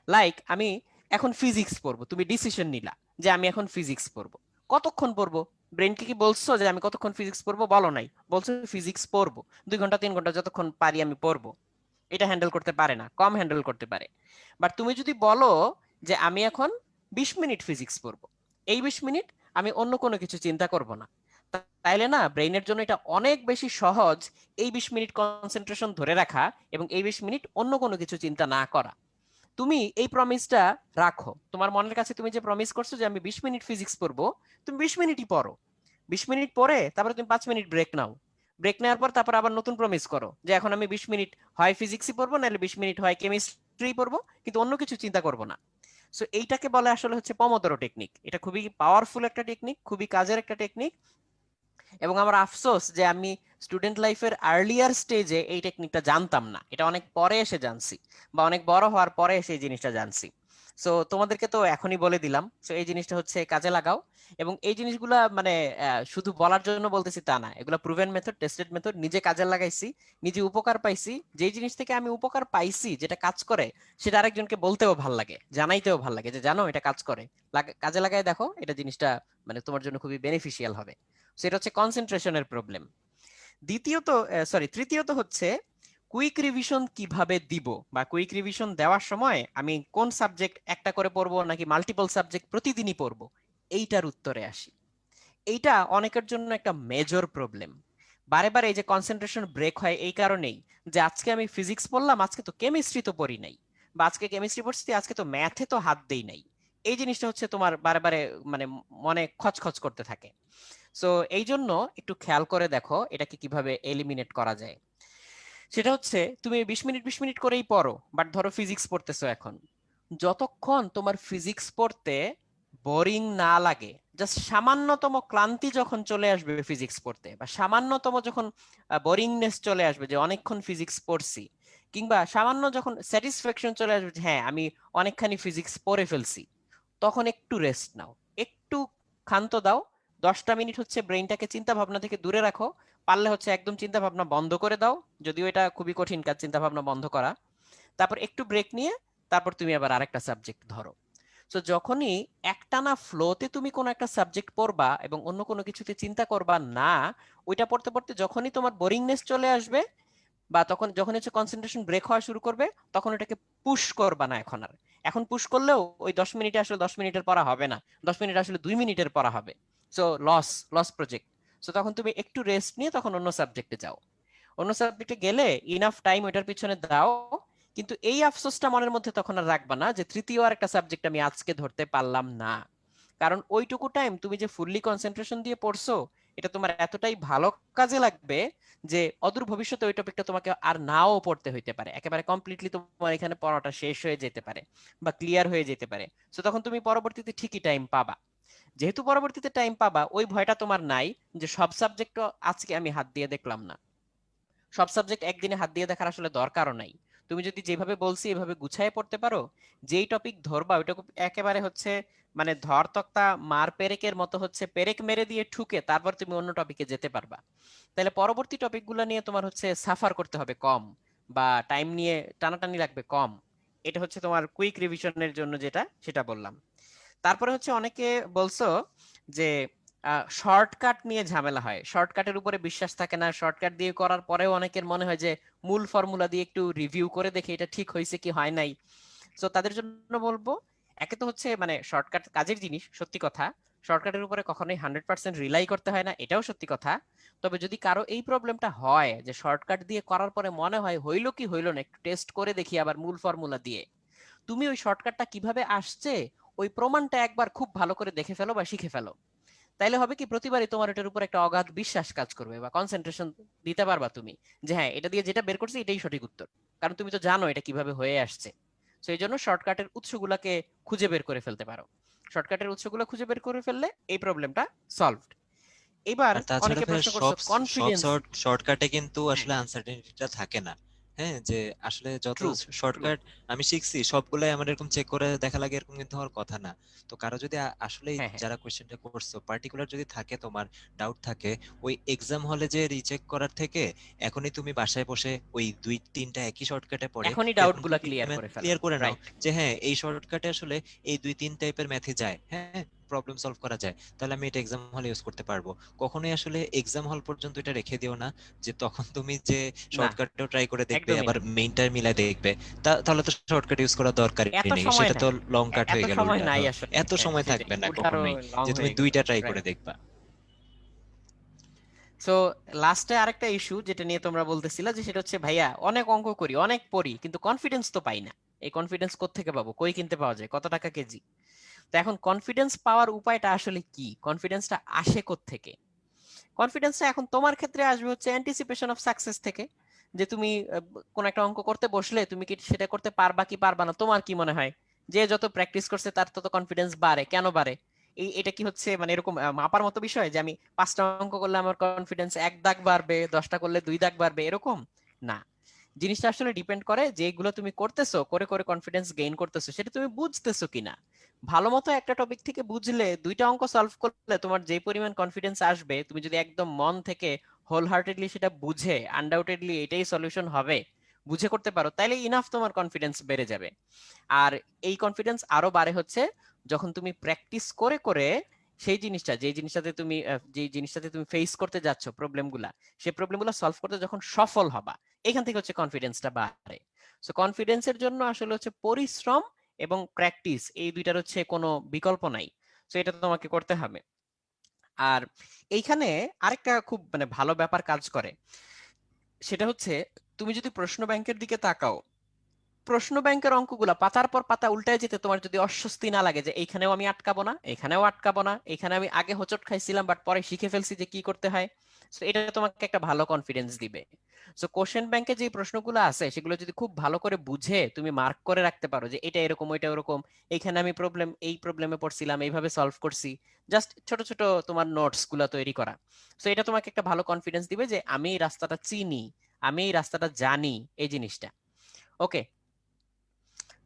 লাইক আমি এখন ফিজিক্স পড়বো, তুমি ডিসিশন নিলা যে আমি এখন ফিজিক্স পড়বো, কতক্ষণ পড়বো? ব্রেনকে কি বলছো যে আমি কতক্ষণ ফিজিক্স পড়বো? বলো নাই, বলছো ফিজিক্স পড়বো 2 ঘন্টা 3 ঘন্টা যতক্ষণ পারি আমি পড়বো। এটা হ্যান্ডেল করতে পারে না, কম হ্যান্ডেল করতে পারে। বাট তুমি যদি বলো যে আমি এখন 20 মিনিট ফিজিক্স পড়বো, এই 20 মিনিট আমি অন্য কোনো কিছু চিন্তা করব না, তাইলে না ব্রেইনের জন্য এটা অনেক বেশি সহজ এই 20 মিনিট কনসেন্ট্রেশন ধরে রাখা এবং এই 20 মিনিট অন্য কোনো কিছু চিন্তা না করা। তুমি এই প্রমিসটা রাখো তোমার মনের কাছে, তুমি যে প্রমিস করছো যে আমি 20 মিনিট ফিজিক্স পড়বো, তুমি 20 মিনিটই পড়ো। 20 মিনিট পরে তারপরে তুমি 5 মিনিট ব্রেক নাও, ব্রেক নেওয়ার পর তারপর আবার নতুন প্রমিস করো যে এখন আমি 20 মিনিট হয় ফিজিক্সই পড়বো, নাহলে 20 মিনিট হয় কেমিস্ট্রি পড়বো, কিন্তু অন্য কিছু চিন্তা করবো না। সো এইটাকে বলে আসলে হচ্ছে পমোদরো টেকনিক। এটা খুবই পাওয়ারফুল একটা টেকনিক, খুবই কাজের একটা টেকনিক। এবং আমার আফসোস যে আমি স্টুডেন্ট লাইফের আর্লিয়ার স্টেজে এই টেকনিকটা জানতাম না, এটা অনেক পরে এসে জানছি, বা অনেক বড় হওয়ার পরে এসে এই জিনিসটা জানছি। সো তোমাদেরকে তো এখনই বলে দিলাম, সো এই জিনিসটা হচ্ছে কাজে লাগাও। এবং এই জিনিসগুলা মানে শুধু বলার জন্য বলতেছি তা না, এগুলা প্রুভেন মেথড, টেস্টেড মেথড, নিজে কাজে লাগাইছি, নিজে উপকার পাইছি। যেই জিনিস থেকে আমি উপকার পাইছি, যেটা কাজ করে, সেটা আরেকজনকে বলতেও ভাল লাগে, জানাইতেও ভাল লাগে যে জানো এটা কাজ করে, কাজে লাগাই দেখো, এটা জিনিসটা মানে তোমার জন্য খুবই বেনিফিশিয়াল হবে। সেটা হচ্ছে কনসেন্ট্রেশনের প্রবলেম। তৃতীয়ত হচ্ছে কুইক রিভিশন কিভাবে দিব, বা কুইক রিভিশন দেওয়ার সময় আমি কোন সাবজেক্ট একটা করে পড়বো নাকি মাল্টিপল সাবজেক্ট প্রতিদিনই পড়বো, এইটার উত্তরে আসি। এইটা অনেকের জন্য একটা মেজর প্রবলেম। বারে বারে এই যে কনসেন্ট্রেশন ব্রেক হয় এই কারণেই যে আজকে আমি ফিজিক্স পড়লাম, আজকে তো কেমিস্ট্রি তো পড়ি নাই, বা আজকে কেমিস্ট্রি পড়ছি, আজকে তো ম্যাথে তো হাত দেই নাই। এই জিনিসটা হচ্ছে তোমার বারে বারে মানে মনে খচখচ করতে থাকে। সো এই জন্য একটু খেয়াল করে দেখো এটাকে কিভাবে এলিমিনেট করা যায়। সেটা হচ্ছে তুমি 20 মিনিট করেই পড়ো, বাট ধরো ফিজিক্স পড়তেছো এখন, যতক্ষণ তোমার ফিজিক্স পড়তে বোরিং না লাগে, জাস্ট সামান্যতম ক্লান্তি যখন চলে আসবে ফিজিক্স পড়তে, বা সামান্যতম যখন বোরিংনেস চলে আসবে যে অনেকক্ষণ ফিজিক্স পড়ছি, কিংবা সামান্য যখন স্যাটিসফ্যাকশন চলে আসবে যে হ্যাঁ আমি অনেকখানি ফিজিক্স পড়ে ফেলছি, তখন একটু রেস্ট নাও, একটু ক্ষান্ত দাও। 10টা মিনিট হচ্ছে ব্রেইনটাকে চিন্তা ভাবনা থেকে দূরে রাখো, পারলে হচ্ছে একদম চিন্তা ভাবনা বন্ধ করে দাও, যদিও এটা খুবই কঠিন কাজ চিন্তা ভাবনা বন্ধ করা। তারপর একটু ব্রেক নিয়ে তারপর তুমি আবার আরেকটা সাবজেক্ট ধরো। তো যখনই একটানা ফ্লোতে তুমি কোনো একটা সাবজেক্ট পড়বা এবং অন্য কোনো কিছুতে চিন্তা করবা না, ওইটা পড়তে পড়তে যখনই তোমার বোরিংনেস চলে আসবে, বা তখন যখন হচ্ছে কনসেন্ট্রেশন ব্রেক হওয়া শুরু করবে, তখন এটাকে পুশ করবা না এখন আর। এখন পুশ করলেও ওই 10 মিনিটে আসলে 10 মিনিটের পড়া হবে না, 10 মিনিট আসলে 2 মিনিটের পড়া হবে। So loss loss project. So তখন তুমি একটু রেস্ট নিয়ে তখন অন্য সাবজেক্টে যাও। অন্য সাবজেক্টে গেলে ইনাফ টাইম ওইটার পিছনে দাও, কিন্তু এই আফসোসটা মনের মধ্যে তখন আর রাখবা না যে তৃতীয় আর একটা সাবজেক্ট আমি আজকে ধরতে পারলাম না। কারণ ওইটুকু টাইম তুমি যে ফুললি কনসেন্ট্রেশন দিয়ে পড়ছো, এটা তোমার এতটাই ভালো কাজে লাগবে যে অদূর ভবিষ্যতে ওই টপিকটা তোমাকে আর নাও পড়তে হইতে পারে, একেবারে কমপ্লিটলি তোমার এখানে পড়াটা শেষ হয়ে যেতে পারে বা ক্লিয়ার হয়ে যেতে পারে। সো তখন তুমি পরবর্তীতে ঠিকই টাইম পাবা। যেহেতু পরবর্তীতে টাইম পাবা, ওই ভয়টা তোমার নাই যে সব সাবজেক্ট আজকে আমি হাত দিয়ে দেখলাম না। সব সাবজেক্ট একদিনে হাত দিয়ে দেখার আসলে দরকারও নাই। তুমি যদি যেভাবে বলছি এভাবে গুছায় পড়তে পারো, যেই টপিক ধরবা ওইটা একেবারে হচ্ছে মানে ধর তক্তা মার পেরেকের মতো হচ্ছে পেরেক মেরে দিয়ে ঠুকে তারপর তুমি অন্য টপিকে যেতে পারবা। তাহলে পরবর্তী টপিকগুলো নিয়ে তোমার হচ্ছে সাফার করতে হবে কম, বা টাইম নিয়ে টানাটানি লাগবে কম। এটা হচ্ছে তোমার কুইক রিভিশনের জন্য যেটা সেটা বললাম। তারপরে হচ্ছে অনেকে বলছো যে শর্টকাট নিয়ে ঝামেলা হয়, শর্টকাটের উপরে বিশ্বাস থাকে না, শর্টকাট দিয়ে করার পরেও অনেকের মনে হয় যে মূল ফর্মুলা দিয়ে একটু রিভিউ করে দেখে এটা ঠিক হয়েছে কি হয় নাই। তো তাদের জন্য বলবো, একে তো হচ্ছে মানে শর্টকাট কাজের জিনিস, সত্যি কথা, শর্টকাটের উপরে কখনোই 100% রিলাই করতে হয় না, এটাও সত্যি কথা। তবে যদি কারো এই প্রবলেমটা হয় যে শর্টকাট দিয়ে করার পরে মনে হয় হইলো কি হইলো না, একটু টেস্ট করে দেখি আবার মূল ফর্মুলা দিয়ে, তুমি ওই শর্টকাটটা কিভাবে আসছে ওই প্রমাণটা একবার খুব ভালো করে দেখে ফেলো বা শিখে ফেলো। তাইলে হবে কি, প্রতিবারই তোমার এটার উপর একটা অগাধ বিশ্বাস কাজ করবে বা কনসেন্ট্রেশন দিতে পারবা তুমি, যে হ্যাঁ এটা দিয়ে যেটা বের করছি এটাই সঠিক উত্তর, কারণ তুমি তো জানো এটা কিভাবে হয়ে আসছে। তো এই জন্য শর্টকাটের উৎসগুলাকে খুঁজে বের করে ফেলতে পারো। শর্টকাটের উৎসগুলো খুঁজে বের করে ফেললে এই প্রবলেমটা সলভড। এবার আর তাছাড়া অনেকে ভাইয়া প্রশ্ন করছো সব সব কনফিডেন্স। শর্টকাটে কিন্তু হ্যাঁ, আসলে আনসার্টেনিটিটা থাকে না। হ্যাঁ, যে আসলে যত ট্রু, ট্রু। শর্টকাট আমি শিখছি সবগুলাই আমার এরকম চেক করে দেখা লাগে এরকম কিন্তু হওয়ার কথা না। তো কারো যদি আসলে হ্যাঁ, হ্যাঁ, যারা কোশ্চেনটা করছো পার্টিকুলার যদি থাকে তোমার ডাউট থাকে, ওই এক্সাম হলে যে রিচেক করার থেকে এখনই তুমি বাসায় বসে ওই 2-3টা একই শর্টকাটে পড়ে এখনই ডাউট এরকম গুলা টপিক ক্লিয়ার করে ফেলা। ক্লিয়ার করে নাও, রাইট। যে হ্যাঁ এই শর্টকাটে আসলে এই 2-3 টাইপের ম্যাথে যায়, হ্যাঁ প্রবলেম সলভ করা যায়, তাহলে আমি এটা এক্সাম হলে ইউজ করতে পারবো। কখনোই আসলে এক্সাম হল পর্যন্ত এটা রেখে দিও না যে তখন তুমি যে না, শর্টকাটটাও ট্রাই করে দেখবে একদমই আবার না। মেইনটা মিলাই দেখবে, তাহলে তো শর্টকাট ইউজ করার দরকারই এত নেই, সময় সেটা তো নাই, লং কাট এত হয়ে গেল সময় উল্টা। নাই হ্যাঁ, আসলে, এত হ্যাঁ সময় সেটাই, থাকবে না ওটা আরো কখনোই লং যে তুমি হয়ে গেল। দুইটা ট্রাই করে রাইট। দেখবা। সো লাস্টে আরেকটা ইস্যু যেটা নিয়ে তোমরা বলতেছিলা, যে সেটা হচ্ছে ভাইয়া অনেক অঙ্ক করি অনেক পড়ি কিন্তু কনফিডেন্স তো পাই না। এই কনফিডেন্স কোত্থেকে পাবো, কই কিনতে পাওয়া যায়, কত টাকা কেজি? তো এখন কনফিডেন্স পাওয়ার উপায়টা আসলে কি, কনফিডেন্সটা আসে কোত্থেকে? কনফিডেন্সটা এখন তোমার ক্ষেত্রে আসবে হচ্ছে অ্যান্টিসিপেশন অফ সাকসেস থেকে। যে তুমি কোন একটা অঙ্ক করতে বসলে তুমি কি সেটা করতে পারবা কি পারবা না, তোমার কি মনে হয় যে যত প্র্যাকটিস করছে তার তত কনফিডেন্স বাড়ে, কেন বাড়ে? এটা কি হচ্ছে মানে এরকম মাপার মতো বিষয় যে আমি 5টা অঙ্ক করলে আমার কনফিডেন্স 1 দাগ বাড়বে, 10টা করলে 2 দাগ বাড়বে, এরকম না। জিনিসটা আসলে ডিপেন্ড করে যে এগুলো তুমি করতেছো, করে করে কনফিডেন্স গেইন করতেছো, সেটা তুমি বুঝতেছো কিনা। ভালো মতো একটা টপিক থেকে বুঝলে, 2টা অঙ্ক সলভ করলে তোমার যে পরিমাণ কনফিডেন্স আসবে, তুমি যদি একদম মন থেকে হোল হার্টেডলি সেটা বুঝে আনডাউটেডলি এটাই সলিউশন হবে বুঝে করতে পারো, তাইলে ইনাফ তোমার কনফিডেন্স বেড়ে যাবে। আর এই কনফিডেন্স আরো বাড়ে হচ্ছে যখন তুমি প্র্যাকটিস করে করে সেই জিনিসটা, যে জিনিসটাতে তুমি ফেস করতে যাচ্ছ প্রবলেমগুলা, সেই প্রবলেমগুলো সলভ করতে যখন সফল হবা, এখান থেকে হচ্ছে কনফিডেন্সটা বাড়ে। সো কনফিডেন্সের জন্য আসলে হচ্ছে পরিশ্রম এবং প্র্যাকটিস, এই দুইটার হচ্ছে কোনো বিকল্প নাই। সো এটা তো তোমাকে করতে হবে। আর এইখানে আরেকটা খুব মানে ভালো ব্যাপার কাজ করে, সেটা হচ্ছে তুমি যদি প্রশ্ন ব্যাংকের দিকে তাকাও, প্রশ্ন ব্যাংকের অঙ্কগুলা পাতার পর পাতা উল্টায় যেতে তোমার যদি অস্বস্তি না লাগে যে এইখানেও আমি আটকাবো না, এখানেও আটকাবো না, এখানে আমি আগে হোঁচট খাইছিলাম বাট পরে শিখে ফেলছি যে কি করতে হয়, সো এটা তোমাকে একটা ভালো কনফিডেন্স দিবে। সো কোশ্চেন ব্যাংকে যে প্রশ্নগুলো আছে সেগুলো যদি খুব ভালো করে বুঝে তুমি মার্ক করে রাখতে পারো যে এটা এরকম ওইটা ওরকম, এইখানে আমি এই প্রবলেমে পড়ছিলাম, এইভাবে সলভ করছি, জাস্ট ছোট ছোট তোমার নোটস গুলা তৈরি করা, সো এটা তোমাকে একটা ভালো কনফিডেন্স দিবে যে আমি এই রাস্তাটা চিনি, আমি এই রাস্তাটা জানি, এই জিনিসটা। ওকে,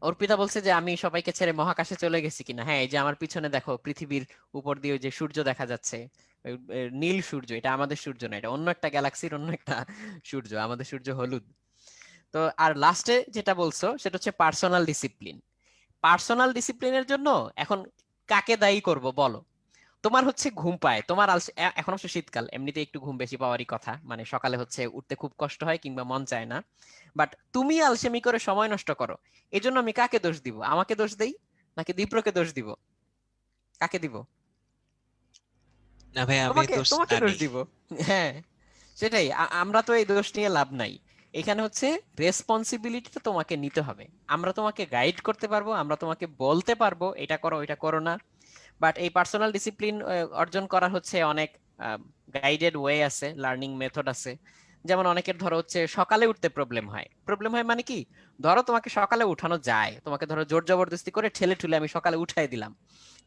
অর্পিতা বলছে যে আমি সবাইকে ছেড়ে মহাকাশে চলে গেছি কিনা। হ্যাঁ, এই যে আমার পিছনে দেখো পৃথিবীর উপর দিয়ে ওই যে সূর্য দেখা যাচ্ছে, ওই নীল সূর্য, এটা আমাদের সূর্য না, এটা অন্য একটা গ্যালাক্সির অন্য একটা সূর্য, আমাদের সূর্য হলুদ। তো আর লাস্টে যেটা বলছো সেটা হচ্ছে পার্সোনাল ডিসিপ্লিন। পার্সোনাল ডিসিপ্লিনের জন্য এখন কাকে দায়ী করব বলো? তোমার হচ্ছে ঘুম পায়, তোমার এখন হচ্ছে শীতকাল, এমনিতে একটু ঘুম বেশি পাওয়ারই কথা, মানে সকালে হচ্ছে উঠতে খুব কষ্ট হয় কিংবা মন চায় না, বাট তুমি আলসেমি করে সময় নষ্ট করো। এই জন্য আমি কাকে দোষ দিব? আমাকে দোষ দেই নাকি দীপ্রকে দোষ দিব? কাকে দিব? না ভাই, আমি তোমাকে দোষ তোমাকে না দোষ নেই। দিব। হ্যাঁ, সেটাই, আমরা তো এই দোষ নিয়ে লাভ নাই। এখানে হচ্ছে রেসপন্সিবিলিটিটা তোমাকে নিতে হবে। আমরা তোমাকে গাইড করতে পারবো, আমরা তোমাকে বলতে পারবো এটা করো এটা করো না, বাট এই পার্সোনাল ডিসিপ্লিন অর্জন করার হচ্ছে অনেক গাইডেড ওয়ে আছে, লার্নিং মেথড আছে। যেমন অনেকের ধরো হচ্ছে সকালে উঠতে প্রবলেম হয়, প্রবলেম হয় মানে কি, ধরো তোমাকে সকালে উঠানো যায়, তোমাকে ধরো জোর জবরদস্তি করে ঠেলে ঠুলে আমি সকালে উঠাই দিলাম,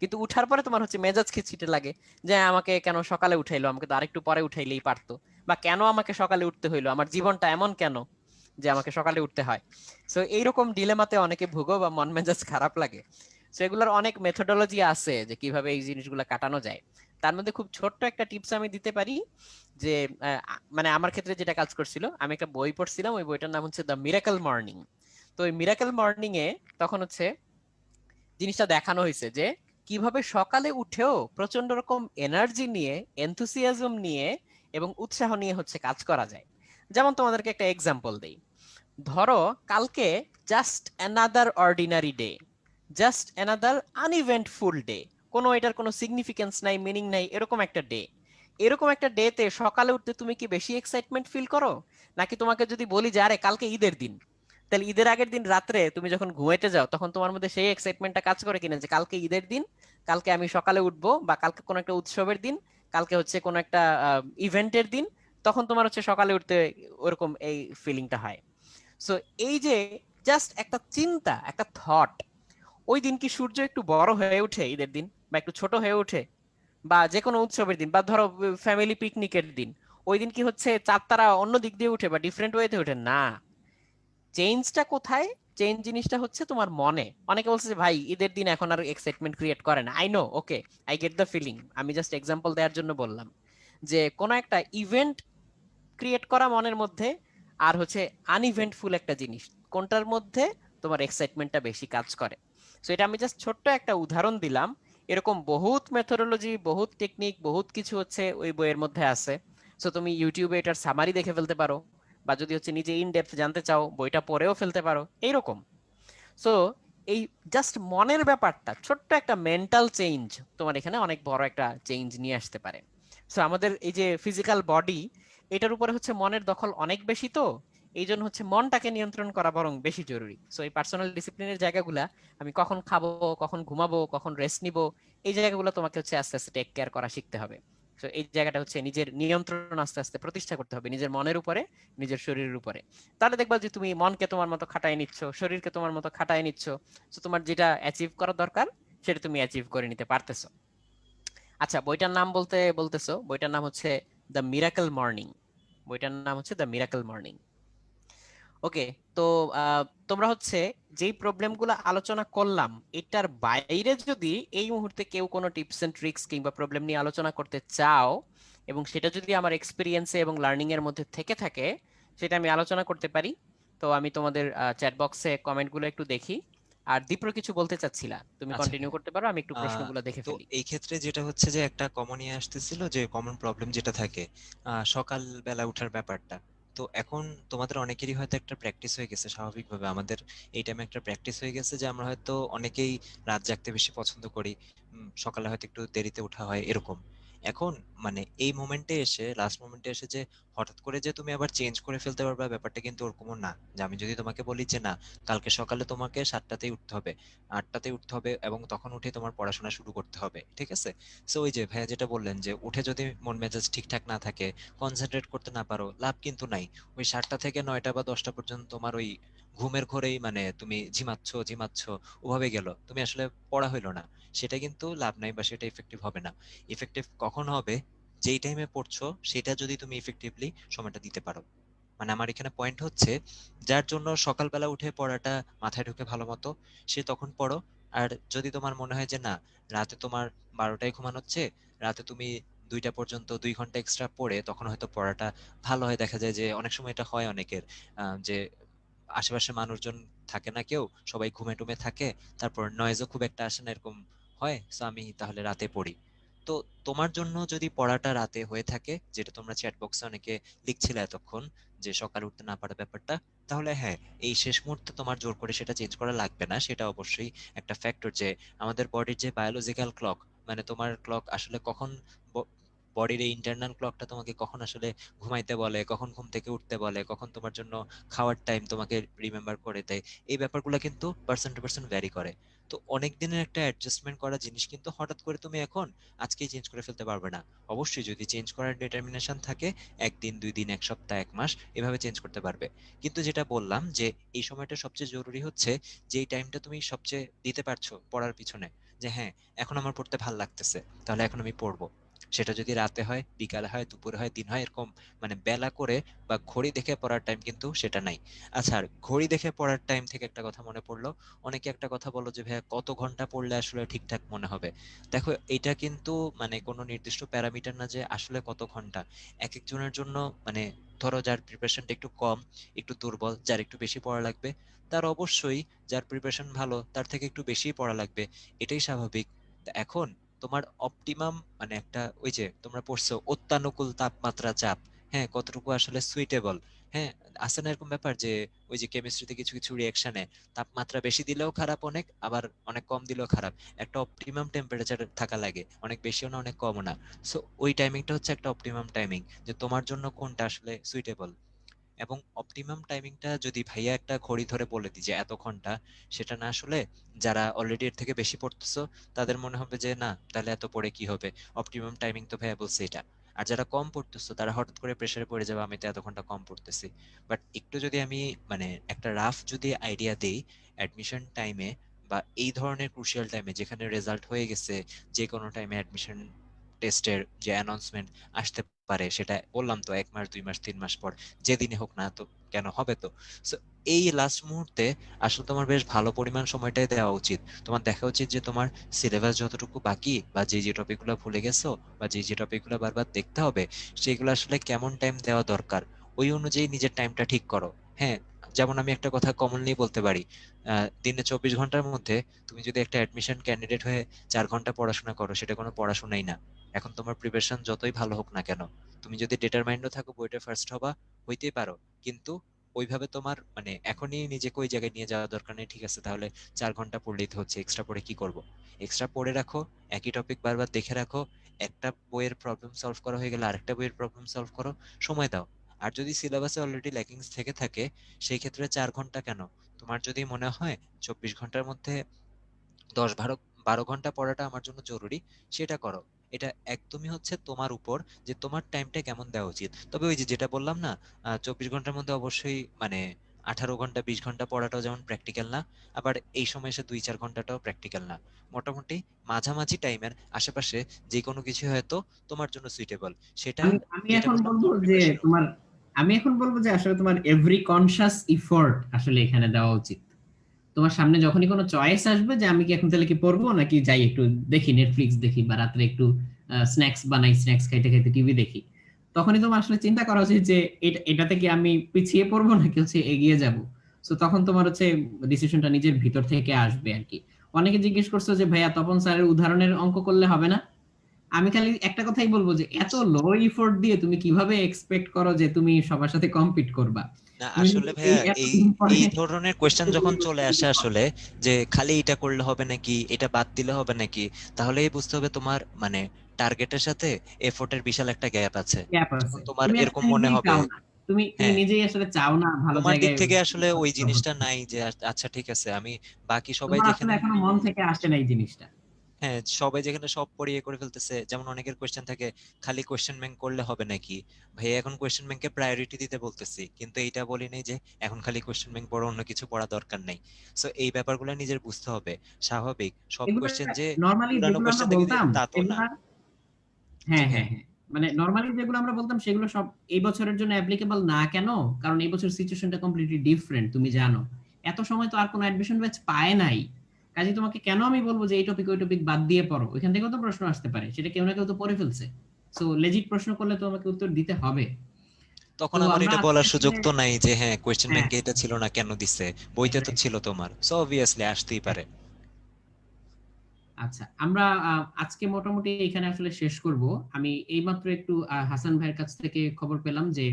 কিন্তু উঠার পরে তোমার হচ্ছে মেজাজ খিটখিটে লাগে যে আমাকে কেন সকালে উঠাইলো, আমাকে তো আরেকটু পরে উঠাইলেই পারতো, বা কেন আমাকে সকালে উঠতে হইলো, আমার জীবনটা এমন কেন যে আমাকে সকালে উঠতে হয়। সো এইরকম ডিলেমাতে অনেকে ভুগো বা মন মেজাজ খারাপ লাগে। সো এগুলোর অনেক মেথোডোলজি আছে যে কিভাবে এই জিনিসগুলো কাটানো যায়। তার মধ্যে খুব ছোট্ট একটা টিপস আমি দিতে পারি যে মানে আমার ক্ষেত্রে যেটা কাজ করছিল, আমি একটা বই পড়ছিলাম, ওই বইটার নাম হচ্ছে দ্য মিরাকল মর্নিং। তো ওই মিরাকল মর্নিং এ তখন হচ্ছে জিনিসটা দেখানো হয়েছে যে কিভাবে সকালে উঠেও প্রচন্ড রকম এনার্জি নিয়ে, এনথুসিয়াজম নিয়ে এবং উৎসাহ নিয়ে হচ্ছে কাজ করা যায়। যেমন তোমাদেরকে একটা এক্সাম্পল দেই, ধরো কালকে just another ordinary day, just another uneventful day, কোনো এটার কোনো সিগনিফিকেন্স নাই, মিনিং নাই, এরকম একটা ডে। এরকম একটা ডেতে সকালে উঠতে তুমি কি বেশি এক্সাইটমেন্ট ফিল করো, নাকি তোমাকে যদি বলি যে আরে কালকে ঈদের দিন, তাহলে ঈদের আগের দিন রাত্রে তুমি যখন ঘুমাইতে যাও তখন তোমার মধ্যে সেই এক্সাইটমেন্টটা কাজ করে কিনা যে কালকে ঈদের দিন, কালকে আমি সকালে উঠবো, বা কালকে কোনো একটা উৎসবের দিন, কালকে হচ্ছে কোনো একটা ইভেন্টের দিন, তখন তোমার হচ্ছে সকালে উঠতে ওরকম এই ফিলিংটা হয়। সো এই যে জাস্ট একটা চিন্তা, একটা থট, ওই দিন কি সূর্য একটু বড় হয়ে ওঠে ঈদের দিন, বা একটু ছোট হয়ে ওঠে, বা যে কোনো উৎসবের দিন, বা ধরো ফ্যামিলি পিকনিকের দিন, ওই দিন কি হচ্ছে চাঁদ তারা অন্য দিক দিয়ে উঠে বা ডিফারেন্ট ওয়েতে ওঠে না? চেঞ্জটা কোথায়? চেঞ্জ জিনিসটা হচ্ছে তোমার মনে। অনেকে বলছে যে ভাই ঈদের দিন এখন আর এক্সাইটমেন্ট ক্রিয়েট করে না, I know, okay, I get the feeling, আমি জাস্ট এক্সাম্পল দেওয়ার জন্য বললাম যে কোন একটা ইভেন্ট ক্রিয়েট করা মনের মধ্যে, আর হচ্ছে আনইভেন্টফুল একটা জিনিস, কোনটার মধ্যে তোমার এক্সাইটমেন্টটা বেশি কাজ করে। সো এটা আমি জাস্ট ছোট্ট একটা উদাহরণ দিলাম, এরকম বহুত মেথোডোলজি, বহুত টেকনিক, বহুত কিছু হচ্ছে ওই বইয়ের মধ্যে আছে। সো তুমি ইউটিউবে এটার সামারি দেখে ফেলতে পারো, বা যদি হচ্ছে নিজে ইন ডেপথ জানতে চাও বইটা পড়েও ফেলতে পারো এইরকম। সো এই জাস্ট মনের ব্যাপারটা, ছোট্ট একটা মেন্টাল চেঞ্জ তোমার এখানে অনেক বড় একটা চেঞ্জ নিয়ে আসতে পারে। সো আমাদের এই যে ফিজিক্যাল বডি, এটার উপরে হচ্ছে মনের দখল অনেক বেশি, তো এই জন্য হচ্ছে মনটাকে নিয়ন্ত্রণ করা বরং বেশি জরুরি। সো এই পার্সোনাল ডিসিপ্লিনের জায়গাগুলা, আমি কখন খাবো, কখন ঘুমাবো, কখন রেস্ট নিব, এই জায়গাগুলো তোমাকে হচ্ছে আস্তে আস্তে টেক কেয়ার করা শিখতে হবে। তো এই জায়গাটা হচ্ছে নিজের নিয়ন্ত্রণ আস্তে আস্তে প্রতিষ্ঠা করতে হবে নিজের মনের উপরে, নিজের শরীরের উপরে। তাহলে দেখবা যে তুমি মনকে তোমার মতো খাটায় নিচ্ছ, শরীরকে তোমার মতো খাটায় নিচ্ছ, তো তোমার যেটা অ্যাচিভ করা দরকার সেটা তুমি অ্যাচিভ করে নিতে পারতেছো। আচ্ছা, বইটার নাম বলতে বলতেছো, বইটার নাম হচ্ছে দ্য মিরাকল মর্নিং। বইটার নাম হচ্ছে দ্য মিরাকল মর্নিং। ওকে, তো তোমরা হচ্ছে যেই প্রবলেমগুলো আলোচনা করলাম এটার বাইরে যদি এই মুহূর্তে কেউ কোনো টিপস এন্ড ট্রিক্স কিংবা প্রবলেম নিয়ে আলোচনা করতে চাও, এবং সেটা যদি আমার এক্সপিরিয়েন্সে এবং লার্নিং এর মধ্যে থেকে থাকে, সেটা আমি আলোচনা করতে পারি। তো আমি তোমাদের চ্যাট বক্সে কমেন্টগুলো একটু দেখি। আর দীপ্র কিছু বলতে চাচ্ছিলা, তুমি আচ্ছা কন্টিনিউ হ্যাঁ। করতে পারো, আমি একটু আহ, প্রশ্নগুলো দেখে তো ফেলি। এই ক্ষেত্রে যেটা হচ্ছে যে একটা কমনই আসতেছিল, যে কমন প্রবলেম যেটা থাকে সকাল বেলা উঠার ব্যাপারটা। তো এখন তোমাদের অনেকেরই হয়তো একটা প্র্যাকটিস হয়ে গেছে, স্বাভাবিকভাবে আমাদের এই টাইমে একটা প্র্যাকটিস হয়ে গেছে যে আমরা হয়তো অনেকেই রাত জাগতে বেশি পছন্দ করি, সকালে হয়তো একটু দেরিতে ওঠা হয় এরকম। এখন মানে এই মোমেন্টে এসে, লাস্ট মোমেন্টে এসে যে হঠাৎ করে যে তুমি আবার চেঞ্জ করে ফেলতে পারবে, ব্যাপারটা কিন্তু ওরকমও না। যে আমি যদি তোমাকে বলি যে না, কালকে সকালে তোমাকে 7টাতেই উঠতে হবে, 8টাতেই উঠতে হবে, এবং তখন উঠে তোমার পড়াশোনা শুরু করতে হবে, ঠিক আছে? সো ওই যে ভাইয়া যেটা বললেন যে উঠে যদি মন মেজাজ ঠিকঠাক না থাকে, কনসেন্ট্রেট করতে না পারো, লাভ কিন্তু নাই। ওই 7টা থেকে 9টা বা 10টা পর্যন্ত তোমার ওই ঘুমের ঘোরেই মানে তুমি ঝিমাচ্ছ ঝিমাচ্ছ, ওভাবে গেল, তুমি আসলে পড়া হইলো না। সেটা কিন্তু লাভ নাই, বা সেটা ইফেক্টিভ হবে না। ইফেক্টিভ কখন হবে? যেই টাইমে পড়ছো সেটা যদি তুমি ইফেক্টিভলি সময়টা দিতে পারো। মানে আমার এখানে পয়েন্ট হচ্ছে, যার জন্য সকালবেলা উঠে পড়াটা মাথায় ঢুকে ভালো মতো, সে তখন পড়ো। আর যদি তোমার মনে হয় যে না, রাতে তোমার 12টায় ঘুমানো হচ্ছে, রাতে তুমি 2টা পর্যন্ত 2 ঘন্টা এক্সট্রা পড়ে তখন হয়তো পড়াটা ভালো হয়। দেখা যায় যে অনেক সময় এটা হয় অনেকের, যে আশেপাশে মানুষজন থাকে না কেউ, সবাই ঘুমে টুমে থাকে, তারপর নয়েজও খুব একটা আসে না, এরকম হয়। সো আমি তাহলে রাতে পড়ি। তো তোমার জন্য যদি পড়াটা রাতে হয়ে থাকে, যেটা তোমরা চ্যাট বক্সে অনেকে লিখছিলে এতক্ষণ, যে সকালে উঠতে না পারা ব্যাপারটা, তাহলে হ্যাঁ, এই শেষ মুহূর্তে তোমার জোর করে সেটা চেঞ্জ করা লাগবে না। সেটা অবশ্যই একটা ফ্যাক্টর যে আমাদের বডির যে বায়োলজিক্যাল ক্লক, মানে তোমার ক্লক আসলে কখন, বডির এই ইন্টারনাল ক্লকটা তোমাকে কখন আসলে ঘুমাইতে বলে, কখন ঘুম থেকে উঠতে বলে, কখন তোমার জন্য খাওয়ার টাইম তোমাকে রিমেম্বার করে দেয়, এই ব্যাপারগুলো কিন্তু পার্সন টু পার্সন ভ্যারি করে। তো অনেক দিনের একটা অ্যাডজাস্টমেন্ট করা জিনিস কিন্তু হঠাৎ করে তুমি এখন আজকেই চেঞ্জ করে ফেলতে পারবে না। অবশ্যই যদি চেঞ্জ করার ডিটারমিনেশন থাকে, 1 দিন 2 দিন 1 সপ্তাহ 1 মাস এভাবে চেঞ্জ করতে পারবে। কিন্তু যেটা বললাম যে এই সময়টা সবচেয়ে জরুরি হচ্ছে, যেই টাইমটা তুমি সবচেয়ে দিতে পারছো পড়ার পিছনে, যে হ্যাঁ, এখন আমার পড়তে ভাল লাগতেছে, তাহলে এখন আমি পড়বো। সেটা যদি রাতে হয়, বিকালে হয়, দুপুরে হয়, দিন হয়, এরকম মানে বেলা করে বা ঘড়ি দেখে পড়ার টাইম কিন্তু সেটা নাই। আচ্ছা, আর ঘড়ি দেখে পড়ার টাইম থেকে একটা কথা মনে পড়লো। অনেকে একটা কথা বলো যে ভাইয়া কত ঘন্টা পড়লে আসলে ঠিকঠাক মনে হবে। দেখো, এটা কিন্তু মানে কোনো নির্দিষ্ট প্যারামিটার না যে আসলে কত ঘন্টা। এক একজনের জন্য মানে, ধরো যার প্রিপারেশনটা একটু কম, একটু দুর্বল, যার একটু বেশি পড়া লাগবে, তার অবশ্যই, যার প্রিপারেশন ভালো তার থেকে একটু বেশি পড়া লাগবে, এটাই স্বাভাবিক। তা এখন তোমার অপটিমাম মানে একটা, ওই যে তোমরা পড়ছো অত্যানুকূল তাপমাত্রা চাপ, হ্যাঁ, কতটুকু আসলে সুইটেবল, হ্যাঁ, আছে না এরকম ব্যাপার যে ওই যে কেমিস্ট্রিতে কিছু কিছু রিয়াকশনে তাপমাত্রা বেশি দিলেও খারাপ অনেক, আবার অনেক কম দিলেও খারাপ। একটা অপটিমাম টেম্পারেচার থাকা লাগে, অনেক বেশিও না অনেক কমও না। সো ওই টাইমিংটা হচ্ছে একটা অপটিমাম টাইমিং, যে তোমার জন্য কোনটা আসলে সুইটেবল। এবং অপটিমাম টাইমিংটা যদি ভাইয়া একটা ঘড়ি ধরে বলে দিই যে এত ঘন্টা, সেটা না আসলে, যারা অলরেডি এর থেকে বেশি পড়তেছো তাদের মনে হবে যে না, তাহলে এত পড়ে কি হবে, অপটিমাম টাইমিং তো ভাইয়া বলছে এটা। আর যারা কম পড়তেছো তারা হঠাৎ করে প্রেসারে পড়ে যাবে, আমি তো এত ঘন্টা কম পড়তেছি। বাট একটু যদি আমি মানে একটা রাফ যদি আইডিয়া দেই, অ্যাডমিশন টাইমে বা এই ধরনের ক্রুশিয়াল টাইমে যেখানে রেজাল্ট হয়ে গেছে, যে কোনো টাইমে অ্যাডমিশন টেস্টের যে অ্যানাউন্সমেন্ট আসতে পারে, সেটা বললাম তো 1 মাস 2 মাস 3 মাস পর, যেদিনে হোক না তো কেন, হবে তো। সো এই লাস্ট মুহূর্তে আসলে তোমার বেশ ভালো পরিমাণ সময়টাই দেওয়া উচিত। তোমার দেখা উচিত যে তোমার সিলেবাস যতটুকু বাকি, বা যে যে টপিকগুলো ভুলে গেছো, বা যে যে টপিকগুলো বারবার দেখতে হবে, সেগুলো আসলে কেমন টাইম দেওয়া দরকার, ওই অনুযায়ী নিজের টাইমটা ঠিক করো। হ্যাঁ, যেমন আমি একটা কথা কমনলি বলতে পারি, দিনে 24 ঘন্টার মধ্যে তুমি যদি একটা অ্যাডমিশন ক্যান্ডিডেট হয়ে 4 ঘন্টা পড়াশোনা করো, সেটা কোনো পড়াশোনাই না। এখন তোমার প্রিপারেশন যতই ভালো হোক না কেন, তুমি যদি ডিটারমাইন্ডও থাকো বইটা ফার্স্ট হবা, হইতেই পারো, কিন্তু ওইভাবে তোমার মানে এখনই নিজেকে ওই জায়গায় নিয়ে যাওয়া দরকার নেই। ঠিক আছে, তাহলে 4 ঘন্টা পড়লেই তো হচ্ছে, এক্সট্রা পড়ে কি করব? এক্সট্রা পড়ে রাখো, একই টপিক বারবার দেখে রাখো, একটা বইয়ের প্রবলেম সলভ করা হয়ে গেলে আরেকটা বইয়ের প্রবলেম সলভ করো, সময় দাও। আর যদি সিলেবাসে অলরেডি ল্যাকিংস থেকে থাকে, সেই ক্ষেত্রে 4 ঘন্টা কেন, তোমার যদি মনে হয় 24 ঘন্টার মধ্যে 10 12 ঘন্টা পড়াটা আমার জন্য জরুরি, সেটা করো। এটা একদমই হচ্ছে তোমার উপর, যে তোমার টাইমটা কেমন দেওয়া উচিত। তবে ওই যে যেটা বললাম না, 24 ঘন্টার মধ্যে অবশ্যই মানে 18 ঘন্টা 20 ঘন্টা পড়াটাও যেমন প্র্যাকটিক্যাল না, আবার এই সময় এসে 2 4 ঘন্টাটাও প্র্যাকটিক্যাল না। মোটামুটি মাঝামাঝি টাইমের আশেপাশে যে কোনো কিছু হয়তো তোমার জন্য সুইটেবল, সেটা আমি আমি যেটা এখন বললাম বলবো তোমার যে প্রিপারেশন তোমার, অনুযায়ী। আমি এখন বলবো যে আসলে তোমার এভরি কনসাস ইফোর্ট আসলে এখানে দেওয়া উচিত। তোমার সামনে যখনই কোনো চয়েস আসবে যে আমি কি এখন তাহলে কি পড়বো নাকি যাই একটু দেখি নেটফ্লিক্স দেখি বা রাত্রে একটু স্ন্যাক্স বানাই, স্ন্যাক্স খাইতে খাইতে টিভি দেখি, তখনই তোমার আসলে চিন্তা করা উচিত যে এটাতে কি আমি পিছিয়ে পড়বো নাকি হচ্ছে এগিয়ে যাব। তো তখন তোমার হচ্ছে ডিসিশনটা নিজের ভিতর থেকে আসবে আর কি। অনেকে জিজ্ঞেস করছো যে ভাইয়া তপন স্যারের উদাহরণের অঙ্ক করলে হবে না। আমি খালি একটা কথাই বলবো যে এত লো ইফোর্ট দিয়ে তুমি কিভাবে এক্সপেক্ট করো যে তুমি সবার সাথে কম্পিট করবা। না তুমি যদি আসলে এই ভাইয়া এই এতদিন পরে এই ধরনের কোয়েশ্চেন যখন চলে আসে করো, আসলে যে খালি এটা করলে হবে নাকি, এটা বাদ দিলে হবে নাকি, তাহলেই বুঝতে হবে তোমার মানে টার্গেটের সাথে এফোর্টের বিশাল একটা গ্যাপ আছে। গ্যাপ যখন আছে, তোমার তুমি এরকম আসলে মনে নিজেই হবে, চাও না, তুমি তুমি হ্যাঁ, নিজেই আসলে চাও না ভালো তোমার দিক জায়গায় থেকে আসলে ওই ভর্তি জিনিসটা হতে। নাই যে আচ্ছা ঠিক আছে আমি বাকি সবাই তোমার আসলে যেখানে, এখনো মন থেকে আসে না এই জিনিসটা। হ্যাঁ সবাই যেখানে সব পড়িয়ে করে ফেলতেছে, যেমন অনেকের কোয়েশ্চেন থাকে খালি কোয়েশ্চেন ব্যাংক করলে হবে নাকি, ভাই এখন কোয়েশ্চেন ব্যাংকে প্রায়োরিটি দিতে বলতেছি, কিন্তু এইটা বলি নাই যে এখন খালি কোয়েশ্চেন ব্যাংক পড়ো, অন্য কিছু পড়া দরকার নাই। সো এই ব্যাপারগুলো নিজের বুঝতে হবে। স্বাভাবিক সব এগুলো কোয়েশ্চেন যে নর্মালি পুরানো যেগুলো আমরা কোয়েশ্চেন থেকে বলতাম তা তো না। সেগুলো, জি হ্যাঁ ভাইয়া। হ্যাঁ হ্যাঁ, মানে নর্মালি যেগুলো আমরা বলতাম সেগুলো সব এই বছরের জন্য অ্যাপ্লিকেবল না কেন? কারণ এই বছর সিচুয়েশনটা কমপ্লিটলি ডিফারেন্ট, তুমি জানো। এত সময় তো আর কোনো অ্যাডমিশন ব্যাচ পায় নাই, কাজে তোমাকে কেন আমি বলবো যে এই টপিক ওই টপিক বাদ দিয়ে পড়ো? ওইখান থেকেও তো প্রশ্ন আসতে পারে, সেটা কেউ না কেউ তো পড়ে ফেলছে। সো লেজিট প্রশ্ন করলে তো আমাকে উত্তর দিতে হবে। তো তখন আমার আমরা এটা আজকে বলার সুযোগ আসলে, তো নাই যে হ্যাঁ কোয়েশ্চেন হ্যাঁ, ব্যাংকে এটা ছিল না কেন দিছে, বইতে তো রাইট, ছিল তোমার, সো অবভিয়াসলি আসতেই পারে। আচ্ছা আমরা আজকে মোটামুটি এখানে আসলে শেষ করব। আমি এইমাত্র একটু হাসান ভাইয়ের কাছ থেকে খবর পেলাম যে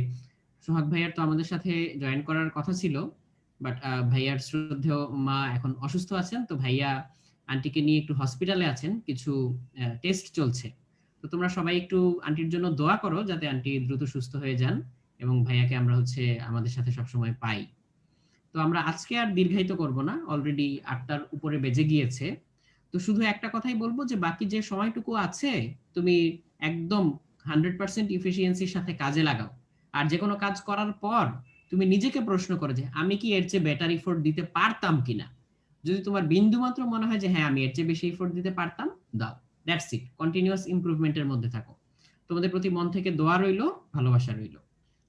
সোহাগ ভাইয়ার তো আমাদের সাথে জয়েন করার কথা ছিল, বাট ভাইয়ার শ্রদ্ধেয় মা এখন অসুস্থ আছেন, তো ভাইয়া আন্টিকে নিয়ে একটু হসপিটালে আছেন, কিছু টেস্ট চলছে। তো তোমরা সবাই একটু আন্টির জন্য দোয়া করো যাতে আন্টি দ্রুত সুস্থ হয়ে যান এবং ভাইয়াকে আমরা হচ্ছে আমাদের সাথে সবসময় পাই। তো আমরা আজকে আর দীর্ঘায়িত করব না, অলরেডি 8টার উপরে বেজে গিয়েছে। তো শুধু একটা কথাই বলবো যে বাকি যে সময়টুকু আছে তুমি একদম 100% ইফিসিয়েন্সির সাথে কাজে লাগাও। আর যে কোনো কাজ করার পর তুমি নিজেকে প্রশ্ন করো যে আমি কি এর চেয়ে বেটার এফোর্ট দিতে পারতাম কিনা। যদি তোমার বিন্দু মাত্র মনে হয় যে হ্যাঁ আমি এর চেয়ে বেশি এফোর্ট দিতে পারতাম, দাও। দ্যাটস ইট, কন্টিনিউয়াস ইমপ্রুভমেন্টের মধ্যে থাকো। তোমাদের প্রতি মন থেকে দোয়া রইলো, ভালোবাসা রইলো।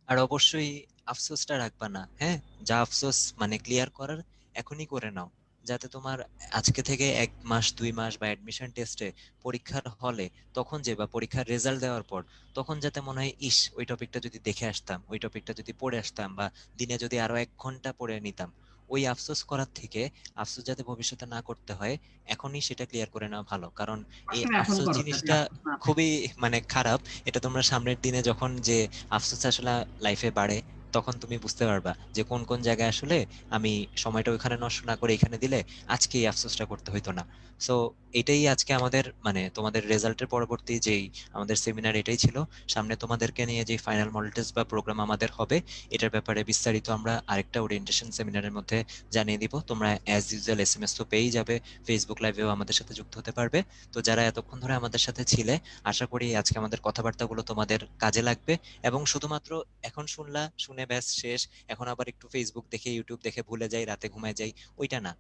আর অবশ্যই আফসোসটা রাখবা না, হ্যাঁ, যা আফসোস মানে ক্লিয়ার করার এখনই করে নাও, যাতে তোমার আজকে থেকে 1 মাস 2 মাস বা অ্যাডমিশন টেস্টে পরীক্ষার হলে তখন যে বা পরীক্ষার রেজাল্ট দেওয়ার পর তখন যাতে মনে হয় ইস ওই টপিকটা যদি দেখে আসতাম, ওই টপিকটা যদি পড়ে আসতাম, বা দিনে যদি আরো 1 ঘন্টা পড়ে নিতাম, ওই আফসোস করার থেকে আফসোস যাতে ভবিষ্যতে না করতে হয় এখনই সেটা ক্লিয়ার করে নেওয়া ভালো। কারণ এই আসলে এখন আফসোস করো যাতে জিনিসটা আফসোস না থাকে। খুবই মানে খারাপ। এটা তোমরা সামনের দিনে যখন যে আফসোস আসলে লাইফে বাড়ে তখন তুমি বুঝতে পারবা যে কোন কোন জায়গায় আসলে আমি সময়টা ওইখানে নষ্ট না করে এখানে দিলে আজকে এই আফসোসটা করতে হইতো না। সো এটাই আজকে আমাদের মানে তোমাদের রেজাল্টের পরবর্তী যেই আমাদের সেমিনার এটাই ছিল। সামনে তোমাদেরকে নিয়ে যে ফাইনাল মডেল টেস্ট বা প্রোগ্রাম আমাদের হবে এটার ব্যাপারে বিস্তারিত আমরা আরেকটা ওরিয়েন্টেশন সেমিনারের মধ্যে জানিয়ে দিব। তোমরা অ্যাজ ইউজুয়াল এসএমএস তো পেয়েই যাবে, ফেসবুক লাইভেও আমাদের সাথে যুক্ত হতে পারবে। তো যারা এতক্ষণ ধরে আমাদের সাথে ছিলে আশা করি আজকে আমাদের কথাবার্তাগুলো তোমাদের কাজে লাগবে। এবং শুধুমাত্র এখন শুনলা শুনে ব্যাস শেষ, এখন আবার একটু ফেসবুক দেখে ইউটিউব দেখে ভুলে যাই রাতে ঘুমায় যাই, ওইটা না।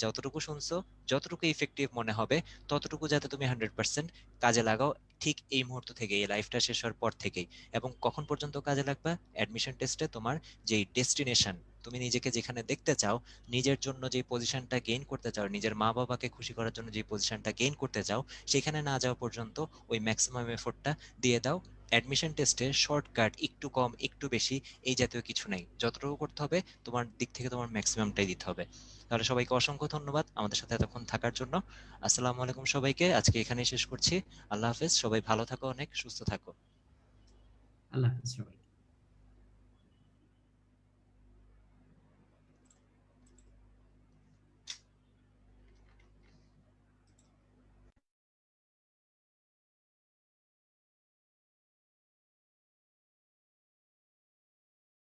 যতটুকু শুনছো যতটুকু ইফেক্টিভ মনে হবে ততটুকু যাতে তুমি 100% কাজে লাগাও, ঠিক এই মুহূর্ত থেকে এই লাইফটা শেষ হওয়ার পর থেকেই। এবং কখন পর্যন্ত কাজে লাগবে? অ্যাডমিশন টেস্টে তোমার যেই ডেস্টিনেশন, তুমি নিজেকে যেখানে দেখতে চাও, নিজের জন্য যে পজিশনটা গেইন করতে চাও, নিজের মা বাবাকে খুশি করার জন্য যে পজিশনটা গেইন করতে চাও, সেখানে না যাওয়া পর্যন্ত ওই ম্যাক্সিমাম এফোর্টটা দিয়ে দাও। অ্যাডমিশন টেস্টে শর্টকাট একটু কম একটু বেশি এই জাতীয় কিছু নাই, যতটুকু করতে হবে তোমার দিক থেকে তোমার ম্যাক্সিমামটাই দিতে হবে। তাহলে সবাইকে অসংখ্য ধন্যবাদ আমাদের সাথে এতক্ষণ থাকার জন্য। আসসালামু আলাইকুম সবাইকে, আজকে এখানেই শেষ করছি। আল্লাহ হাফেজ, সবাই ভালো থাকো, অনেক সুস্থ থাকো। আল্লাহ হাফেজ সবাই।